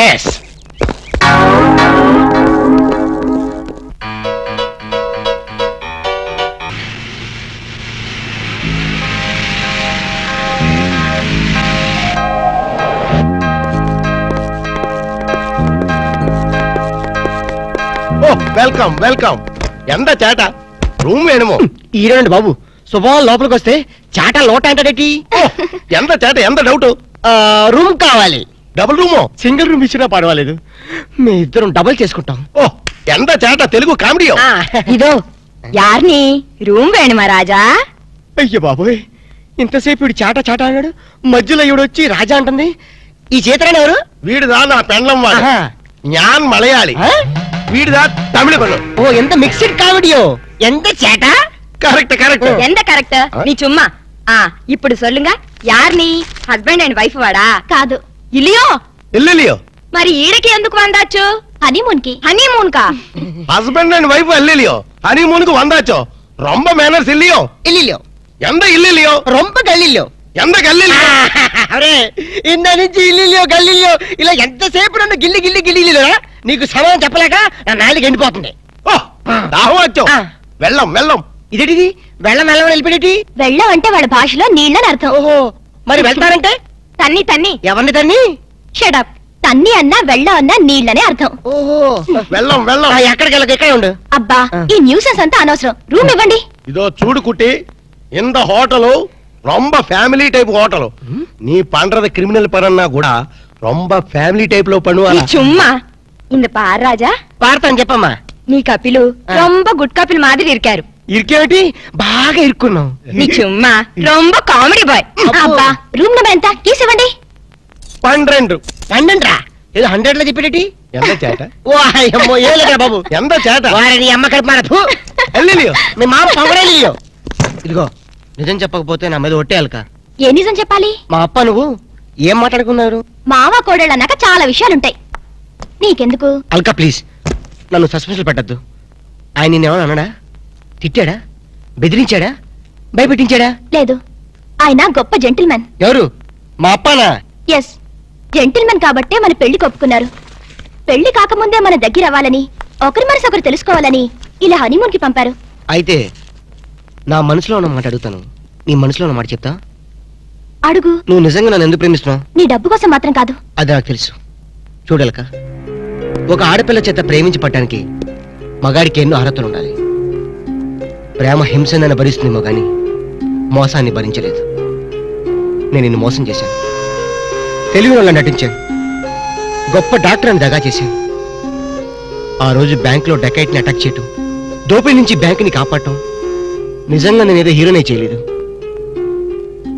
C: ఎస్. Welcome welcome. ఎంత చేట రూమ్ వేణుమో
H: ఈరేండి బాబు, శుభం లోపలికి వస్తే చాట లోట అంటాడేటి.
C: ఎంత చేట, ఎంత డౌట్.
H: రూమ్ కావాలి.
C: డబుల్ రూమో?
H: సింగిల్ రూమ్ ఇచ్చినా పర్వాలేదు, మీ ఇద్దరం డబుల్ చేసుకుంటాం.
C: ఓ ఎంత చేట, తెలుగు కామెడీ.
F: ఇదో యార్ని రూమ్ వేణుమా రాజా.
H: అయ్య బాబోయ్, ఇంతసేపు వీడు చాట చాట అన్నాడు, మధ్యలో ఈవిడ వచ్చి రాజా అంటుంది. ఈ చేతరాని ఎవరు?
C: వీడిదా నా పెండ్లం వాడు. జ్ఞాన్ మలయాళి, వీడిదా తమిళ పడు.
H: ఓ ఎంత మిక్స్డ్ కామెడీయో. ఎంత చేట.
C: Correct correct.
F: ఎంత కరెక్ట్ నీ చుమ్మా. ఇప్పుడు సొల్లుంగ, యార్ని హస్బెండ్ అండ్ వైఫ్ వాడా?
E: కాదు,
F: ఇల్లియో.
C: ఇల్లియో
F: మరి ఈడకి ఎందుకు వందాచ్చు?
E: హనీమూన్ కి.
F: హనీమూన్ కా?
C: హస్బెండ్ అండ్ వైఫ్ అల్లియో హనీమూన్ కు వందాచో. ரொம்ப மேனர்ஸ் இல்லையோ?
H: இல்லையோ.
C: எந்த இல்லையோ?
H: ரொம்ப గల్లిలో.
C: ఎంత గల్లీలో?
H: అరే ఇంద నుంచి ఇల్లిలో గల్లిలో ఇలా ఎంతసేపు నన్ను గిల్లి గిల్లి గిల్లిలో నీకు సమయం చెప్పలేక నా నాలుగు ఎండిపోతుంది.
C: దాహం వచ్చావు. వెళ్ళం వెళ్ళం.
H: ఇదేంటిది వెళ్ళం వెళ్ళం వెళ్ళిపోయేటి?
E: వెళ్ళం అంటే వాళ్ళ భాషలో నీళ్ళని అర్థం.
H: ఓహో మరి వెళ్తారంటే?
E: తన్ని తన్ని.
H: ఎవరిని తన్ని?
E: షడప్. తన్ని అన్నా వెళ్ళం అన్నా నీళ్ళనే అర్థం.
H: ఓహో
C: వెళ్ళం వెళ్ళం.
H: ఎక్కడికి వెళ్ళక ఇక్కడే ఉండు.
E: అబ్బా ఈ న్యూసెన్స్ అంతా అనవసరం. రూమ్ ఇవ్వండి.
C: இதோ చూడు కుట్టి, இந்த ஹோட்டலு ரொம்ப ஃபேமிலி டைப் ஹோட்டலு. நீ பண்றது கிரிமினல் பரன்னா கூட ரொம்ப ஃபேமிலி டைப்ல பண்ணுவாங்க.
E: சும்மா இந்த பார் ராஜா.
H: పాడతాను చెప్పమ్మా.
E: నీ కపిలు రొంబ గుడ్ కపిల్ మాదిరి ఇరికారు.
H: ఇరికేమిటి? బాగా ఇరుక్కున్నాం.
E: నీ చుమ్మా రొంబ కామెడీ బాయ్. అబ్బా రూమ్ నెంబర్ ఎంత? కీస్ ఇవ్వండి.
C: 12.
H: 12 రా? ఏదో 100 లో చెప్పేటి?
C: ఎంత చేట?
H: ఓ అయ్యమ్మో ఏలేరా బాబు.
C: ఎంత చేట?
H: వారిని అమ్మ కడుపు మారదు.
C: ఎల్లిలియో.
H: మీ మామ పొగడేలియో. ఇదిగో నిజం చెప్పకపోతే నా మీద ఒట్టేయాలక.
E: ఏ నిజం చెప్పాలి?
H: మా అప్ప నువ్వు ఏం మాట్లాడుకున్నారు?
E: మావ కోడళ్ళు అన్నాక చాలా విషయాలుంటాయి. నీకెందుకు?
H: అల్కా ప్లీజ్ నన్ను సస్పెన్షన్ పెట్టద్దు. ఆయన నిన్నేమన్నా అన్నాడా? తిట్టాడా? బెదిరించాడా? భయపెట్టించాడా?
E: లేదు, ఆయన గొప్ప జెంటిల్మెన్.
H: ఎవరు? మా అప్పనా?
E: ఎస్, జెంటిల్మెన్ కాబట్టే మన పెళ్లి కొప్పుకున్నారు. పెళ్లి కాకముందే మన దగ్గర అవ్వాలని, ఒకరి మనసు ఒకరు తెలుసుకోవాలని ఇలా హనీమూన్ కి పంపారు.
H: అయితే నా మనసులో ఉన్న మాట అడుగుతాను, నీ మనసులో ఉన్న మాట చెప్తా?
E: అడుగు.
H: నువ్వు నిజంగా నన్ను ఎందుకు ప్రేమిస్తున్నావు?
E: నీ డబ్బు కోసం మాత్రం కాదు.
H: అది నాకు తెలుసు. చూడలక, ఒక ఆడపిల్ల చేత ప్రేమించబడ్డానికి మగాడికి ఎన్నో అర్హతలు ఉండాలి. ప్రేమ హింసనని భరిస్తుందేమో గాని మోసాన్ని భరించలేదు. నేను నిన్ను మోసం చేశాను, తెలివి వల్ల నటించాను, గొప్ప డాక్టర్ అని దగా చేశాను. ఆ రోజు బ్యాంకులో డకైట్ని అటాక్ చేయటం, దోపిడీ నుంచి బ్యాంకుని కాపాడటం, నిజంగా నేనేదో హీరోనే చేయలేదు.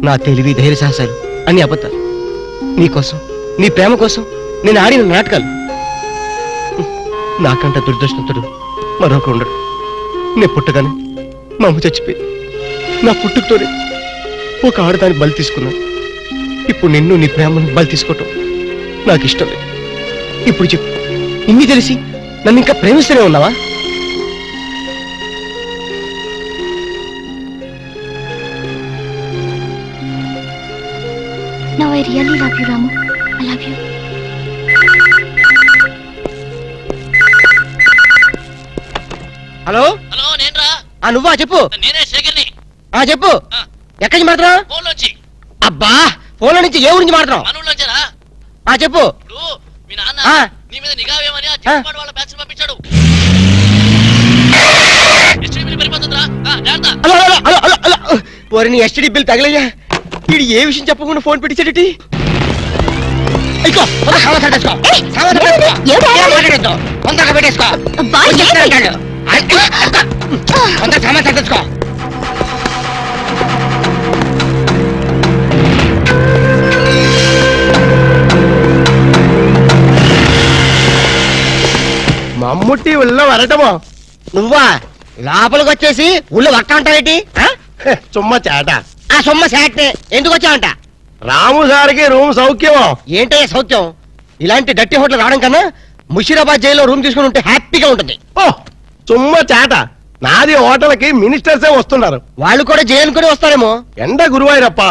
H: నా తెలివి ధైర్య సాహసాలు అన్ని అబద్ధాలు. నీకోసం, నీ ప్రేమ కోసం నేను ఆడిన నాటకాలు. నాకంట దురదృష్టవంతుడు మరొక ఉండడు. నేను పుట్టగానే మా అమ్మ చచ్చిపోయి నా పుట్టుకతోనే ఒక ఆడదాన్ని బలి తీసుకున్నాను. ఇప్పుడు నిన్ను నీ ప్రేమను బలి తీసుకోవటం నాకు ఇష్టం లేదు. ఇప్పుడు చెప్పు, ఇన్ని తెలిసి నన్ను ఇంకా ప్రేమిస్తూనే ఉన్నావా?
E: Now I really love you, Ramu. I love you.
H: Hello
L: hello, నేనురా.
H: నువ్వా? చెప్పు.
L: నేనే శేఖర్ని.
H: చెప్పు. ఎక్కడి నుంచి మాట్లాడుతున్నావు?
L: ఫోన్ లోంచి.
H: అబ్బా ఫోన్ నుంచి ఏ ఊరించి మాట్లాడుతున్నావు?
L: మన ఊళ్ళోంచారా?
H: చెప్పు.
L: ఇప్పుడు మీ నాన్న నీ మీద నిఘా వేయమని ఆ చిన్నపాడు వాళ్ళ బ్యాచ్ పంపించాడు. ఎస్టీడీ బిల్ పడిపోతుందిరా.
H: ఓరి నీ ఎస్టీడీ బిల్ తగలయ్యా. వీడు ఏ విషయం చెప్పకుండా ఫోన్ పెట్టించాడటి?
C: మమ్ముట్టి ఉళ్ళ వరటమో?
H: నువ్వా? లోపలికి వచ్చేసి ఊళ్ళో వట్ట అంటావేటి?
C: చుమ్మ చేట.
H: సొమ్మ శాటే ఎందుకు వచ్చావంట?
C: రాము సార్కి రూమ్ సౌఖ్యమో?
H: ఏంటయ్యా సౌఖ్యం? ఇలాంటి డట్టి హోటల్ రావడం కన్నా ముషీరాబాద్ జైల్లో రూమ్ తీసుకుని ఉంటే హ్యాపీగా ఉంటుంది.
C: చుమ్మ చేట. నాది హోటల్కి మినిస్టర్సే వస్తున్నారు.
H: వాళ్ళు కూడా జైలుకొని వస్తారేమో.
C: ఎండ గురువాయిరప్ప,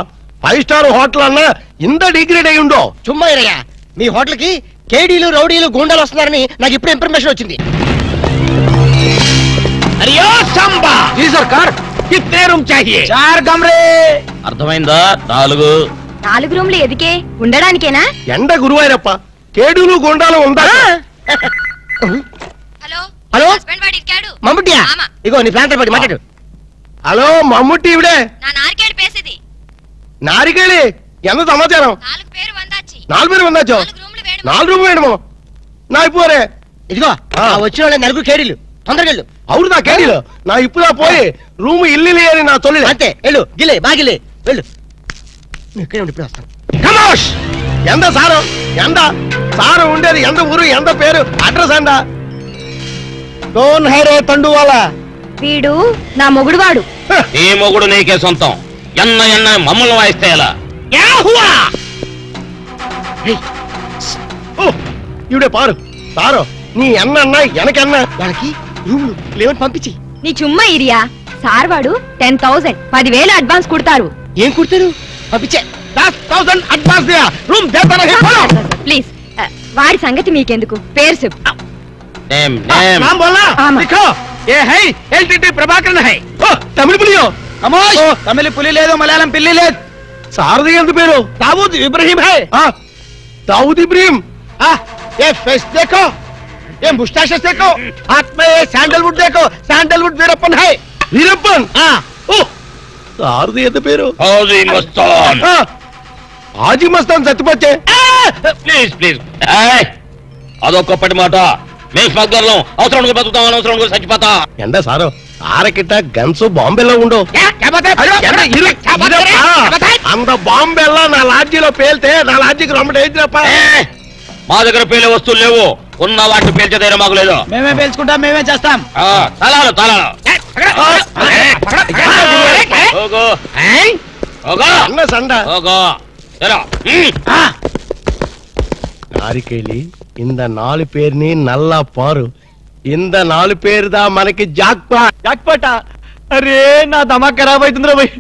C: 5 స్టార్ హోటల్ అన్నా ఇంత డిగ్రేడ్ అయి ఉండో?
H: చుమ్మా ఇరయ్యా, మీ హోటల్ కి కేడీలు రౌడీలు గూండాలు వస్తున్నారని నాకు ఇప్పుడు ఇన్ఫర్మేషన్ వచ్చింది.
L: అరియో సంబా
C: జీ సర్కార్, కిత్నే రూమ్ చాహియే?
L: 4 కమరే. అర్థమైందా?
E: 4 రూమ్లు ఎదికే ఉండడానికేనా?
C: ఎండ గురువాయిరప్ప, కేడులు గుండాలు ఉందా?
H: హలో మమ్ముట్టియా? ఇగో నీ ప్లాంటర్ పడి మాట్లాడు.
C: హలో మమ్ముట్టి ఇవిడే. నారికేళి ఎంత సమాచారం? 4 పేరు వందాచో? 4 రూమ్ వేయడమో? నా ఇప్పుడే.
H: ఇదిగో వచ్చిన వాళ్ళ 4 కేడీలు, తొందరగా వెళ్ళు.
C: అవును నా కేడీలు. నా ఇప్పుడా పోయి రూమ్ ఇల్లు అని నా తొలి.
H: అంతే వెళ్ళు. గిలే బాగిలే వెళ్ళు. ఇక్కడే ఉండి ఇప్పుడు వస్తాను.
C: కమోష్! ఎంత సారు? ఎంత సారు ఉండేది? ఎంత ఊరు? ఎంత పేరు? అడ్రస్ అందా? డోన్ హైరే తండువాలా.
E: వీడు నా మొగుడు వాడు.
L: ఈ మొగుడు నీకే సొంతం. ఎన్న ఎన్న మమ్మల్ని వాయిస్తే ఎలా?
C: ఇవిడే పారు. సారు నీ ఎన్న ఎనకన్నా
H: వాళ్ళకి రూములు లేవని పంపించి.
E: నీ చుమ్మా ఇరియా
N: సార్ వాడు 10,000 10,000 అడ్వాన్స్ కుడతారు.
H: ఏం కుడతారు? పంపించే 10,000 అడ్వాన్స్ దియా రూమ్ దేతా నహీ బోలో.
N: ప్లీజ్ వాడి సంగతి మీకెందుకు, పేరు చెప్పు.
H: नाम बोलना लिखो ये है एलटीटी प्रभाकर है तमिल पुलियो
M: కమోష్ తమిళ పులి లేదు మలయాళం పిల్లి లేదు.
H: सारदी ఎంత పేరు दाऊद इब्राहिम है दाऊद इब्राहिम ये फेस देखो ये मुस्टैच देखो हाथ में ये सैंडलवुड देखो सैंडलवुड वीरप्पन है वीरप्पन सारदी ఎంత పేరు
L: హాజీ మస్తాన్.
H: हाजी मस्तान చచ్చిపోతే
L: ప్లీజ్ ప్లీజ్ అదొక్కప్పటి మాట. మేము స్మగ్లర్లం, అవసరం బతుకుతాం, అనవసరం చచ్చిపోతా.
H: ఎండ సారు ఆరకిట్ట గన్స్ బాంబేలో ఉండు అంత బాంబేలో నా లాడ్జీలో పేల్తే నా లాడ్జీకి రొమ్మ డేంజరప్ప.
L: మా దగ్గర పేలే వస్తువులు లేవు, ఉన్న వాటిని పేల్చే ధైర్యం మాకు లేదు.
M: మేమే పేల్చుకుంటాం, మేమే చేస్తాం.
L: తలాలు తలాలు
H: సండ
L: సరే
H: நாரிக்கேலி இந்த 4 பேர்ని నల్ల పారు ఇంద 4 పేరుదా మనకి జాక్పాటా. అరే నా దమా ఖరాబ్ అవుతుందిరా భయ్.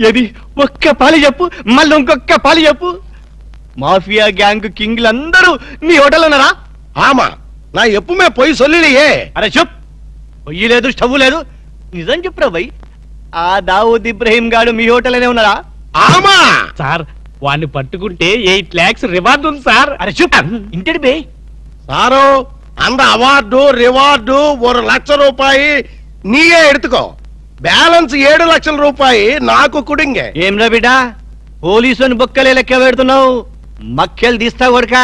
H: ఏది ఒక్క పాలి చెప్పు, మళ్ళీ ఇంకొక్క పాలి చెప్పు. మాఫియా గ్యాంగ్ కింగ్లందరూ నీ హోటల్ ఉన్నారా? ఆమా నా ఎప్పుమే పోయి సొల్లియే. అరే చెప్, పొయ్యి లేదు స్టవ్ లేదు, నిజం చెప్పురా భయ్. ఆ దావూద్ ఇబ్రాహిం గాడు మీ హోటల్లోనే ఉన్నారా? ఆమా
B: సార్ వాడిని పట్టుకుంటే 8 lakhs రివార్డు ఉంది సార్.
H: అరే చూప్ ఇంటి బే సారు அந்த అవార్డు రివార్డు 1 లక్ష రూపాయి నీయే ఎడుతుకో, బ్యాలెన్స్ 7 లక్షల రూపాయి నాకు కుడింగే. ఏమ్రా బిడ్డ పోలీసుని బొక్కలే లెక్క పెడుతున్నావు, మక్కలు తీస్తా కొడుక.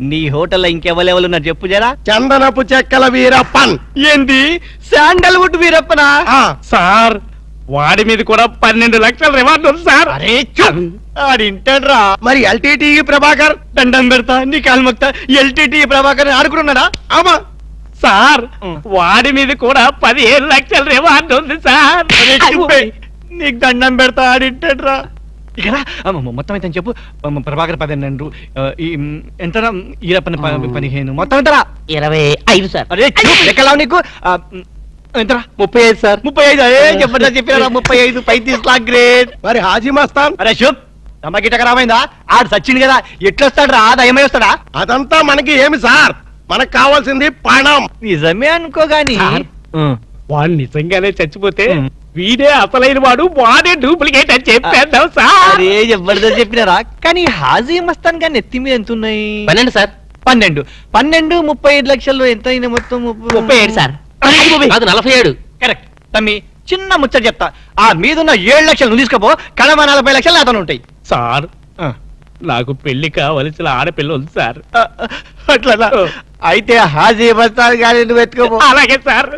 H: నీ హోటల్లో ఇంకెవరెవరు ఉన్నారు చెప్పు జరా. చందనపు చెక్కల వీరప్పన్. ఏంది శాండల్వుడ్ వీరప్పనా?
B: సార్ వాడి మీద కూడా 12 లక్షల రివార్డు ఉంది సార్.
H: అరే ఆడింటాడ్రా. మరి ఎల్టీటీ ప్రభాకర్ దండం పెడతా నీ కాలు మొక్తా. ఎల్టీటీ ప్రభాకర్ ఆడుకున్నాడా? ఆమా
B: సార్ వాడి మీద కూడా 15 లక్షల రివార్డు ఉంది సార్.
H: నీకు దండం పెడతా ఆడింటాడ్రా.
B: ఇక్కడ మొత్తం అయితే చెప్పు. ప్రభాకర్ 12, ఎంత ఈరప్పని 15, మొత్తం ఎంతరా?
A: 25 సార్.
B: అరే లెక్కలా నీకు ఎంతరా? 35 సార్.
H: 35 చెప్పండి చెప్పారా? 35 35 లాక్ గ్రేట్. మరి హాజీ మస్తాన్?
B: అరే శుభ్ తమకిట ఖరాబైందా? ఆడు సచ్చింది కదా, ఎట్లొస్తాడు రా? దయమై వస్తాడా?
H: అదంతా మనకి ఏమి సార్, మనకు కావాల్సింది పణం.
B: నిజమే అనుకోగాని వాడు నిజంగానే చచ్చిపోతే వీడే అసలైన వాడు, వాడే డూప్లికేట్ అని చెప్పేద్దాం సార్.
H: అరే జబర్దస్త్ చెప్పినారా? కానీ హాజీ మస్తాన్ గాని ఎత్తి మీద ఎంత ఉన్నాయి?
A: 12 సార్.
H: 12 35 లక్షలు ఎంత అయినా మొత్తం?
A: 37 సార్. అది 47.
H: కరెక్ట్. తమ్మి చిన్న ముచ్చట చెప్తా, ఆ మీదున్న 7 లక్షలు నువ్వు తీసుకోపో, కడమ 40 లక్షలు అతను ఉంటాయి.
B: సార్ నాకు పెళ్లి కావలసిన ఆడపిల్ల ఉంది సార్.
H: అట్లా అయితే హాజీ మస్తాన్ గాని నువ్వు ఎత్తుకోపో.
B: అలాగే సార్.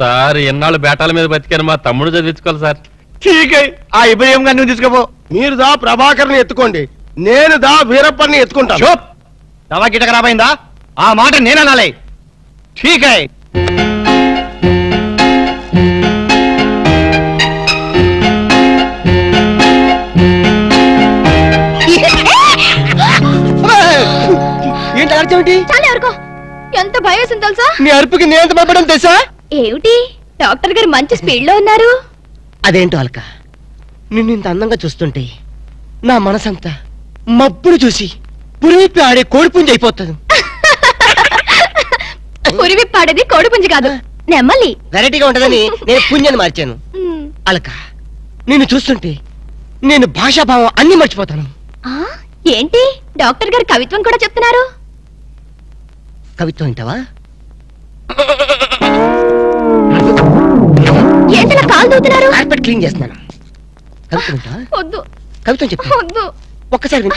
L: సార్ ఎన్నాళ్ళు బేటాల మీద బతికాను, మా తమ్ముడు చదివించుకోవాలి సార్.
H: ఠీకే, ఆ ఇబ్రహీం గారిని నువ్వు తీసుకోపో. మీరు దా ప్రభాకర్ ని ఎత్తుకోండి, నేను దా వీరప్పని ఎత్తుకుంటాను. దవా గిట ఖరాబైందా? ఆ మాట నేననాలే. ఠీకే. ఏంటి అర్థమేంటి?
E: చాలా ఎవరికో ఎంత భయం వేసింది తెలుసా?
H: నీ అరుపుకి నేను ఎంత భయపడడం తెలుసా?
E: ఏమిటి డాక్టర్ గారు మంచి స్పీడ్ లో ఉన్నారు?
A: అదేంటో అల్క, నిన్ను ఇంత అందంగా చూస్తుంటే నా మనసంతా మబ్బులు చూసి పురిపి ఆడే కోడిపుంజి అయిపోతుంది.
E: పురివిప్పాడేది కోడిపుంజి కాదు, నెమ్మలి.
A: వెరైటీగా ఉంటదని నేను పుంజని మార్చాను. అల్క, నిన్ను చూస్తుంటే నేను భాషాభావం అన్ని మర్చిపోతాను.
E: ఏంటి డాక్టర్ గారు కవిత్వం కూడా చెప్తున్నారు?
A: కవిత్వం వింటావా?
E: ఏంటలా కాలు దూతున్నారు?
A: కార్పెట్ క్లీన్ చేస్తున్నాను. కవిత్వం వింటావా?
E: వద్దు.
A: కవిత్వం చెప్పు.
E: వద్దు.
A: ఒక్కసారి విను.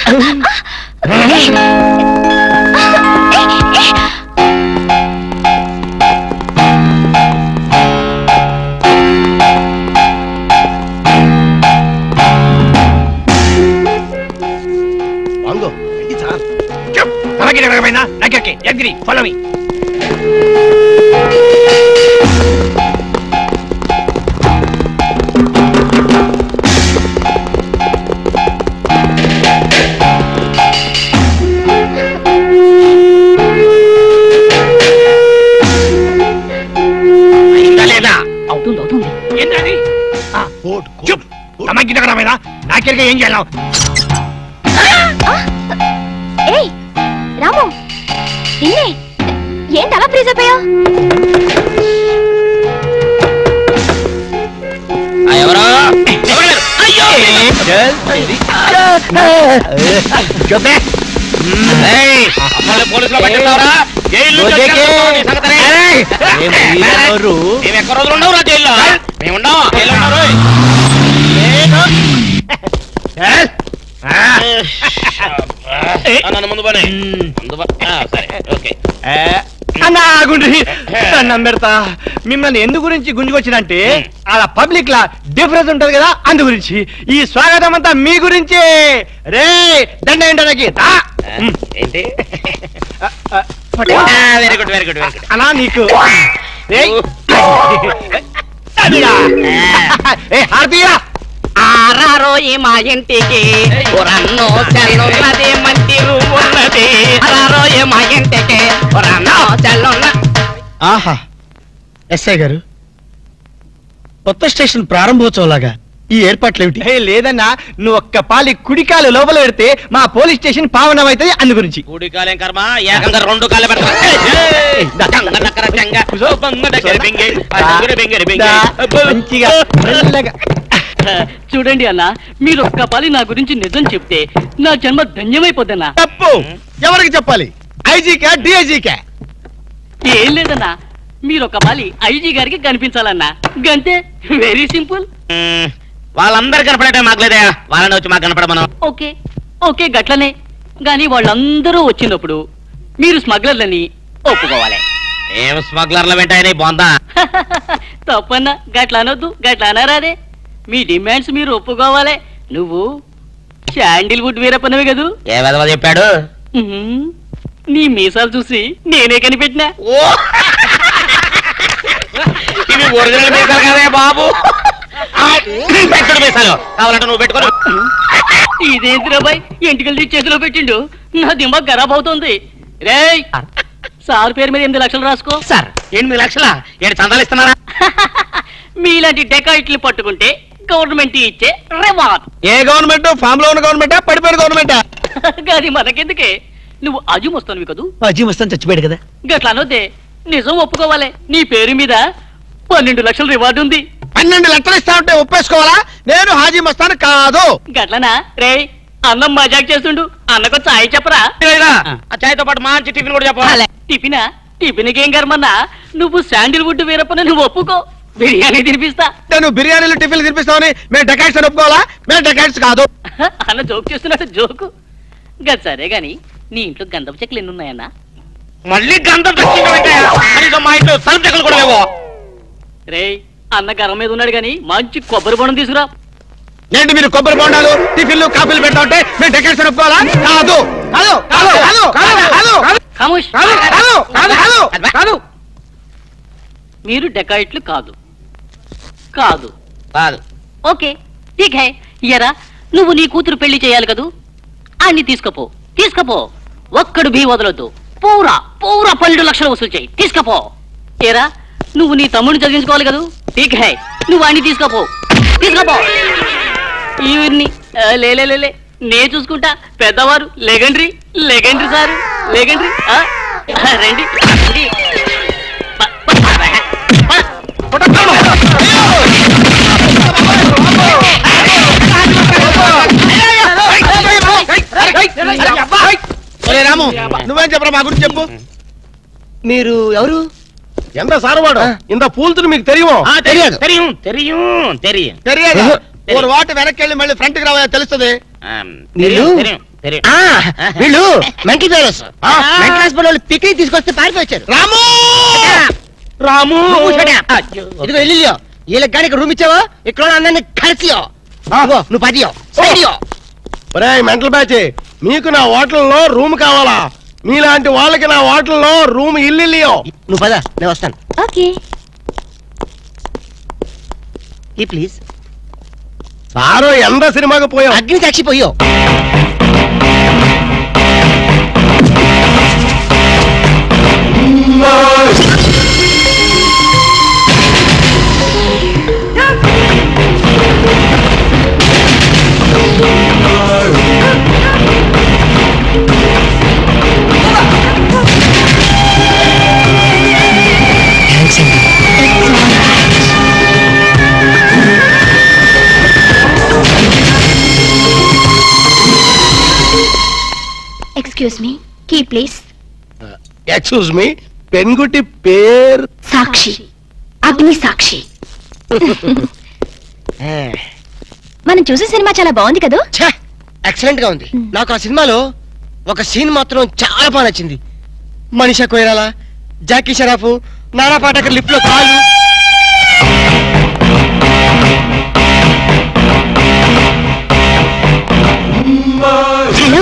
H: Follow me.
B: ఏంటది అమ్మాయినా నాకెరగా ఏం చేయాలి?
E: ఏయ్ రాము నిన్నే ఏంటి అలా ఫ్రీజ్ అయిపోయావు?
L: ఎవరో పోలీసులో పట్టిస్తావరా? ఎక్కడ రోజులు ఉండవు రా జైల్లో? మేముండం జైల్లో ఉన్నారు. నన్ను ముందు పని సరే ఓకే
A: అన్నం పెడతా. మిమ్మల్ని ఎందు గురించి గుంజుకొచ్చినంటే అలా పబ్లిక్ లా డిఫరెన్స్ ఉంటది కదా, అందు గురించి. ఈ స్వాగతం అంతా మీ గురించే. రే దండ ఏంటనకి
L: ఏంటి? Very good very good very good
A: అలా నీకు హార్దియా
L: ఆరారోయి మా ఇంటికి రన్నో చెల్లున్నది మంచి రూమ్ ఉన్నది. ఆరారోయి మా ఇంటికి రన్నో చెల్లున్న.
H: ఆహా ఎస్ఐ గారు, కొత్త స్టేషన్ ప్రారంభోత్సవంలాగా ఈ ఏర్పాట్లు ఏమిటి?
A: లేదన్నా, నువ్వు ఒక్క పాలి కుడికాలు లోపల పెడితే మా పోలీస్ స్టేషన్ పావనం అవుతుంది, అందు గురించి.
L: కుడికాలేం కర్మ, ఏకంగా 2 కాళ్ళు పెడతా.
F: చూడండి అన్న, మీరు ఒక్క పాలి నా గురించి నిజం చెప్తే నా జన్మ ధన్యమైపోద్దన్నా.
H: తప్పు. ఎవరికి చెప్పాలి? ఐజీకా డిఐజీకా?
F: ఏం లేదన్నా, మీరు ఒక పాలి ఐజీ గారికి కనిపించాలన్నా, గంతే. Very simple.
L: వాళ్ళందరూ కనపడటం మాకులేదా? వాళ్ళని వచ్చి మాకు కనపడమను.
F: ఓకే ఓకే గట్లనే. గాని వాళ్ళందరూ వచ్చినప్పుడు మీరు స్మగ్లర్లని ఒప్పుకోవాలి.
L: ఏం స్మగ్లర్ల వెంటాయని బాందా?
F: తప్పన్నా, గట్ల అనొద్దు, గట్ల అనరాదే. మీ డిమాండ్స్ మీరు ఒప్పుకోవాలి. నువ్వు శాండిల్వుడ్ వీరప్పనవి కదూ?
L: ఏ విధవ చెప్పాడు?
F: నీ మీసాలు చూసి నేనే కనిపెట్టినా.
L: ఇవి ఒరిజినల్ మీసాలు కదే బాబు. పెట్టుడు మీసాలు కావాలంటే నువ్వు పెట్టుకో.
F: ఇదేంటి రాబాయ్, ఎంటికలు చేతిలో పెట్టిండు. నా దిమాగ్ ఖరాబ్ అవుతుంది. రేయ్, సార్ పేరు మీద 8 లక్షలు రాసుకో.
L: సార్ 8 లక్షలా? ఏంటి చందాలు ఇస్తున్నారా?
F: మీలాంటి డెకాయిట్లు పట్టుకుంటే గవర్నమెంట్ ఇచ్చే రివార్డ్.
H: ఏ గవర్నమెంట్? ఫామ్ లో ఉన్న గవర్నమెంటా, పడిపోయిన గవర్నమెంటా?
F: కానీ మనకెందుకే, నువ్వు అజీమ్ వస్తాను కదా.
H: అజీమ్ వస్తాను చచ్చిపోయాడు కదా.
F: గట్లా అనొద్దే, నిజం ఒప్పుకోవాలి. నీ పేరు మీద 12 లక్షల రివార్డు ఉంది.
H: 12 లక్షలు ఇస్తా ఉంటే ఒప్పేసుకోవాలా? నేను హాజీ మస్తాను కాదు.
F: గట్లనా? రే, అన్నం మజాక్ చేస్తుండు. అన్నకు చాయ్ చెప్పరా?
L: ఆ చాయ్తో పాటు మంచి టిఫిన్ కూడా చెప్పాలి.
F: టిఫినా? టిఫిన్కి ఏం కర్మన్నా, నువ్వు శాండిల్వుడ్ వీరప్పని నువ్వు ఒప్పుకో, బిర్యానీ తినిపిస్తా.
H: నేను బిర్యానీలు టిఫిన్లు తినిపిస్తామని మేము డెకాయిట్స్ అని ఒప్పుకోవాలా? మేము డెకాయిట్స్ కాదు.
F: అన్న జోక్ చేస్తున్నట్టు జోకు. గది సరే గాని, నీ ఇంట్లో గంధపు చెక్కలు ఎన్ని ఉన్నాయన్నా?
L: మళ్ళీ గంధం మా ఇంట్లో సరుపు చెక్కలు కూడా లేవో.
F: రే, అన్న గర్వం మీద ఉన్నాడు గాని మంచి కొబ్బరి బొండం తీసుకురా.
H: ఏంటి మీరు కొబ్బరి బొండాలు టిఫిన్లు కాఫీలు పెడతా ఉంటే మేము డెకాయిట్స్ అని ఒప్పుకోవాలా? కాదు కాదు కాదు కాదు కాదు కాదు
F: ఖమోష్.
H: కాదు కాదు కాదు కాదు.
F: మీరు డెకాయిట్లు కాదు. కాదు
L: కాదు.
F: ఓకే ఠీక్ హై. ఎరా, నువ్వు నీ కూతురు పెళ్లి చేయాలి కదూ, అన్ని తీసుకపో. తీసుకపో, ఒక్కడు భీ వదలొద్దు. పూరా పూరా 12 లక్షలు వసూలు చేయి. తీసుకపో. ఏరా, నువ్వు నీ తమ్ముడిని చదివించుకోవాలి కదూ. ఠీక్ హై, నువ్వు అన్ని తీసుకపో. తీసుకపో. ఈవిడ్ని లేలే నే చూసుకుంటా. పెద్దవారు లెగండ్రీ లెగండ్రీ సారు లెగండ్రీ. రండి రండి.
H: రాము, నువ్వేం చెప్పరా మా గురించి చెప్పు.
A: మీరు ఎవరు?
H: ఎంత సారవాడు ఇంత పూల్తులు మీకు తెలియమో?
L: తెలియదు తెలియదు తెలియదు
H: తెలియదు. ఒక వాటి వెనక్కి వెళ్ళి మళ్ళీ ఫ్రంట్ కి రావా తెలుస్తుంది.
A: వీళ్ళు మంకీ ఫెలోస్. మెంటల్ హాస్పిటల్ వాళ్ళు పిక్నిక్ తీసుకొస్తే పారిపోయారు.
H: రాము
L: రాము
A: ఇదిగో వెళ్ళియో, వీళ్ళకి కానీ ఇక్కడ రూమ్ ఇచ్చావో, ఇక్కడ అందరినీ కలిసియో. నువ్వు 10
H: మెంటల్ బ్యాచ్, మీకు నా హోటల్లో రూమ్ కావాలా? మీలాంటి వాళ్ళకి నా హోటల్లో రూమ్ ఇల్లు.
A: నువ్వు పద, నేను వస్తాను.
E: Okay
A: please.
H: సారు ఎంత సినిమాకి పోయావు?
A: అగ్ని సాక్షి పోయో.
E: Excuse me key please.
H: Excuse me, పెన్గుటి పేరు
E: సాక్షి, అగ్ని సాక్షి. మనం చూసే సినిమా చాలా బాగుంది కదా.
A: ఎక్సలెంట్ గా ఉంది. నాకు ఆ సినిమాలో ఒక సీన్ మాత్రం చాలా బాగా నచ్చింది. మనీషా కొయిరాలా, జాకీ షరాఫ్, నానా పాటేకర్ లిఫ్ట్ లో కాలు.
E: హలో,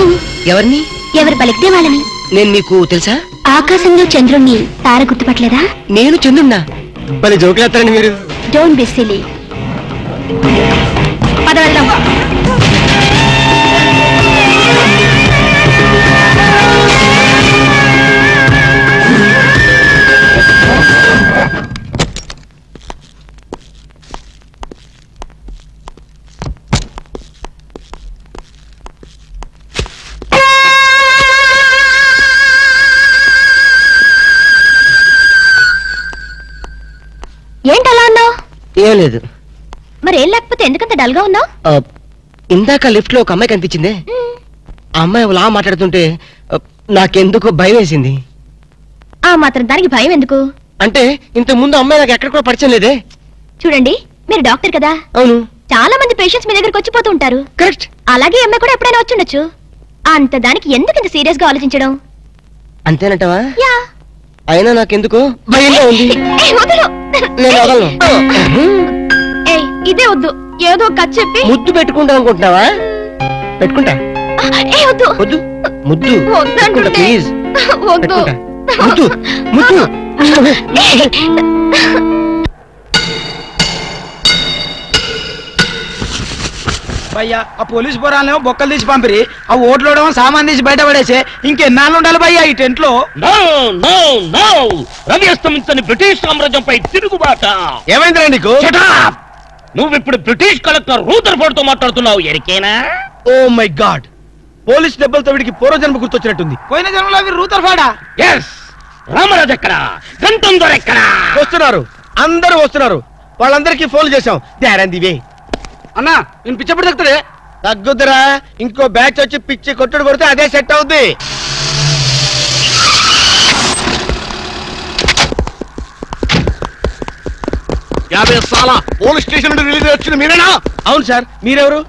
A: ఎవరిని?
E: ఎవరు పలికితే వాళ్ళని.
A: నేను మీకు తెలుసా?
E: ఆకాశంలో చంద్రుణ్ణి తార గుర్తుపట్టలేదా?
A: నేను చంద్రున్నా. భలే జోకులేస్తారండి మీరు.
E: Don't be silly. పద వెళ్దాం. ఏంటలా అన్నావు?
A: ఏం లేదు.
E: మరి ఏం లేకపోతే ఎందుకంత డల్ గా ఉన్నావు?
A: ఇందాక లిఫ్ట్ లో ఒక అమ్మాయి కనిపించిందే. ఆ అమ్మాయి అలా మాట్లాడుతుంటే నాకెందుకో భయం వేసింది.
E: ఆ మాత్రం దానికి భయం ఎందుకు?
A: అంటే ఇంత ముందు అమ్మాయి నాకు ఎక్కడ కూడా పరిచయం లేదే.
E: చూడండి, మీరు డాక్టర్ కదా.
A: అవును.
E: చాలా మంది పేషెంట్స్ మీ దగ్గరకు వచ్చిపోతూ ఉంటారు.
A: కరెక్ట్.
E: అలాగే అమ్మాయి కూడా ఎప్పుడైనా వచ్చి ఉండొచ్చు. అంత దానికి ఎందుకు ఇంత సీరియస్ గా ఆలోచించడం?
A: అంతేనంటవా?
E: యా.
A: అయినా నాకెందుకో భయంగా ఉంది. నేను వదలను.
E: ఇదే వద్దు, ఏదో కథ చెప్పి
A: ముద్దు పెట్టుకుంటా అనుకుంటున్నావా? పెట్టుకుంటా.
E: వద్దు
A: వద్దు, ముద్దు పెట్టుకుంటా ప్లీజ్.
E: వద్దు,
A: ముద్దు ముద్దు.
M: భయ్యా ఆ పోలీస్ పోరాలేమో బొక్కలు తీసి పంపిరి, ఆ ఓట్లోడేమో సామాన్ తీసి బయట పడేసే. ఇంకెన్నాళ్ళు ఉండాలి భయ్యా ఈ టెంట్ లో?
L: రవి అస్తమించని బ్రిటిష్ సామ్రాజ్యంపై తిరుగుబాట.
H: ఏమైందిరా నీకు?
L: నువ్వు ఇప్పుడు బ్రిటిష్ కలెక్టర్ రూదర్ఫోర్డ్ తో మాట్లాడుతున్నావు. ఎరికేనా?
H: ఓ మై గాడ్, పోలీస్ దెబ్బలతో వీడికి పూర్వజన్మ గుర్తొచ్చినట్టుంది.
M: పోయిన జన్మలో అవి రూదర్ఫోర్డా?
L: ఎస్. రామరాజు ఎక్కడ? గంటం దొర ఎక్కడ?
H: వస్తున్నారు, అందరూ వస్తున్నారు. వాళ్ళందరికీ ఫోన్ చేశాం. వే
M: అన్నా నేను పిచ్చప్పుడు తగ్గుతాడే.
H: తగ్గుద్దురా, ఇంకో బ్యాచ్ వచ్చి పిచ్చి కొట్టుడు కొడితే అదే సెట్ అవుద్ది.
C: పోలీస్ స్టేషన్ నుండి రిలీజ్ వచ్చింది మీరేనా?
H: అవును సార్. మీరెవరు?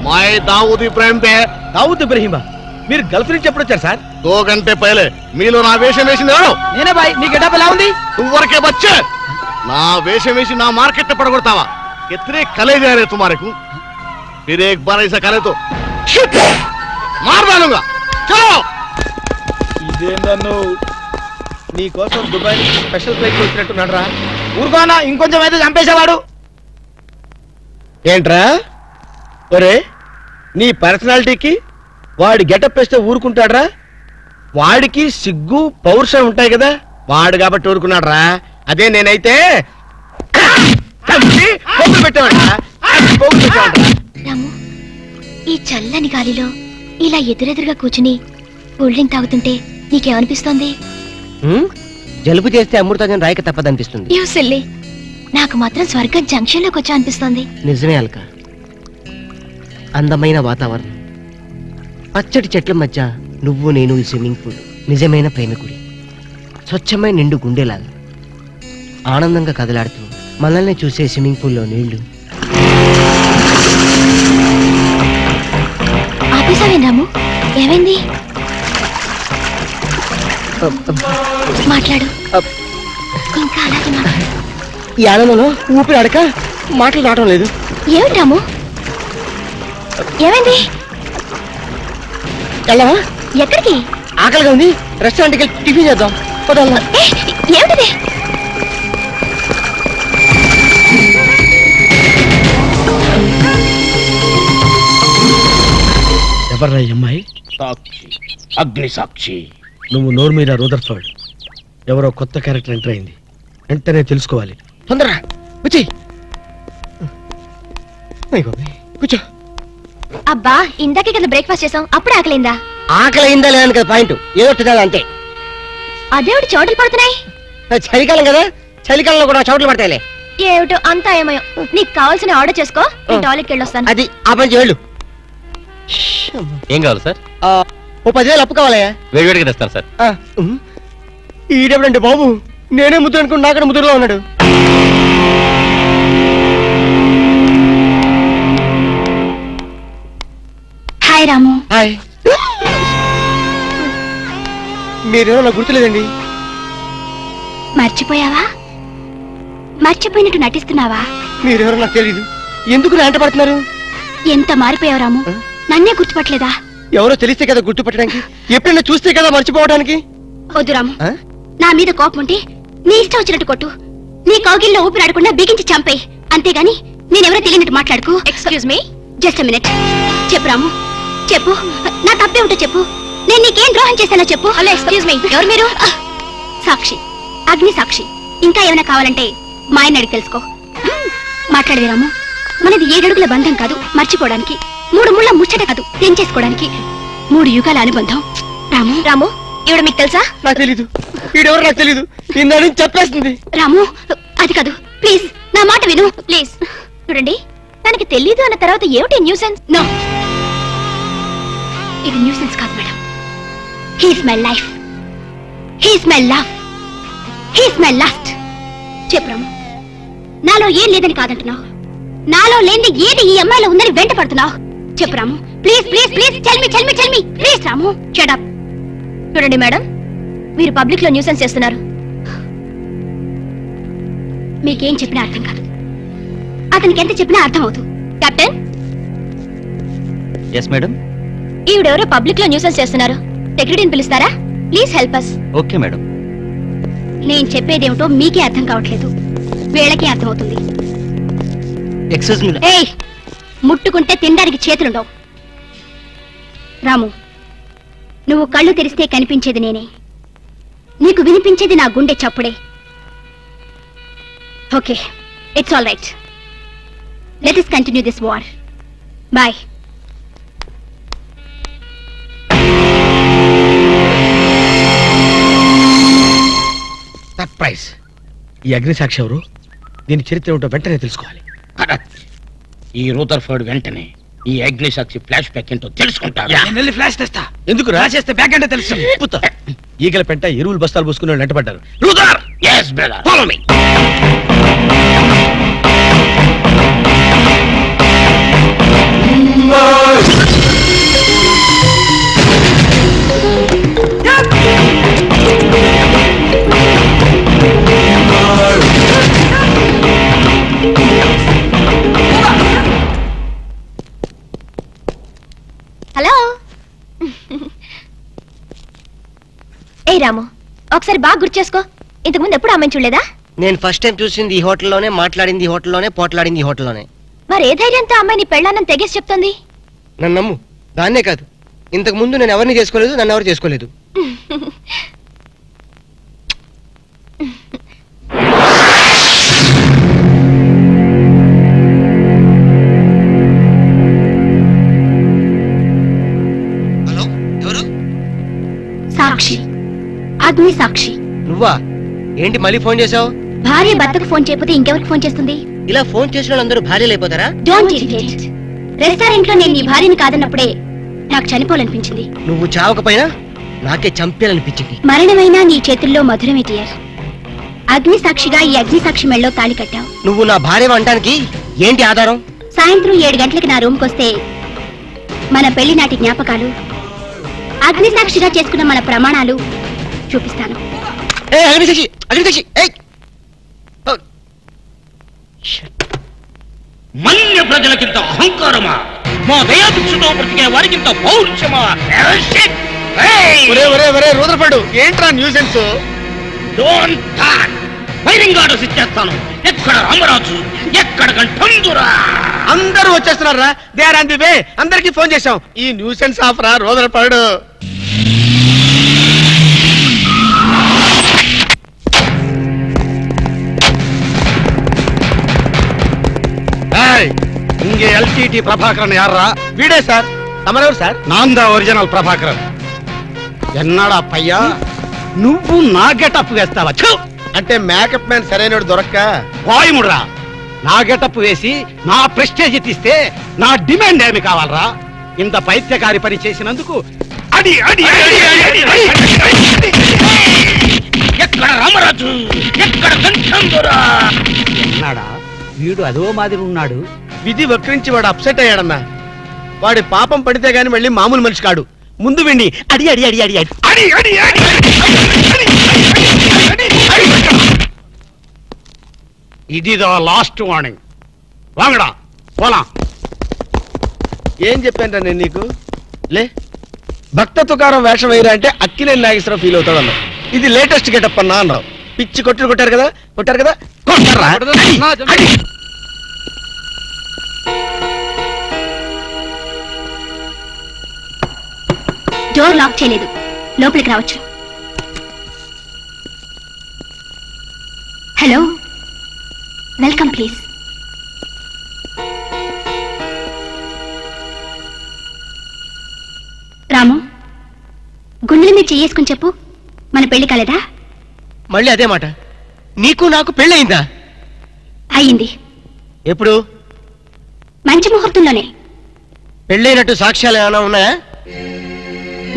C: మై దావూద్ ఇబ్రాహిం పే.
H: దావూద్ ఇబ్రహీమా? మీరు గల్ఫ్ నుంచి ఎప్పుడు వచ్చారు సార్?
C: 2 గంటే పైలే. మీలో నా వేషం వేసింది ఎవరు?
M: నేనే బాయ్. నీ గెటప్ ఎలా ఉంది?
C: నువ్వరకే బచ్చే. నా వేషం వేసి నా మార్కెట్ పడగొడతావా? कितने कले जा रहे तुम्हारे को? फिर एक बार ऐसा करे तो मार डालूंगा. चलो.
H: ఇదే నన్ను నీ కోసం దుబాయ్ నుంచి స్పెషల్ ఫ్లైట్ వచ్చినట్టున్నాడు రా.
M: ఊరుకోనా, ఇంకొంచెం అయితే చంపేసేవాడు.
H: ఏంట్రా ఒరే, నీ పర్సనాలిటీకి వాడి గెటప్ వేస్తే ఊరుకుంటాడ్రా? వాడికి సిగ్గు పౌరుషం ఉంటాయి కదా, వాడు కాబట్టి ఊరుకున్నాడు రా. అదే నేనైతే
E: రాము, ఈ చల్లని గాలిలో ఇలా ఎదురెదురుగా కూర్చుని కూల్ డ్రింక్ తాగుతుంటే నీకేమనిపిస్తోంది?
A: జలుబు చేస్తే అమృతాజన్ రాయక తప్పదనిపిస్తుంది.
E: యూ సిల్లీ, నాకు మాత్రం స్వర్గం జంక్షన్ లోకి వచ్చా అనిపిస్తోంది.
A: నిజమే అల్క. అందమైన వాతావరణం, పచ్చటి చెట్ల మధ్య నువ్వు నేను, ఈ స్విమ్మింగ్ పూల్ నిజమైన ప్రేమికుడి. స్వచ్ఛమైన నిండు గుండెలాగా ఆనందంగా కదలాడుతూ మనల్ని చూసే స్విమ్మింగ్ పూల్లో నీళ్లు.
E: ఆపేసావేం రాము? ఏమైంది? మాట్లాడు. ఇంకా అలాగే మాట్లాడు.
A: ఈ ఆనందంలో ఊపిరి ఆడక మాటలు రావడం లేదు.
E: ఏమిటి రాము, ఏమైంది?
A: వెళ్ళవా?
E: ఎక్కడికి?
A: ఆకలిగా ఉంది, రెస్టారెంట్కి వెళ్ళి టిఫిన్ చేద్దాం.
E: ఏమిటిది?
H: ఎవర్రా ఈ అమ్మాయి?
L: సాక్షి, అగ్ని సాక్షి.
H: నువ్వు నోరు మీద రూదర్ఫోర్డ్. ఎవరో కొత్త క్యారెక్టర్ ఎంటర్ అయింది, వెంటనే తెలుసుకోవాలి.
A: తొందరగా వచ్చి కూర్చో.
E: అబ్బా, ఇందాకే కదా బ్రేక్ఫాస్ట్ చేసాం, అప్పుడే ఆకలిందా?
A: ఆకలి అయిందా లేదని కదా పాయింట్, ఏదో తినాలి అంతే.
E: అదేమిటి చోటలు పడుతున్నాయి?
A: చలికాలం కదా, చలికాలంలో కూడా చోట్లు పడతాయిలే.
E: ఏమిటో అంతా ఏమయో. నీకు కావాల్సిన ఆర్డర్ చేసుకో, నేను టాయిలెట్కి వెళ్ళొస్తాను.
A: అది ఆ పని వెళ్ళు.
L: ఏం కావాలి సార్?
H: ఓ 10,000 అప్పు కావాలయ్యా.
L: వేడివేడిగా తెస్తాను సార్.
H: ఈడెవడండి బాబు, నేనే ముద్దు అనుకుని నాకడ ముద్దులో ఉన్నాడు.
E: హాయ్ రాము.
H: హాయ్. మీరేమో నాకు గుర్తులేదండి.
E: మర్చిపోయావా? మర్చిపోయినట్టు నటిస్తున్నావా?
H: మీరెవరో నాకు తెలీదు. ఎందుకు నా వెంట పడుతున్నారు?
E: ఎంత మారిపోయావు రాము, నన్నే గుర్తుపట్టలేదా?
H: ఎవరో తెలిస్తే కదా గుర్తుపట్టడానికి, ఎప్పుడైనా చూస్తే కదా మర్చిపోవడానికి.
E: వద్దు రాము, నా మీద కోపం ఉంటే నీ ఇష్టం వచ్చినట్టు కొట్టు, నీ కౌగిల్లో ఊపిరాడకుండా బిగించి చంపే, అంతేగాని నేనెవరో తెలియనట్టు మాట్లాడుకో. Excuse me, just minute. చెప్పు రాము, చెప్పు, నా తప్పే ఉంటే చెప్పు, నేను నీకేం ద్రోహం చేశానో చెప్పు. హలో ఎక్స్క్యూజ్ మీ, ఎవరు మీరు? సాక్షి, అగ్ని సాక్షి. ఇంకా ఏమైనా కావాలంటే మా ఆయన అడిగి తెలుసుకో. మాట్లాడేది రాము, మనది 7 అడుగుల బంధం కాదు మర్చిపోవడానికి, 3 ముళ్ళ ముచ్చట కాదు తెంచేసుకోవడానికి, 3 యుగాల అనుబంధం. రాము రాము, ఈవిడ మీకు తెలుసా?
H: నాకు తెలీదు. ఈడెవరో నాకు తెలీదు. ఇందని చెప్పేస్తుంది.
E: రాము అది కాదు, ప్లీజ్ నా మాట విను ప్లీజ్. చూడండి, తనకి తెలీదు అన్న తర్వాత ఏమిటి న్యూసెన్స్? నో, ఇది న్యూసెన్స్ కాదు madam. He's my life, he's my love, he's my last. చెప్పు రాము, నాలో ఏం లేదని కాదంటున్నావు, నాలో లేని ఏది ఈ అమ్మాయిలో ఉందని వెంట పడుతున్నావు. చెప్పు Ramu, please please please, tell me please. Ramu shut up. చూడండి మేడం, మీరు పబ్లిక్ లో న్యూసెన్స్ చేస్తున్నారు. మీకేం చెప్పినా అర్థం కాదు, అతనికి ఎంత చెప్పినా అర్థం అవుతుంది. కెప్టెన్.
L: Yes madam.
E: ఈవిడెవరో పబ్లిక్ లో న్యూసెన్స్ చేస్తున్నారు, సెక్రటరీని పిలుస్తారా? Please help us.
L: Okay madam.
E: నేను చెప్పేదేమిటో మీకే అర్థం కావట్లేదు, వీళ్ళకే అర్థమవుతుంది.
A: Excuse me.
E: ఏయ్, ముట్టుకుంటే తినడానికి చేతులుండవు. రాము, నువ్వు కళ్ళు తెరిస్తే కనిపించేది నేనే, నీకు వినిపించేది నా గుండె చప్పుడే. Okay, it's all right. Let us continue this war. Bye.
H: Surprise. ఈ అగ్నిసాక్షి ఎవరు? దీని చరిత్ర ఏమిటో వెంటనే తెలుసుకోవాలి.
B: ఈ రూదర్ఫర్డ్ వెంటనే ఈ అగ్నిసాక్షి ఫ్లాష్ బ్యాక్ ఏంటో తెలుసుకుంటాడు.
M: నేను వెళ్ళి ఫ్లాష్ తెస్తా.
H: ఎందుకు
M: ఫ్లాష్ చేస్తే బ్యాక్ అంటే తెలుసు.
H: ఈగల పెంట ఎరువులు బస్తాలు పూసుకుని వెంటబడ్డారు.
B: రూదర్, yes brother, follow me.
E: Hello. ఏ రాము, ఒకసారి బాగా గుర్తు చేసుకో, ఇంతకు ముందు ఎప్పుడు అమ్మాయిని చూడలేదా?
A: నేను ఫస్ట్ టైం చూసింది ఈ హోటల్లోనే, మాట్లాడింది ఈ హోటల్లోనే, పోట్లాడింది ఈ హోటల్లోనే.
E: మరి ఏ ధైర్యంతో అమ్మాయిని పెళ్ళానని తెగేసి చెప్తుంది?
A: నన్ను నమ్ము. దాన్నే కాదు, ఇంతకు ముందు నేను ఎవరిని చేసుకోలేదు, నన్ను ఎవరు చేసుకోలేదు. హలో, ఎవరు?
E: సాక్షి, అగ్ని సాక్షి.
A: నువ్వా? ఏంటి మళ్ళీ ఫోన్ చేసావు?
E: భార్య భర్తకు ఫోన్ చేయకపోతే ఇంకెవరికి ఫోన్ చేస్తుంది?
A: ఇలా ఫోన్ చేసిన వాళ్ళందరూ భార్యలు అయిపోతారా?
E: Don't irritate. రెస్టారెంట్ లో నేను నీ భార్యని కాదన్నప్పుడే నాకు చనిపోవాలనిపించింది.
A: నువ్వు చావకపోయినా నాకే చంపేయాలనిపించింది.
E: మరణమైనా నీ చేతుల్లో మధురమే డియర్. అగ్ని సాక్షిగా ఈ అగ్ని సాక్షి మెళ్ళలో తాళి కట్టావు.
A: నువ్వు నా భార్య అనడానికి ఏంటి ఆధారం?
E: సాయంత్రం 7 గంటలకి నా రూమ్కి వస్తే మన పెళ్లి నాటి జ్ఞాపకాలు, అగ్ని సాక్షిగా చేసుకున్న మన ప్రమాణాలు చూపిస్తాను.
B: మన్య ప్రజలకింత అహంకారమా? మా దయాభిక్షతో బ్రతికే వారికింత పౌరుషమా?
H: రూదర్ఫర్డ్, ఏంట్రా nuisance?
B: Don't talk. Firing orders ఇచ్చేస్తాను. ఎక్కడ రామరాజు, ఎక్కడ గంటందురా?
H: అందరూ వచ్చేస్తున్నారా? They are on the way. అందరికి ఫోన్ చేశాం. ఈ న్యూసెన్స్ ఆఫరా రూదర్ఫర్డ్?
O: இங்கே எல்டிடி பிரபாகரன் யாரா?
H: వీడే సార్. తమరెవరు సార్?
O: நான் தான் ఒరిజినల్ ప్రభాకరన్. ఎన్నాడా పయ్యా, నువ్వు నా గెటప్ వేస్తావా?
H: అంటే మేకప్ మ్యాన్ సరైనడు దొరక్క
O: వాయుముడ్రా. నా గెటప్ వేసి నా ప్రెస్టేజ్ తీస్తే నా డిమాండ్ ఏమి కావాలరా? ఇంత పైత్యకారి పని చేసినందుకు ఎక్కడ రామరాజు ఎక్కడ కంఠందొరా ఎన్నాడా వీడు అదో మాదిరి ఉన్నాడు.
H: విధి వక్రించి వాడు అప్సెట్ అయ్యాడన్నా. వాడి పాపం పడితే గాని మళ్ళీ మామూలు మనిషి కాడు. ముందు విండి అడి అడి అడి అడి అడి అడి అడి
O: ఇది లాస్ట్ వార్నింగ్. వాంగడా పోలా.
H: ఏం చెప్పాను నేను నీకు? లే, భక్త తుకారం వేషం వేయరా అంటే అక్కినేని నాగేశ్వరరావు ఫీల్ అవుతాడన్నా. ఇది లేటెస్ట్ గెటప్ అన్నా అన్నావు. పిచ్చి కొట్టారు కదా కొట్టారా?
E: డోర్ లాక్ చేయలేదు, లోపలికి రావచ్చు. Hello, welcome please. రాము, గుండెల మీద చేసుకుని చెప్పు, మన పెళ్లి కాలేదా?
H: మళ్ళీ అదే మాట. నీకు నాకు పెళ్ళయిందా?
E: అయ్యింది.
H: ఎప్పుడు?
E: మంచి ముహూర్తంలోనే.
H: పెళ్ళైనట్టు సాక్ష్యాలు ఏమైనా ఉన్నాయా?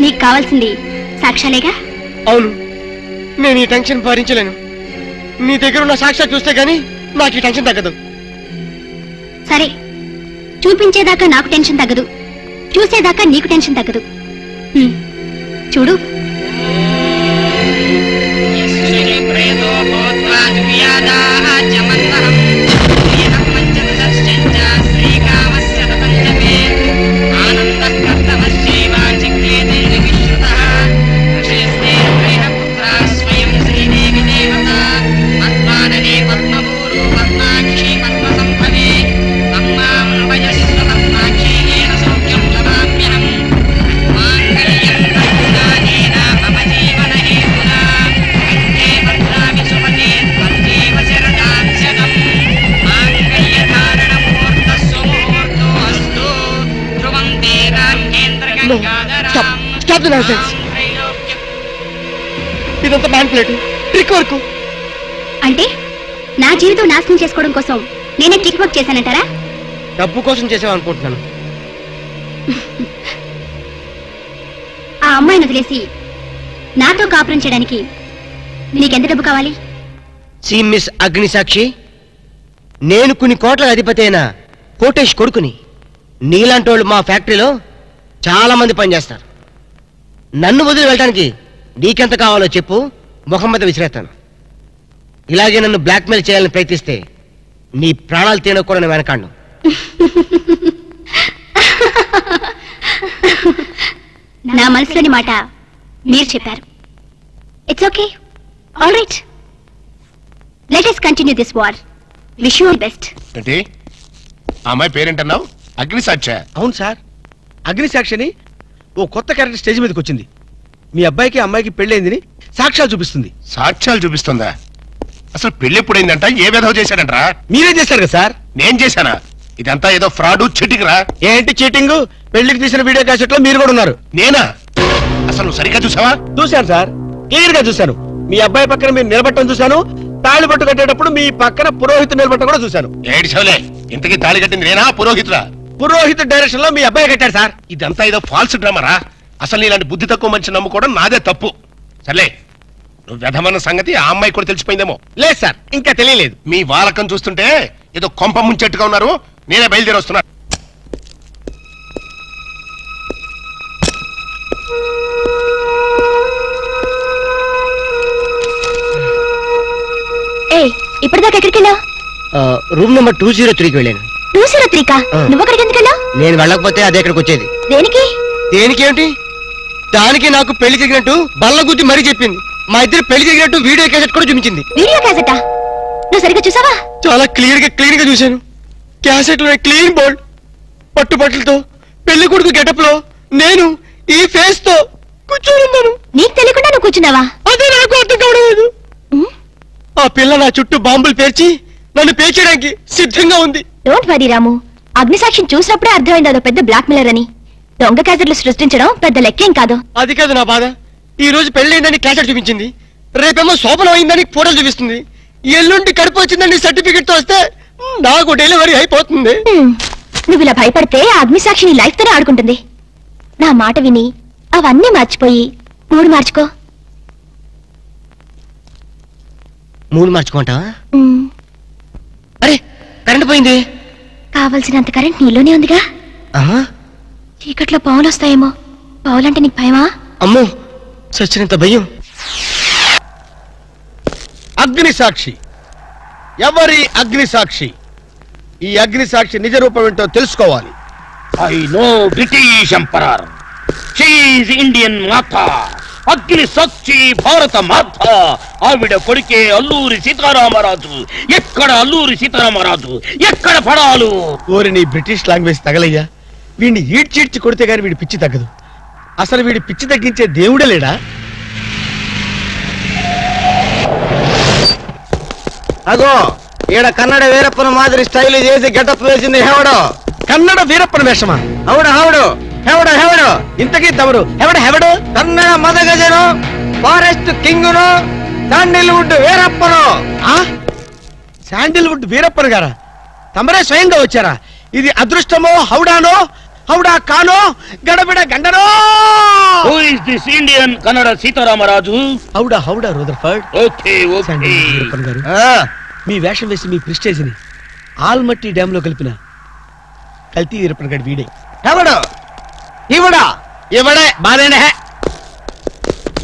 E: నీకు కావాల్సింది సాక్ష్యాలేగా?
H: అవును, నేను ఈ టెన్షన్ భరించలేను. నీ దగ్గర ఉన్న సాక్ష్యాలు చూస్తే గానీ నాకు ఈ టెన్షన్ తగ్గదు.
E: సరే, చూపించేదాకా నాకు టెన్షన్ తగ్గదు, చూసేదాకా నీకు టెన్షన్ తగ్గదు. చూడు.
H: ఇదంతా మ్యానిపులేట్, ట్రిక్ వర్క్.
E: అంటే నా జీవితం నాశనం చేసుకోవడం కోసం నేనే ట్రిక్ వర్క్ చేశానంటారా?
H: డబ్బు కోసం చేసావనుకుంటున్నాను.
E: ఆ అమ్మాయిని వదిలేసి నాతో కాపురం చేయడానికి నీకెంత డబ్బు కావాలి?
H: సి మిస్ అగ్నిసాక్షి, నేను కొన్ని కోట్ల అధిపతి అయిన కోటేష్ కొడుకుని. నీలాంటి వాళ్ళు మా ఫ్యాక్టరీలో చాలా మంది పనిచేస్తారు. నన్ను వదిలి వెళ్ళడానికి నీకెంత కావాలో చెప్పు, ముఖం మీద విసిరేస్తాను. ఇలాగే నన్ను బ్లాక్మెయిల్ చేయాలని ప్రయత్నిస్తే నీ ప్రాణాలు తినకూడని నేను వెనకాండు.
E: నా మనసులోని మాట మీరు చెప్పారు. It's okay, all right. Let us continue this war. Wish you all best.
C: ఏంటి అమ్మాయి పేరేంటన్నావు? అగ్నిసాక్ష?
H: అవును సార్, అగ్నిసాక్షిని ఓ కొత్త క్యారెక్టర్ స్టేజ్ మీదకి వచ్చింది. మీ అబ్బాయికి అమ్మాయికి పెళ్ళైందని సాక్ష్యాలు చూపిస్తుంది.
C: సాక్ష్యాలు చూపిస్తుందా? అసలు పెళ్లి ఎప్పుడైందంట? ఏ విధవ చేశాడంట్రా?
H: మీరే చేశారు కదా సార్?
C: నేను చేశానా? ఇదంతా ఏదో ఫ్రాడ్ చీటింగ్ రా.
H: ఏంటి చీటింగ్? పెళ్లికి తీసిన వీడియో క్యాసెట్ లో మీరు కూడా ఉన్నారు.
C: నేనా? అసలు నువ్వు సరిగ్గా చూసావా?
H: చూశాను సార్, క్లియర్ గా చూశాను. మీ అబ్బాయి పక్కన మీరు నిలబట్టడం చూశాను. తాళి పట్టు కట్టేటప్పుడు మీ పక్కన పురోహితుడు నిలబట్టడం కూడా చూశాను.
C: ఏడు చవలే, ఇంతకీ తాళి కట్టింది నేనా పురోహితుడా?
H: పురోహిత డైరెక్షన్ లో మీ అబ్బాయి కట్టాడు సార్.
C: ఇదంతా ఏదో ఫాల్స్ డ్రామారా. అసలు ఇలాంటి బుద్ధి తక్కువ మనిషి నమ్ముకోవడం నాదే తప్పు. సర్లే, నువ్వు వ్యధమన్న సంగతి ఆ అమ్మాయి కూడా తెలిసిపోయిందేమో.
H: లేదు సార్, ఇంకా తెలియలేదు.
C: మీ వాలకం చూస్తుంటే ఏదో కొంప ముంచెట్టుగా ఉన్నారు. నేనే బయలుదేరి వస్తున్నా.
E: ఇప్పటిదాకా ఎక్కడికి వెళ్ళావు?
H: రూమ్ నెంబర్ 203కి వెళ్ళాను.
E: 203కా? నువ్వు అక్కడికి ఎందుకు వెళ్ళావు?
H: నేను వెళ్ళకపోతే అదే ఇక్కడికి వచ్చేది.
E: దేనికి?
H: దేనికేమిటి? దానికి నాకు పెళ్లి జరిగినట్టు బల్ల గుద్ది మరీ చెప్పింది. మా ఇద్దరు పెళ్లి జరిగినట్టు వీడియో క్యాసెట్ కూడా చూపించింది.
E: వీడియో క్యాసెటా? నువ్వు సరిగ్గా చూసావా?
H: చాలా క్లీన్ గా చూశాను. క్యాసెట్ లో క్లీన్ బోల్డ్ పట్టుబట్టలతో పెళ్లి కొడుకు గెటప్ లో నేను ఈ ఫేస్ తో కూర్చోనున్నాను.
E: నీకు తెలియకుండా నువ్వు కూర్చున్నావా?
H: అదే నాకు అర్థం కావడం లేదు. ఆ పిల్ల నా చుట్టూ బాంబులు పేర్చి నన్ను పేర్చడానికి సిద్ధంగా ఉంది.
E: డోంట్ వరీ రాము, అగ్నిసాక్షిని చూసినప్పుడే అర్థమైంది అదో పెద్ద బ్లాక్ మెయిలర్ అని. దొంగ క్యాసెట్లు సృష్టించడం పెద్ద లెక్కేం కాదు.
H: అది కాదు నా బాధ. ఈ రోజు పెళ్ళైందని క్యాసెట్ చూపించింది, రేపేమో శోభనం అయిందని ఫోటోలు చూపిస్తుంది, ఎల్లుండి కడుపు వచ్చిందని సర్టిఫికెట్ తో వస్తే నాకు డెలివరీ అయిపోతుంది.
E: నువ్వు ఇలా భయపడితే అగ్నిసాక్షిని లైఫ్ తోనే ఆడుకుంటుంది. నా మాట విని అవన్నీ మర్చిపోయి 3 మార్చుకో.
A: 3 మార్చుకుంటా.
E: ఉమ్,
A: అరే కరెంట్ పోయింది.
E: కావలసినంత కరెంట్ నీలోనే ఉందిగా.
A: ఆహా,
E: చీకట్లో పావులు వస్తాయేమో. పావులంటే నీకు భయమా?
A: అమ్మో సచ్చినంత భయం.
H: అగ్ని సాక్షి. ఎవరి అగ్ని సాక్షి? ఈ అగ్ని సాక్షి నిజ రూపం ఏంటో తెలుసుకోవాలి.
O: I know British emperor. She is Indian మాత. అగ్ని సాక్షి భారత మాత. ఆవిడ కొడుకే అల్లూరి సీతారామరాజు. ఎక్కడ అల్లూరి సీతారామరాజు, ఎక్కడ పడాలు?
H: ఓరి నీ బ్రిటిష్ లాంగ్వేజ్ తగలయ్యా. వీడిని ఈడ్చిడ్చి కొడితే గాని వీడి పిచ్చి తగ్గదు. అసలు వీడి పిచ్చి తగ్గించే దేవుడే లేడా?
A: అగో ఈడ కన్నడ వీరప్పన మాదిరి స్టైల్ చేసి గెటప్ వేసింది హెవడో.
H: కన్నడ వీరప్పన వేషమా?
A: హౌడు హౌడు హెవడో హెవడో.
H: ఇంతకీ తమరు హెవడు?
A: కన్నడ మదగజను, ఫారెస్ట్ కింగును, శాండిల్వుడ్ వీరప్పను.
H: శాండిల్వుడ్ వీరప్పన్ గారా? తమరే స్వయంగా వచ్చారా? ఇది అదృష్టమో హౌడానో, హౌడా కానో, గడబిడ గండనో?
O: Who is this Indian Kannada Sitaramaraju?
H: హౌడా రూదర్ఫర్డ్.
O: Okay okay.
H: వీరప్పన్ గారు, మీ వేషం వేసి మీ ప్రిస్టేజ్ ని ఆల్మట్టి డ్యామ్ లో కలిపిన కల్తీ వీరప్పన్ గారు వీడే.
A: హెవడో ఇవడా
H: ఇవడే బాధేనే.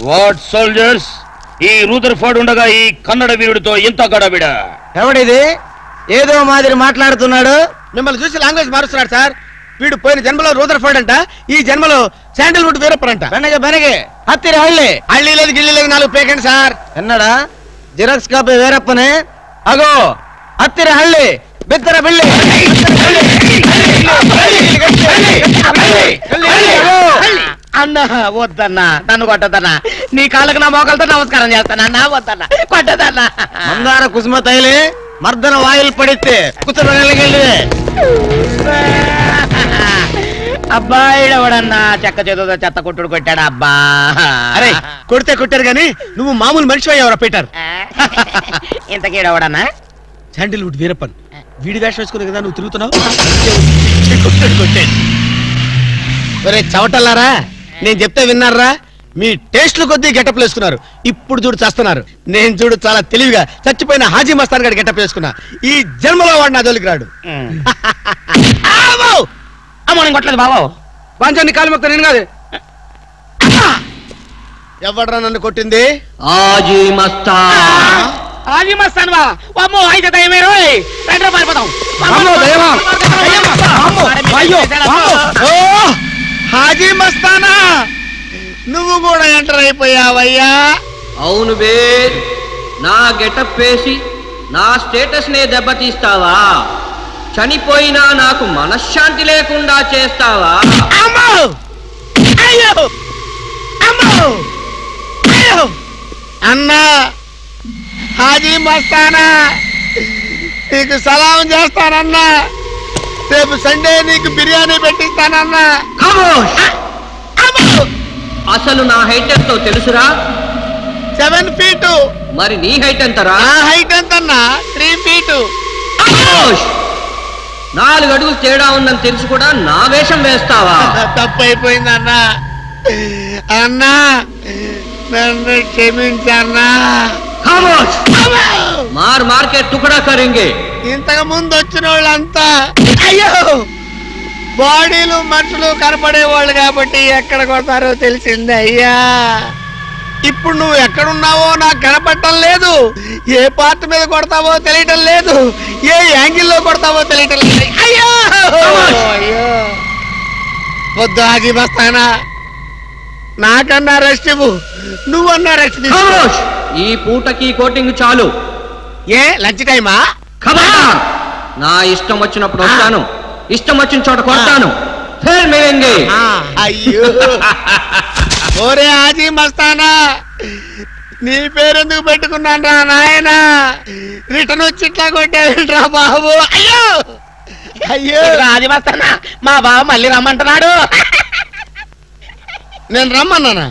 O: వాట్ సోల్జర్స్, ఈ రూదర్ఫర్డ్ ఉండగా ఈ కన్నడ వీరుడితో ఎంత గడబిడ?
A: ఎవడిది ఏదో మాదిరి మాట్లాడుతున్నాడు?
H: మిమ్మల్ని చూసి లాంగ్వేజ్ మారుస్తున్నాడు సార్. వీడు పోయిన జన్మలో రూదర్ఫర్డ్ అంట, ఈ జన్మలో శాండిల్వుడ్ వీరప్పన్ అంట.
A: బెనగే హత్తిరి హళ్ళి.
H: హళ్ళి లేదు గిల్లి లేదు, 4 పేకండి సార్.
A: ఎన్నడా జిరాక్స్ కాపీ వీరప్పనే. అగో హత్తిరి హళ్ళి బిత్తర బిల్లి.
H: అన్నా వద్దన్నా, నన్ను కొట్టదన్నా. నీ కాళ్ళకు నా మోకాలతో నమస్కారం చేస్తానా. నా వద్దన్నా, కొట్టదన్నా.
A: మందార కుసుమ తైలి మర్దన వాయులు పడితే కుతురగలిగి.
H: అబ్బాయిడవడన్నా చెక్క చేతుతో చెత్త కొట్టుడు కొట్టాడా? అబ్బా అరే కొడితే కొట్టారు గాని నువ్వు మామూలు మనిషి అయ్యావరా పీటర్? ఇంతకీడవడన్నా శాండిల్వుడ్ వీరప్పన్. వీడి వేషం వేసుకునే కదా నువ్వు తిరుగుతున్నావు. ఒరే చవటల్లారా, నేను చెప్తే విన్నారా? మీ టేస్ట్లు కొద్దీ గెటప్లు వేసుకున్నారు. ఇప్పుడు చూడు చేస్తున్నారు. నేను చూడు చాలా తెలివిగా చచ్చిపోయిన హాజీ మస్తాన్ గారి గెటప్ వేసుకున్నా. ఈ జన్మలో వాడు నా జోలికి రాడు.
O: అమ్మో నేను కొట్టలేదు బాబు.
H: పంచాన్ని కాలు మొక్క నేను కాదు. ఎవడ్రా నన్ను కొట్టింది?
A: ఆజీ మస్తాన్.
O: హాజీ మస్తాన్ వా? అమ్మో అయితే దయమే రోయ్. రండి పారిపోదాం.
H: హాజీ మస్తానా, నువ్వు కూడా ఎంటర్ అయిపోయావయ్యా?
P: అవును బే, నా గెటప్ వేసి నా స్టేటస్ నే దెబ్బతీస్తావా? చనిపోయినా నాకు మనశ్శాంతి లేకుండా చేస్తావా?
H: అన్నా హాజీ మస్తానా, నీకు సలాం చేస్తానన్నా. రేపు సండే నీకు బిర్యానీ పెట్టిస్తానన్నా.
P: అసలు నా హైట్ ఎంతో తెలుసురా?
H: 7 feet.
P: మరి నీ హైట్ ఎంతరా?
H: నా హైట్ ఎంతన్నా? 3 feet.
P: 4 అడుగులు తేడా ఉందని తెలుసు కూడా నా వేషం వేస్తావా?
H: తప్పైపోయిందన్నా. అన్నా నన్ను క్షమించన్నా.
P: మార్ కే టుకడా కరేంగే.
H: ఇంతకు ముందు వచ్చిన వాళ్ళంతా అయ్యో బాడీలు మనుషులు కనపడే వాళ్ళు కాబట్టి ఎక్కడ కొడతారో తెలిసింది అయ్యా. ఇప్పుడు నువ్వు ఎక్కడున్నావో నాకు కనపడటం లేదు. ఏ పార్ట్ మీద కొడతావో తెలియటం లేదు. ఏ యాంగిల్లో కొడతావో తెలియటం లేదు. అయ్యో అయ్యో వద్దు ఆగి వస్తానా. నాకన్నా రెస్ట్ ఇవ్వు, నువ్వన్నా రెస్ట్ తీసుకో.
P: ఈ పూటకి కోటింగ్ చాలు.
H: ఏ లంచ్ టైమా?
P: నా ఇష్టం వచ్చినప్పుడు వస్తాను, ఇష్టం వచ్చిన చోట కొడతాను.
H: అయ్యో ఓరే ఆజీ మస్తానా, నీ పేరెందుకు పెట్టుకున్నాను రా నాయనా? రిటర్న్ వచ్చి ఇట్లా కొట్టేరా బాబు. అయ్యో అయ్యో ఆజీ మస్తానా, మా బాబు మళ్ళీ రమ్మంటున్నాడు. నేను రమ్మన్నానా?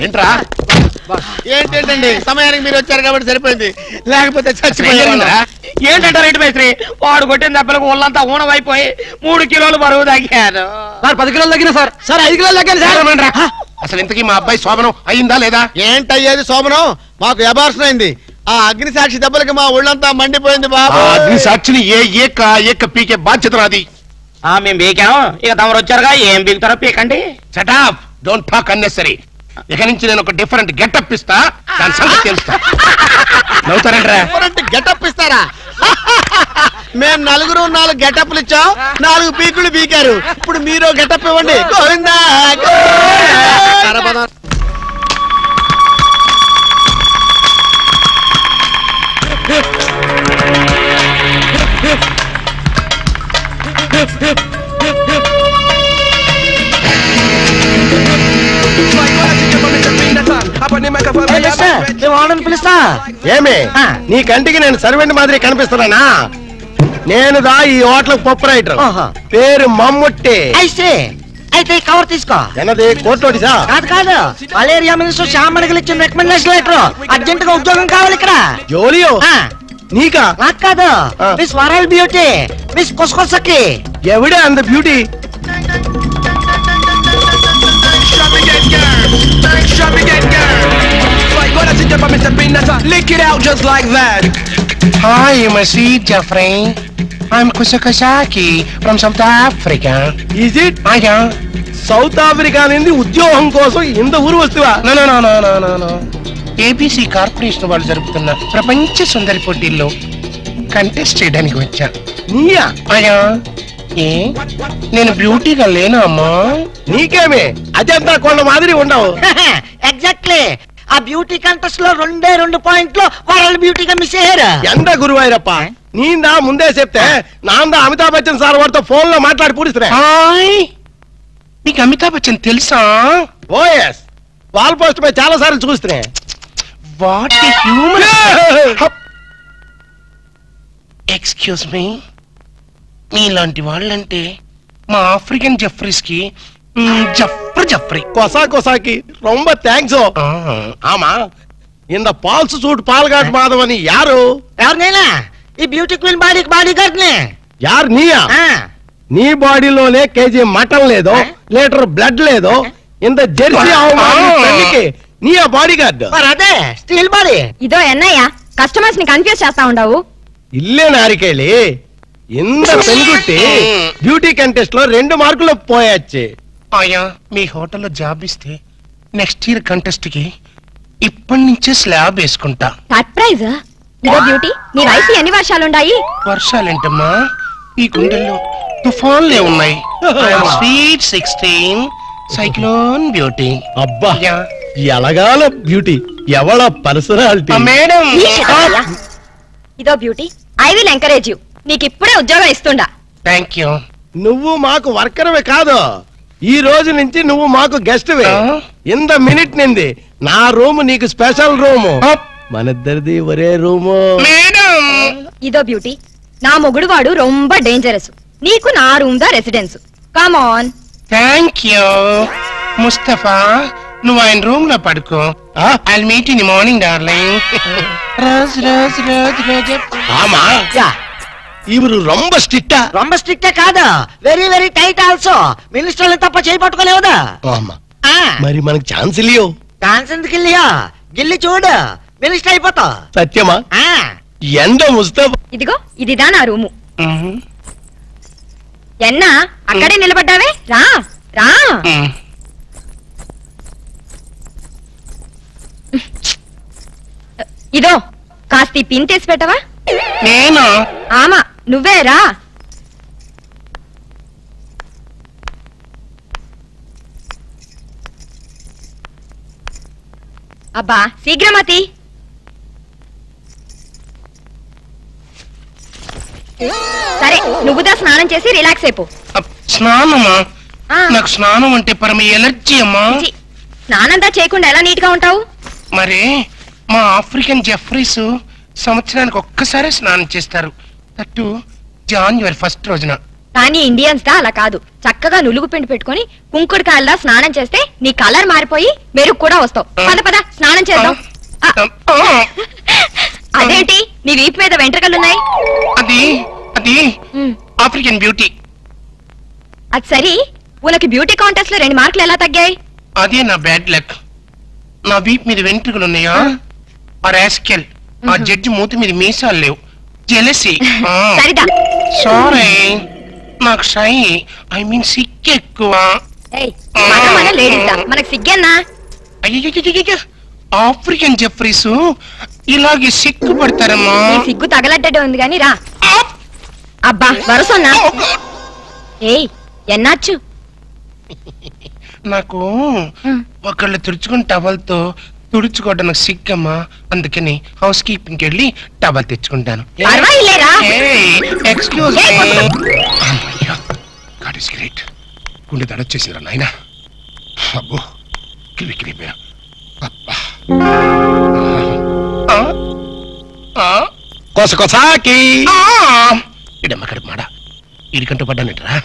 C: ఏంట్రా
H: ఏంటండి సమయానికి మీరు వచ్చారు కాబట్టి సరిపోయింది, లేకపోతే చచ్చిపోయారు.
M: ఏంటంటారు ఏంటి మేస్త్రి? వాడు కొట్టిన దెబ్బలకు ఒళ్ళంతా ఊనమైపోయి 3 కిలోలు బరువు తగ్గాను.
H: సార్ 10 కిలోలు తగ్గిన సార్. సార్ 5 కిలోలు తగ్గాను సార్.
C: అసలు ఇంతకీ మా అబ్బాయి శోభనం అయిందా లేదా?
H: ఏంటయ్యేది శోభనం? మాకు అబార్షన్ అయింది. ఆ అగ్ని సాక్షి దెబ్బలకి మా ఒళ్ళంతా మండిపోయింది బాబు.
C: అగ్ని సాక్షిని ఏక పీకే బాధ్యత నాది.
M: మేము బీకాం, ఇక తమరు వచ్చారుగా ఏం బీకుతారో పీకండి.
C: Shut up, don't talk unnecessary. ఇక నుంచి నేను ఒక డిఫరెంట్ గెటప్ ఇస్తా, దాని సంగతి తెలుస్తా. నవ్వుతారంట్రా?
H: డిఫరెంట్ గెటప్ ఇస్తారా? మేము 4 గెటప్లు ఇచ్చాం, 4 పీకులు పీకారు. ఇప్పుడు మీరు గెటప్ ఇవ్వండి. గోవిందా గోవిందా.
A: పిలుస్తా.
H: ఏమే నీ కంటికి నేను సర్వెంట్ మాదిరి కనిపిస్తున్నానా? నేను ఈ హోటల్ ప్రొపరైటర్, పేరు మమ్ముట్టి.
A: అయితే కవర్ తీసుకో.
H: ఎన్నది కోర్టు నోటీసా?
A: కాదు, మలేరియా మినిస్టర్ శ్యామణికి ఇచ్చిన రికమెండేషన్ లెటర్. అర్జెంట్ గా ఉద్యోగం కావాలి ఇక్కడ.
H: జోలియో నీకా?
A: నాకు కాదు, మిస్ వరల్డ్ బ్యూటీ, మిస్ కొసకొసకి.
H: ఎవడే అంత beauty?
Q: Lick it out just like that.
C: Hi, my sweet Jeffrey. I'm Kusakasaki from South Africa.
H: Is it?
C: Yeah.
H: South Africa నుండి ఉద్యోగం కోసం ఇంత ఊరు వస్తువా?
C: No. ఏబీసీ కార్పొరేషన్ వాళ్ళు జరుపుతున్న ప్రపంచ సుందరి పోటీల్లో కంటెస్ట్ చేయడానికి వచ్చా.
H: నీయా?
C: అయ్యా, ఏ నేను బ్యూటీగా లేనా అమ్మా?
H: నీకేమే అజంతా కొండ మాదిరి ఉండవు.
A: ఎగ్జాక్ట్లీ. ఆ బ్యూటీ కంటెస్ట్ లో 2 పాయింట్లు వరల్డ్ బ్యూటీగా మిస్ అయ్యారు.
H: ఎంత గురువాయిరప్ప, నీందా ముందే చెప్తే నాందా అమితాబ్ బచ్చన్ సార్ వారితో ఫోన్ లో మాట్లాడి పూడిస్తున్నా.
C: నీకు అమితాబ్ బచ్చన్ తెలుసా?
H: ఓ ఎస్, వాల్ పోస్ట్ పై చాలా సార్లు చూస్తున్నా.
C: What human. ఎక్స్క్యూజ్ మీ, మీలాంటి వాళ్ళంటే మా ఆఫ్రికన్ జెఫ్రీస్ కి జఫ్రీ
H: కొసాకి రొంబ థ్యాంక్స్. ఆమా ఇంద పాల్స్ సూట్ పాల్గాట్ మాధవ్ అని యారు?
A: ఎవరినైనా ఈ బ్యూటీ క్వీన్ బాడీ గార్డ్ నే.
H: యారు నీయా? నీ బాడీలోనే కేజీ మటన్ లేదో, లీటర్ బ్లడ్ లేదో, ఇంత జెర్సీ పెళ్లికి నీ ఆ బాడీ గార్డ్.
A: అదే స్టీల్ బాడీ.
N: ఇదో ఎన్నయ్య కస్టమర్స్ ని కన్ఫ్యూజ్ చేస్తా ఉండవు.
H: ఇల్లే నారికేళి ఇంత పెనుగుట్టి బ్యూటీ కంటెస్ట్ లో 2 మార్కులు పోయొచ్చు.
C: అయ్యా, మీ హోటల్లో జాబ్ ఇస్తే నెక్స్ట్ ఇయర్ కంటెస్ట్ కి ఇప్పటి నుంచే స్లాబ్ వేసుకుంటా.
N: సర్ప్రైజ్. ఇదో బ్యూటీ, నీ వయసు ఎన్ని వర్షాలుండాయి?
C: వర్షాలేంటమ్మా, ఈ గుండెల్లో తుఫాన్లే ఉన్నాయి. Sweet 16 cyclone beauty.
H: అబ్బా, ఎలగాల బ్యూటీ, ఎవళ పర్సనాలిటీ.
C: మేడం,
N: ఇదో beauty, I will encourage you. నీకు ఇప్పుడే ఉద్యోగం ఇస్తుండా.
C: Thank you.
H: నువ్వు మాకు వర్కర్వే కాదు, ఈ రోజు నుంచి నువ్వు మాకు గెస్ట్ వే. ఇంత మినిట్ నింది నా రూమ్ నీకు స్పెషల్ రూము. మనిద్దరిది ఒరే రూము.
N: ఇదో బ్యూటీ, నా మొగుడు వాడు రొంబ డేంజరస్. నీకు నా రూమ్ దా residence. Come on.
C: Thank you Mustafa. నువ్వు ఆయన రూమ్ లో పడుకో. I meet in the morning darling.
H: ఆమా ఇవరు రొంబ స్ట్రిక్టా?
A: కాదు, వెరీ వెరీ టైట్ ఆల్సో. మినిస్టర్లు తప్ప చేయి పట్టుకోలేవుదా?
H: మరి మనకు ఛాన్స్ ఇల్లియో.
A: ఛాన్స్ ఎందుకు ఇల్లియో? గిల్లి చూడు, మినిస్టర్ అయిపోతా.
H: సత్యమా? ఎండ ముస్తఫా.
N: ఇదిగో ఇదిదా నా రూము. ఎన్నా అక్కడే నిలబడ్డావే, రా రా. ఇదో కాస్త పిన్ తీసి పెట్టవా?
C: నేను?
N: ఆమా నువ్వే రా. అబ్బా శీఘ్రమతి. సరే నువ్వుదా స్నానం చేసి రిలాక్స్ అయిపో.
C: స్నానమా? నాకు స్నానం అంటే పరమ ఎలర్జీ అమ్మా.
N: స్నానంతా చేయకుండా ఎలా నీట్ గా ఉంటావు?
C: మరి మా ఆఫ్రికన్ జెఫ్రీస్ సంవత్సరానికి ఒక్కసారి స్నానం చేస్తారు. దట్టు జాన్యువరి 1 రోజున.
N: కానీ ఇండియన్స్ దా అలా కాదు. చక్కగా నులుగు పిండి పెట్టుకుని కుంకుడుకాయల్లా స్నానం చేస్తే నీ కలర్ మారిపోయి మెరుగు కూడా వస్తావు. పద పద స్నానం చేద్దాం. అదేంటి నీ వీపు మీద వెంట్రుకలున్నాయి?
C: అది అది ఆఫ్రికన్ బ్యూటీ.
N: అది సరి, ఉనకి బ్యూటీ కాంటెస్ట్ లో 2 మార్కులు ఎలా తగ్గాయి?
C: అదే నా బ్యాడ్ లక్. నా వీప్ మీద వెంట్రుకలు ఉన్నాయా? ఆ రాస్కెల్ ఆ జడ్జి మూతి మీద మీసాలు లేవు. జెలసీ.
N: సరిదా
C: సారీ, నాకు షై ఐ మీన్ సిక్ ఎక్కువ.
N: మనకు సిగ్గేనా?
C: అయ్యో, ఆఫ్రికన్ జెఫ్రీస్ ఇలాగే సిక్కు పడతారమ్మా.
N: సిగ్గు తగలడ్డే ఉంది గాని రా. అబ్బా వరుసన్నా. ఏయ్ ఎన్నాచ్చు?
C: నాకు ఒకళ్ళు తుడుచుకుని టవల్తో తుడుచుకోవడం నాకు సిగ్గమ్మా. అందుకని హౌస్ కీపింగ్కి వెళ్ళి టవల్ తెచ్చుకుంటాను. Excuse God is great. గుండె దడొచ్చేసిందిరా నాయన. అబ్బో కిలికిలిపోయా.
H: కొసకొసాకి
C: ఇడమ్మ కడుపు మాడ ఇడికంటూ పడ్డానంటరా.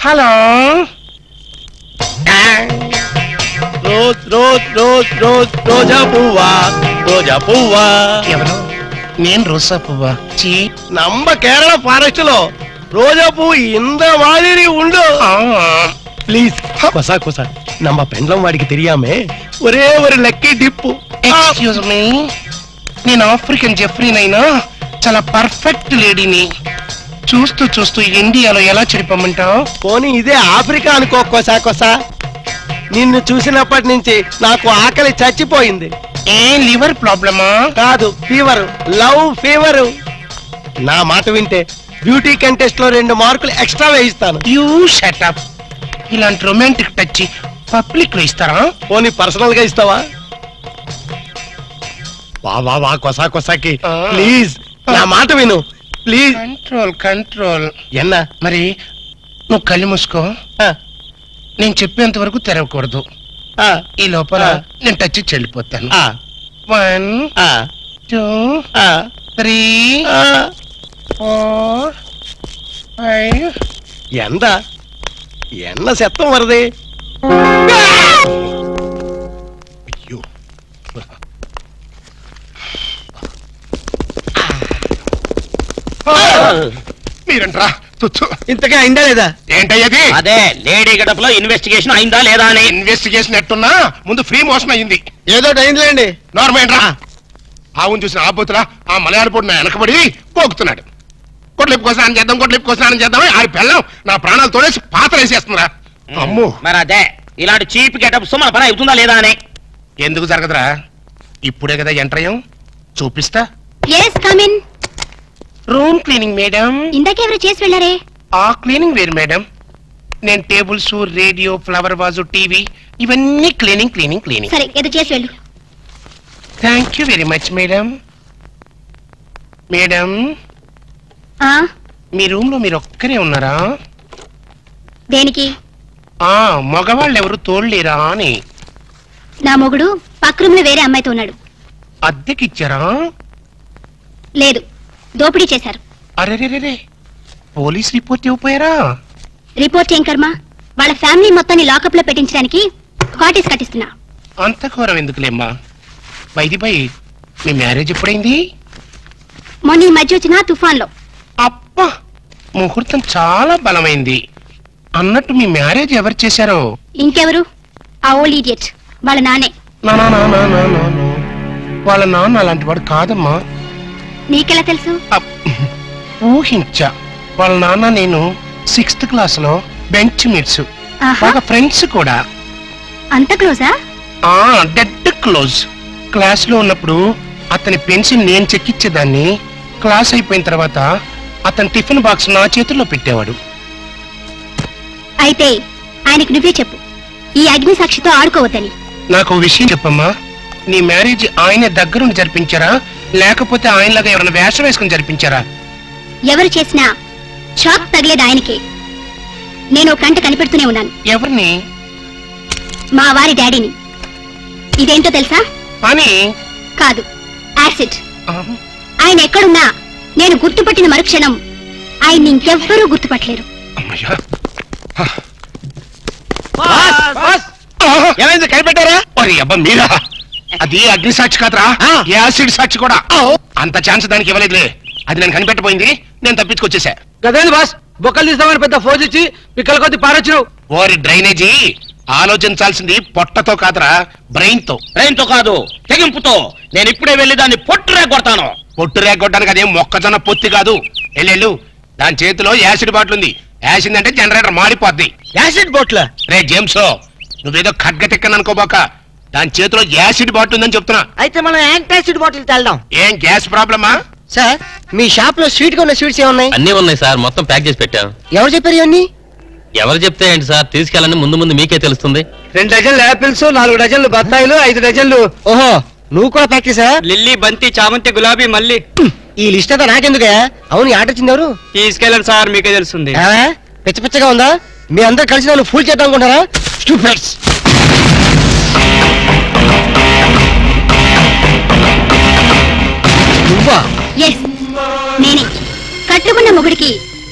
C: Hello,
H: rose rose rose rose రోజా పువ్వా, రోజా పువ్వా.
C: ఎవరు? నేను రోజా పువ్వా? చీ,
H: நம்ம కేరళ ఫారెస్ట్ లో రోజా పువ్వు ఇంత మాదిరి ఉండు. ప్లీజ్ కొసా కొసా, நம்ம பெண்டம் వాడికి தெரியாமே ఒరే ஒரு లక్కీ డిప్పు.
C: ఎక్స్క్యూజ్ మీ, నేను ఆఫ్రికన్ జెఫ్రీనైనా చాలా పర్ఫెక్ట్ లేడీని. చూస్తూ చూస్తూ ఇండియాలో ఎలా చెడిపోమంటావు?
H: పోనీ ఇదే ఆఫ్రికా అనుకో కొసా కొసా. నిన్ను చూసినప్పటి నుంచి నాకు ఆకలి చచ్చిపోయింది.
C: ఏ లివర్ ప్రాబ్లమా?
H: కాదు, ఫీవర్, లవ్ ఫీవర్. నా మాట వింటే బ్యూటీ కంటెస్ట్ లో 2 మార్కులు ఎక్స్ట్రా వేయిస్తాను.
C: You shut up. ఇలాంటి రొమాంటిక్ టచ్ పబ్లిక్ లో ఇస్తారా?
H: పోనీ పర్సనల్ గా ఇస్తావా? వా వా వా కొసా కొసాకి ప్లీజ్ నా మాట విను ప్లీజ్.
C: Control control.
H: ఎన్నా
C: మరి నువ్వు కళ్ళు మూసుకో. నేను చెప్పేంత వరకు తెరవకూడదు. ఈ లోపల నేను టచ్ చెల్లిపోతాను. 1 2 3 4 5.
H: ఎంత ఎన్న శతం వరది?
C: అయ్యో, మీరంట్రా తుచ్చు.
H: ఇంతగా అయిందా లేదా?
C: ఏంటయ్యది?
O: అదే లేడీ గడపలో ఇన్వెస్టిగేషన్ అయిందా లేదా అని.
C: ఇన్వెస్టిగేషన్ ఎట్టున్నా ముందు ఫ్రీ మోషన్ అయింది.
H: ఏదో అయిందిలేండి.
C: నార్మల్ రా. ఆవును చూసిన ఆబోతులా ఆ మలయాళపోడు నా వెనకబడి పోగుతున్నాడు. కొట్లిప్పు కోసం చేద్దాం, కొట్లిప్పు కోసం చేద్దాం. ఆ పిల్లం నా ప్రాణాలు తోడేసి పాత్ర వేసేస్తుందిరా. అమ్మో,
O: మరి అదే ఇలాంటి చీప్ గెటప్స్ మన పని అవుతుందా లేదా అని.
C: ఎందుకు జరగదురా? ఇప్పుడే కదా ఎంటర్ అయ్యాం, చూపిస్తా.
E: yes come in.
C: Room cleaning madam.
E: ఇందాకెవరు చేసి వెళ్ళారే?
C: ఆ క్లీనింగ్ వేరు మేడం. నేను tables, radio, flower vase, TV ఇవన్నీ క్లీనింగ్ క్లీనింగ్ క్లీనింగ్.
E: సరే ఏదో చేసి వెళ్ళు.
C: Thank you very much madam. Madam, మీ రూమ్ లో మీరు ఒక్కరే ఉన్నారా?
E: దేనికి?
C: మగవాళ్ళు ఎవరు తోడలేరా అని.
E: నా మొగుడు పక్క రూమ్ లో వేరే అమ్మాయితో ఉన్నాడు.
C: అద్దెకిచ్చారా?
E: లేదు, దోపిడీ చేశారు.
C: అరే, పోలీస్ రిపోర్ట్ ఇవ్వపోయారా?
E: రిపోర్ట్ ఏం కర్మ, వాళ్ళ ఫ్యామిలీ మొత్తాన్ని లాకప్ లో పెట్టించడానికి కాటేజ్ కట్టిస్తున్నా.
C: అంత ఘోరం ఎందుకులేమ్మా. బైది బై, మీ మ్యారేజ్ ఎప్పుడైంది?
E: మొన్న ఈ మధ్య వచ్చిన తుఫాన్ లో.
C: అబ్బా, ముహూర్తం చాలా బలమైంది. అన్నట్టు మీ మ్యారేజ్ ఎవరు చేశారో?
E: ఇంకెవరు? ఆ ఓల్డ్ ఇడియట్ వాళ్ళ నానే.
C: వాళ్ళ నాన్న అలాంటి వాడు కాదమ్మా.
E: నీకెలా తెలుసు?
C: ఊహించా. వాళ్ళ నాన్న నేను 6th క్లాస్ లో బెంచ్ మీట్స్, బాగా ఫ్రెండ్స్ కూడా.
E: అంత క్లోజా?
C: Dead close. క్లాస్ లో ఉన్నప్పుడు అతని పెన్సిల్ నేను చెక్కిచ్చేదాన్ని. క్లాస్ అయిపోయిన తర్వాత అతని టిఫిన్ బాక్స్ నా చేతుల్లో పెట్టేవాడు.
E: అయితే ఆయనకు నువ్వే చెప్పు, ఈ అగ్ని సాక్షితో ఆడుకోవద్దని.
C: నాకు విషయం చెప్పమ్మా. నీ మ్యారేజ్ ఆయన దగ్గరుండి జరిపించారా, లేకపోతే ఆయనలాగా ఎవరైనా వేషం వేసుకుని జరిపించారా?
E: ఎవరు చేసినా షాక్ తగిలేది ఆయనకే. నేను కంట కనిపెడుతూనే ఉన్నాను.
C: ఎవరిని?
E: మా వారి డాడీని. ఇదేంటో తెలుసా?
C: అని
E: కాదు, యాసిడ్. ఆయన ఎక్కడున్నా నేను గుర్తుపట్టిన మరుక్షణం ఆయన్ని ఇంకెవ్వరూ గుర్తుపట్టలేరు.
H: ఏమైంది కనిపెట్టారా?
C: మరి అబ్బా మీరా? అది అగ్ని సాక్షి కాదురా, యాసిడ్ సాక్షి కూడా. అంత ఛాన్స్ దానికి ఇవ్వలేదులే. అది నేను కనిపెట్టబోయింది, నేను తప్పించుకొచ్చేసా.
M: గదేంది బాస్ బొక్కలు తీస్తామని పెద్ద ఫోజ్ ఇచ్చి పిక్కల కొద్ది పారొచ్చినావు.
C: ఓరి డ్రైనేజీ, ఆలోచించాల్సింది పొట్టతో కాదురా, బ్రెయిన్ తో.
O: బ్రెయిన్ తో కాదు, తెగింపుతో. నేను ఇప్పుడే వెళ్ళి దాన్ని పొట్టు రేగొడతాను.
C: పొట్టు రేగొట్టడానికి అదేం మొక్కజొన్న పొత్తి కాదు. ఎల్లెళ్ళు, దాని చేతిలో యాసిడ్ బాటిల్ ఉంది. యాసిడ్ అంటే జనరేటర్ మాడిపోద్ది.
H: Acid bottle?
C: రే జేమ్స్, నువ్వేదో ఖడ్గ తిక్కని అనుకోబాక. దాని చేతిలో యాసిడ్ బాటిల్ ఉందని చెప్తున్నా.
A: అయితే మనం యాంటాసిడ్ బాటిల్ తెల్దాం.
C: ఏం గ్యాస్ ప్రాబ్లమా?
A: సార్, మీ షాప్ లో స్వీట్ గా ఉన్న స్వీట్స్ ఏమున్నాయి?
Q: అన్నీ ఉన్నాయి సార్, మొత్తం ప్యాక్ చేసి పెట్టాం.
A: ఎవరు చెప్పారు ఇవన్నీ?
Q: ఎవరు చెప్తే ఏంటి సార్, తీసుకెళ్ళండి, ముందు ముందు మీకే తెలుస్తుంది.
H: 2 డజన్లు యాపిల్స్, 4 డజన్లు బత్తాయిలు, 5 డజన్లు.
A: ఓహో, నువ్వు కూడా ప్రాక్టీసా?
M: లిల్లీ, బంతి, చామంతి, గులాబీ, మల్లి.
A: ఈ లిస్ట్ అంతా నాకెందుకే? అవును, ఈ ఆట వచ్చింది ఎవరు?
M: తీసుకెళ్ళండి సార్, మీకే తెలుస్తుంది.
A: పిచ్చ పిచ్చగా ఉందా? మీ అందరు కలిసి నన్ను ఫుల్ చేద్దాం అనుకుంటారా? స్టూపిడ్స్. నువ్వా?
E: ఎస్, నేనే. కట్టుకున్న మొగుడికి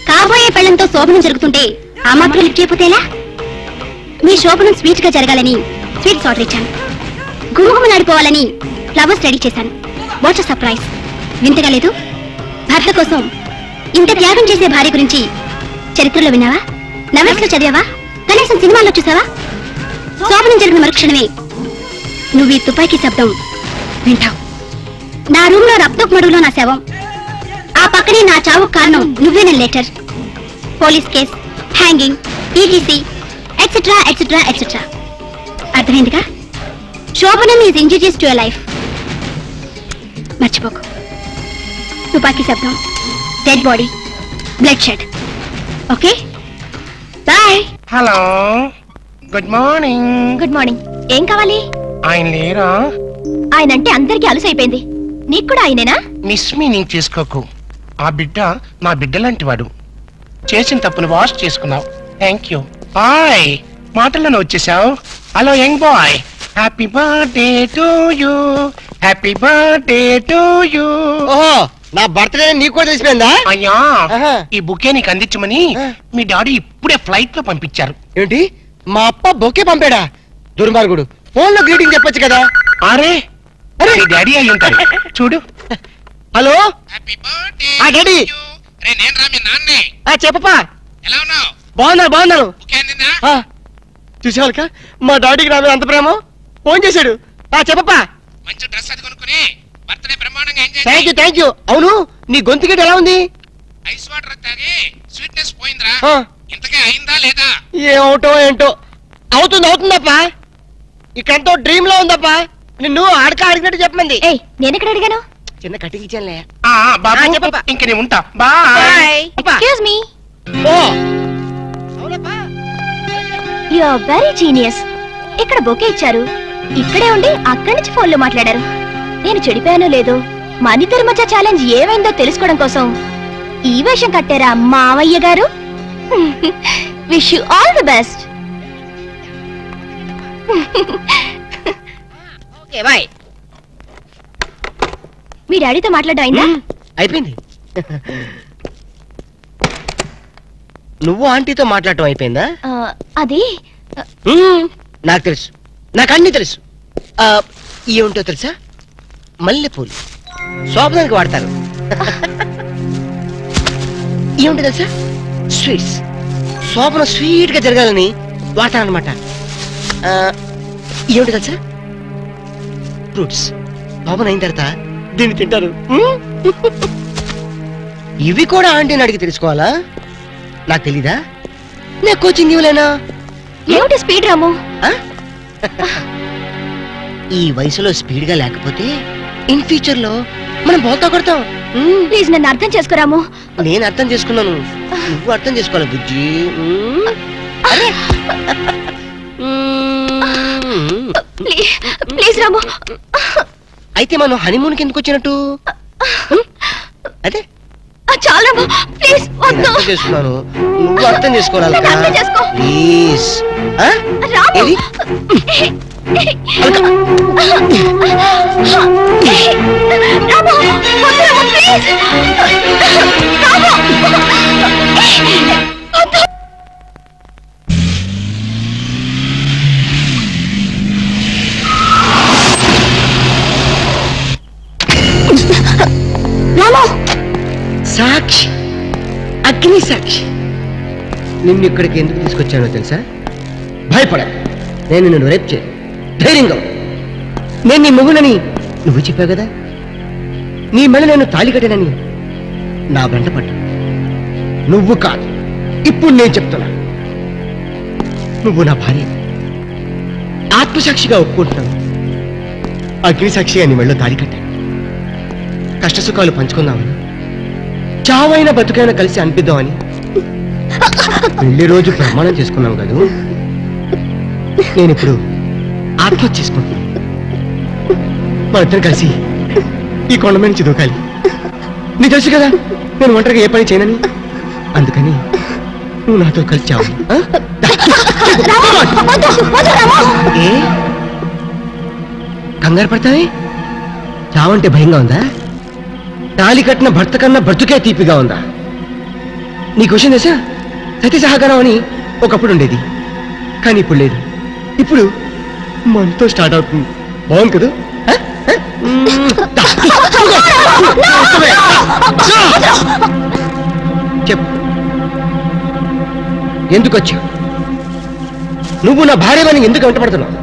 E: కాబోయే పెళ్లంతో శోభనం జరుగుతుంటే ఆ మాత్రం లిఫ్ట్ చేయకపోతేలా? మీ శోభనం స్వీట్ గా జరగాలని స్వీట్స్ ఆర్డర్ ఇచ్చాను. గుమగుమలాడిపోవాలని ఫ్లవర్స్ రెడీ చేశాను. What's surprise? వింతగా లేదు? భర్త కోసం ఇంత త్యాగం చేసే భార్య గురించి చరిత్రలో విన్నావా? నవల్స్ లో చదివావా? కనీసం సినిమాల్లో చూసావా? శోభనం జరిగిన మరుక్షణమే నువ్వు ఈ తుపాకీ శబ్దం వింటావు. నా రూమ్ లో రక్తపు మడుగులో నా శవం, ఆ పక్కనే నా చావుకు కారణం నువ్వేన letter, police case, hanging, ETC etcetera etcetera etcetera. అర్థమైందిగా? శోభనం is injurious to your life. మర్చిపోకు. తుపాకీ శబ్దం, dead body, bloodshed. Okay, bye.
C: Hello, good morning.
E: Good morning. ఏం కావాలి?
C: ఆయన లేరా?
E: ఆయన అంటే అందరికీ అలుసు అయిపోయింది. నీకు కూడా ఆయనేనా?
C: మిస్ మీనింగ్ చేసుకోకు. ఆ బిడ్డ నా బిడ్డ లాంటి వాడు. చేసిన తప్పును వాష్ చేసుకున్నావు. Thank you. హాయ్, మాటల్లోనే వచ్చేసావు. Hello young boy, happy birthday to you, happy birthday to you.
A: ఓహో, నా బర్త్డే నీకు కూడా తెలిసిపోయిందా?
C: అయ్యా, ఈ బుకే నీకు అందించమని మీ డాడీ ఇప్పుడే ఫ్లైట్ లో పంపించారు.
A: ఏంటి, మా అప్ప బొకే పంపాడా? దుర్మార్గుడు. ఫోన్ లో గ్రీటింగ్ చెప్పొచ్చు కదా.
C: అరే అరే, డాడీ అయి ఉంటారు. చూడు.
A: హలో, ఆ డాడీ.
C: నేను రా మీ నాన్నే.
A: చెప్పపా.
C: ఎలా ఉన్నావు?
A: బాగున్నారు. చూసేవాళ్ళక మా డాడీకి నా మీద అంత ప్రేమ. ఫోన్ చేశాడు. చెప్పపా.
C: మంచి డ్రెస్ అది కొనుక్కుని బర్త్డే బ్రహ్మాండంగా ఎంజాయ్.
A: Thank you. అవును, నీ గొంతు గిట్ట ఎలా ఉంది?
C: ఐస్ వాటర్ తాగి స్వీట్నెస్ పోయిందిరా. ఇంతకే అయిందా లేదా?
A: ఏమవుటో ఏంటో. అవుతుందప్పా. ఇక్కడంతో డ్రీమ్ లో ఉందప్పా. నిన్ను అడిగినట్టు చెప్పమంది.
E: నేను ఎక్కడ అడిగాను?
A: చిన్న కటింగ్ ఇచ్చానులే.
C: బాబు, ఇంక నేను ఉంటా. Bye.
E: Excuse me. You are very genius. ఇక్కడ బొకే ఇచ్చారు, ఇక్కడే ఉండి అక్కడి నుంచి ఫోన్లో మాట్లాడారు. నేను చెడిపోయానో లేదో, మన ఇద్దరి మధ్య ఛాలెంజ్ ఏమైందో తెలుసుకోవడం కోసం ఈ వేషం కట్టారా మావయ్య గారు? Wish you all the best.
A: Okay, bye.
E: మీ డాడీతో మాట్లాడడం అయిందా?
A: అయిపోయింది. నువ్వు ఆంటీతో మాట్లాడటం అయిపోయిందా?
E: అది
A: నాకు తెలుసు, నాకు అన్ని తెలుసు. ఏముంటో తెలుసా? మల్లెపూలు శోభనానికి వాడతారు. ఏముంటో తెలుసా? స్వీట్స్. శోభన స్వీట్ గా జరగాలని వాడతారనమాట. ఏమిటో తెలుసా? ఫ్రూట్స్. శోభన అయిన తర్వాత దీన్ని తింటారు. ఇవి కూడా ఆంటీని అడిగి తెలుసుకోవాలా? నాకు తెలీదా? నేను కోచింగ్ ఇవ్వలేనా?
E: ఏమిటి స్పీడ్ రాము?
A: ఈ వయసులో స్పీడ్ గా లేకపోతే ఇన్ ఫ్యూచర్ లో మనం బోల్తా కొడతాం.
E: ప్లీజ్ నన్ను అర్థం చేసుకోరాము.
A: నేను అర్థం చేసుకున్నాను, నువ్వు అర్థం చేసుకోవాలి బుజ్జి.
E: ప్లీజ్ రాము.
A: అయితే మనం హనీమూన్ కి ఎందుకు వచ్చినట్టు? అదే
E: చాలా రాము, ప్లీజ్ వద్దు.
A: అర్థం చేసుకున్నాను, నువ్వు అర్థం చేసుకోవాలి.
E: అర్థం చేసుకో
A: ప్లీజ్.
E: రాము.
R: అగ్ని సాక్షి. నిన్ను ఇక్కడికి ఎందుకు తీసుకొచ్చానో తెలుసా? భయపడ, నేను నిన్ను రేపు చేయను. ధైర్యంగా ఉండు. నేను నీ మొగుడని నువ్వు చెప్పావు కదా, నీ మెడ నేను తాళి కట్టానని నా వెంట పడ్డా. నువ్వు కాదు, ఇప్పుడు నేను చెప్తున్నా, నువ్వు నా భార్య. ఆత్మసాక్షిగా ఒప్పుకుంటున్నాను. అగ్ని సాక్షిగా నీ మెడలో తాళి కట్టాను. కష్టసుఖాలు పంచుకుందామని, చావైన బతుకైనా కలిసి అనిపిద్దామని పెళ్లి రోజు ప్రమాణం చేసుకున్నాం కదా. నేను ఇప్పుడు ఆత్మహత్య చేసుకుంటున్నాను. మన ఇద్దరం కలిసి ఈ కొండ మీద నుంచి దూకాలి. నీకు తెలుసు కదా నేను ఒంటరిగా ఏ పని చేయనని. అందుకని నువ్వు నాతో కలిసి చావు. ఏ కంగారు పడతావే? చావంటే భయంగా ఉందా? తాళి కట్టిన భర్త కన్నా బ్రతుకే తీపిగా ఉందా? నీకు విషయం తెలుసా? సతీ సహకారం అని ఒకప్పుడు ఉండేది, కానీ ఇప్పుడు లేదు. ఇప్పుడు మనతో స్టార్ట్ అవుతుంది. బాగుంది కదా? చెప్పు, ఎందుకు వచ్చావు? నువ్వు నా భార్యని ఎందుకు వెంటపడుతున్నావు?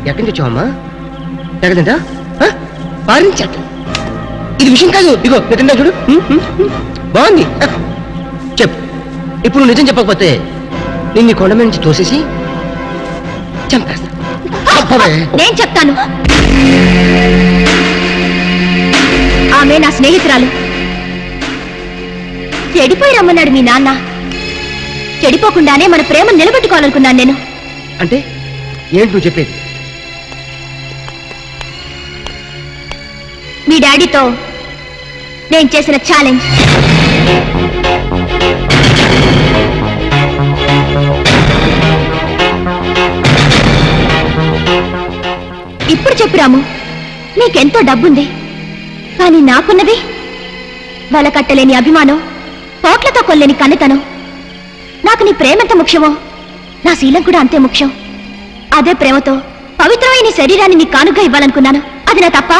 R: ఎక్కడి నుంచి వచ్చావమ్మా? ఎక్కడంట? పారించట. ఇది విషయం కాదు. ఇగో నిజంగా చూడు, బాగుంది. చెప్పు, ఇప్పుడు నిజం చెప్పకపోతే నిన్ను కొండ మీద నుంచి తోసేసి చంపేస్తా.
E: నేను చెప్తాను. ఆమె నా స్నేహితురాలు. చెడిపోయి రమ్మన్నాడు మీ నాన్న. చెడిపోకుండానే మన ప్రేమ నిలబెట్టుకోవాలనుకున్నాను నేను.
R: అంటే ఏంటి నువ్వు చెప్పేది?
E: మీ డాడీతో నేను చేసిన ఛాలెంజ్. ఇప్పుడు చెప్పు రాము, నీకెంతో డబ్బుంది, కానీ నాకున్నది వలకట్టలేని అభిమానం, పోట్లతో కొల్లేని కన్నెతనం. నాకు నీ ప్రేమెంత ముఖ్యమో నా శీలం కూడా అంతే ముఖ్యం. అదే ప్రేమతో పవిత్రమైన నీ శరీరాన్ని నీ కానుక ఇవ్వాలనుకున్నాను. అది నా తప్ప?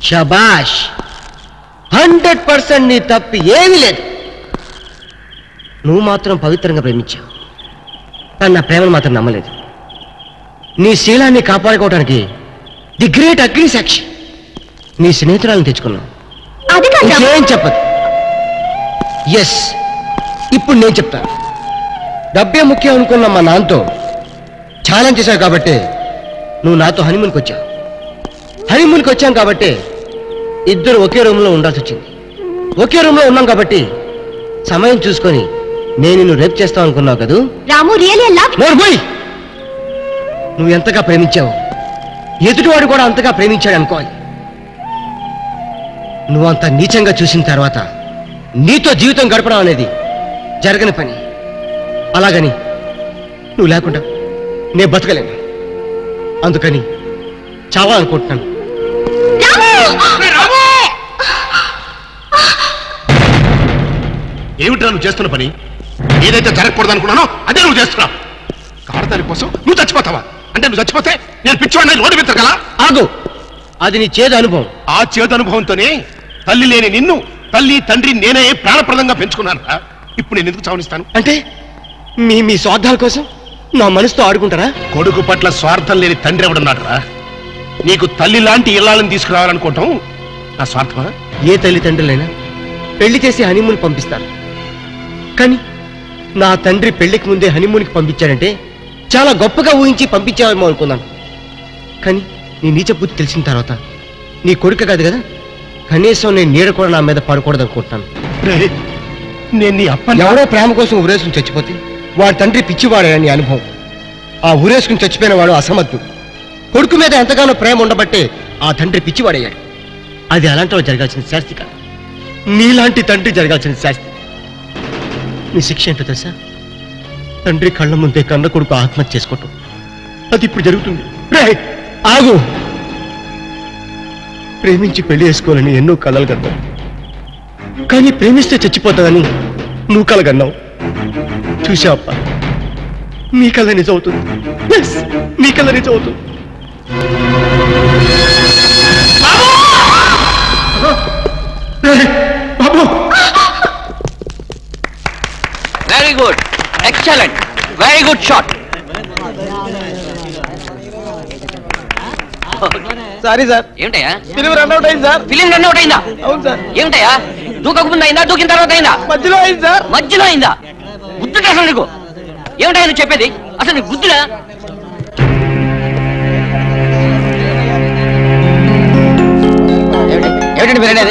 R: శబాష్, 100% నీ తప్పు ఏమీ లేదు. నువ్వు మాత్రం పవిత్రంగా ప్రేమించావు, కానీ నా ప్రేమను మాత్రం నమ్మలేదు. నీ శీలాన్ని కాపాడుకోవడానికి ది గ్రేట్ అగ్ని సాక్షి నీ స్నేహితురాలను తెచ్చుకున్నావు. ఏం చెప్పదు. ఎస్, ఇప్పుడు నేను చెప్తాను. డబ్బే ముఖ్యం అనుకున్న మా నాన్నతో ఛాలెంజ్ చేశావు కాబట్టి నువ్వు నాతో హనీమూన్కి వచ్చావు. హనీమూన్కి వచ్చాం కాబట్టి ఇద్దరు ఒకే రూమ్లో ఉండాల్సి వచ్చింది. ఒకే రూమ్లో ఉన్నాం కాబట్టి సమయం చూసుకొని నేను నిన్ను రేపు చేస్తావు అనుకున్నావు కదా.
E: రాము,
R: నువ్వు ఎంతగా ప్రేమించావు, ఎదుటివాడు కూడా అంతగా ప్రేమించాడు అనుకోవాలి. నువ్వు అంత నీచంగా చూసిన తర్వాత నీతో జీవితం గడపడం అనేది జరగని పని. అలాగని నువ్వు లేకుండా నేను బతకలేను. అందుకని చావాలనుకుంటున్నాను.
C: ఏమిటా నువ్వు చేస్తున్న పని? ఏదైతే జరగకూడదు అనుకున్నానో అదే నువ్వు చేస్తున్నావు. కాడదాని కోసం నువ్వు చచ్చిపోతావా? అంటే నువ్వు చచ్చిపోతే నేను పిచ్చివాడిని రోడ్డు మీద కదా.
R: ఆగు, అది నీ చేదు అనుభవం.
C: ఆ చేదు అనుభవంతోనే తల్లి లేని నిన్ను తల్లి తండ్రి నేనే ప్రాణప్రదంగా పెంచుకున్నాను. ఇప్పుడు నేను ఎందుకు చావనిస్తాను?
R: అంటే మీ స్వార్థాల కోసం నా మనసుతో ఆడుకుంటారా?
C: కొడుకు పట్ల స్వార్థం లేని తండ్రి ఎవడున్నాడు రా? నీకు తల్లి లాంటి ఇళ్లాలను తీసుకురావాలనుకోవటం నా స్వార్థమా?
R: ఏ తల్లిదండ్రులైనా పెళ్లి చేసి హనీమూన్ పంపిస్తారు, కానీ నా తండ్రి పెళ్లికి ముందే హనీమూన్కి పంపించాడంటే చాలా గొప్పగా ఊహించి పంపించావేమో అనుకున్నాను. కానీ నీ నీచ బుద్ధి తెలిసిన తర్వాత నీ కొడుకు కాదు కదా, కనీసం నేను నీడ కూడా నా మీద పడకూడదు అనుకుంటున్నాను.
C: నేను నీ అప్ప
R: ఎవరో ప్రేమ కోసం ఊరేసుకుని చచ్చిపోతే వాడి తండ్రి పిచ్చివాడే నీ అనుభవం. ఆ ఊరేసుకుని చచ్చిపోయిన వాడు అసమర్థుడు. కొడుకు మీద ఎంతగానో ప్రేమ ఉండబట్టే ఆ తండ్రి పిచ్చివాడయ్యాడు. అది అలాంటి వాడు జరగాల్సిన శాస్తి కాదు, నీలాంటి తండ్రి జరగాల్సిన శాస్తి. నీ శిక్ష ఏంటో తెలుసా? తండ్రి కళ్ళ ముందే కన్న కొడుకు ఆత్మహత్య చేసుకోవటం. అది ఇప్పుడు జరుగుతుంది. ఆగు, ప్రేమించి పెళ్లి చేసుకోవాలని ఎన్నో కలలు కన్నావు, కానీ ప్రేమిస్తే చచ్చిపోతాదని నువ్వు కలగన్నావు. చూసావప్ప, నీ కళ్ళ నిజం అవుతుంది. నీ కళ్ళ నిజం అవుతుంది.
H: బాబు
P: very good, excellent, very good shot.
M: Sorry sir.
P: ఏమిటయ్యా
M: ఫిలిం రన్అట్ అయింది సార్.
P: ఫిలిం రన్అట్ అయిందా?
M: అవును సార్.
P: ఏమిటయ్యా దూకక ముందు అయిందా, దూకిన తర్వాత అయిందా?
M: మధ్యలో అయింది సార్.
P: మధ్యలో అయిందా? బుద్ధి అసలు నీకు ఏమిటయ్యా నువ్వు చెప్పేది? అసలు నీకు బుద్ధిరా?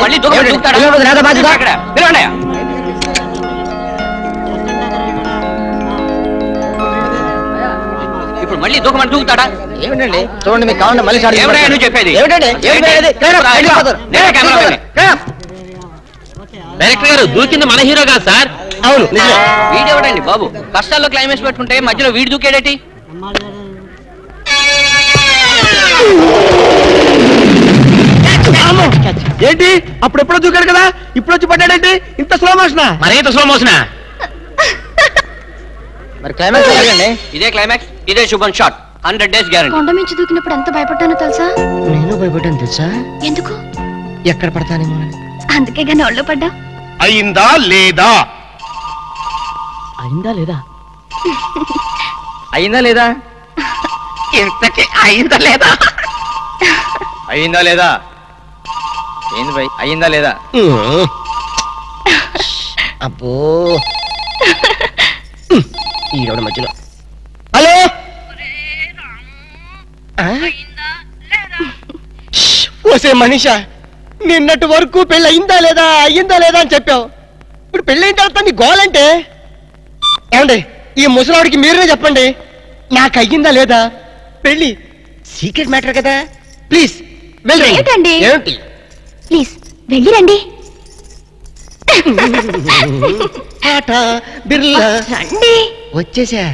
P: మళ్ళీ దూకుతాడా? పిలవండియా. ఇప్పుడు మళ్ళీ దూకమని దూకుతాడా?
R: ఏమిటండి చూడండి, మీకు కావాలంటే మళ్ళీ
P: ఏమిటయ్యా నువ్వు చెప్పేది?
Q: డైరెక్టర్ గారు దూకింది మన హీరో కాదు సార్.
R: అవును
P: వీడెవడండి బాబు? కష్టాల్లో క్లైమాక్స్ పెట్టుకుంటే మధ్యలో వీడు దూకేడేటి?
H: ఏంటి అప్పుడు ఎప్పుడో దూకాడు కదా, ఇప్పుడు వచ్చి పడ్డాడేంటి? ఇంత స్లో మోషనా?
Q: మరేంత స్లో మోషనా?
R: మరి క్లైమాక్స్ ఎలాగండి?
P: ఇదే క్లైమాక్స్, ఇదే శుభం షాట్. 100 days guarantee.
E: కొండ మించి దూకినప్పుడు ఎంత భయపడ్డానో తెలుసా?
R: నేను భయపడ్డాను తెలుసా?
E: ఎందుకు?
R: ఎక్కడ పడతానేమో.
E: అందుకే గానీ ఒళ్ళో పడ్డా.
C: అయిందా లేదా?
L: అయిందా లేదా?
P: అయిందా లేదా?
A: ఇంతకీ అయిందా లేదా?
P: అయిందా లేదా? ఏంది భయ్, అయిందా లేదా?
R: అబ్బో ఈరోడు మధ్యలో. హలో ఓసే మనీషా, నిన్నటి వరకు పెళ్ళి అయిందా లేదా అని చెప్పావు. ఇప్పుడు పెళ్ళైన తర్వాత నీ గోలంటే ఏమండి? ఈ ముసలాడికి మీరే చెప్పండి, నాకు అయ్యిందా లేదా పెళ్ళి. సీక్రెట్ మ్యాటర్ కదా, ప్లీజ్
E: ఏంటండి?
R: ఏంటి
E: ప్లీజ్ వెళ్ళి రండి.
R: టాటా బిర్లా
E: రండి.
R: వచ్చేసా.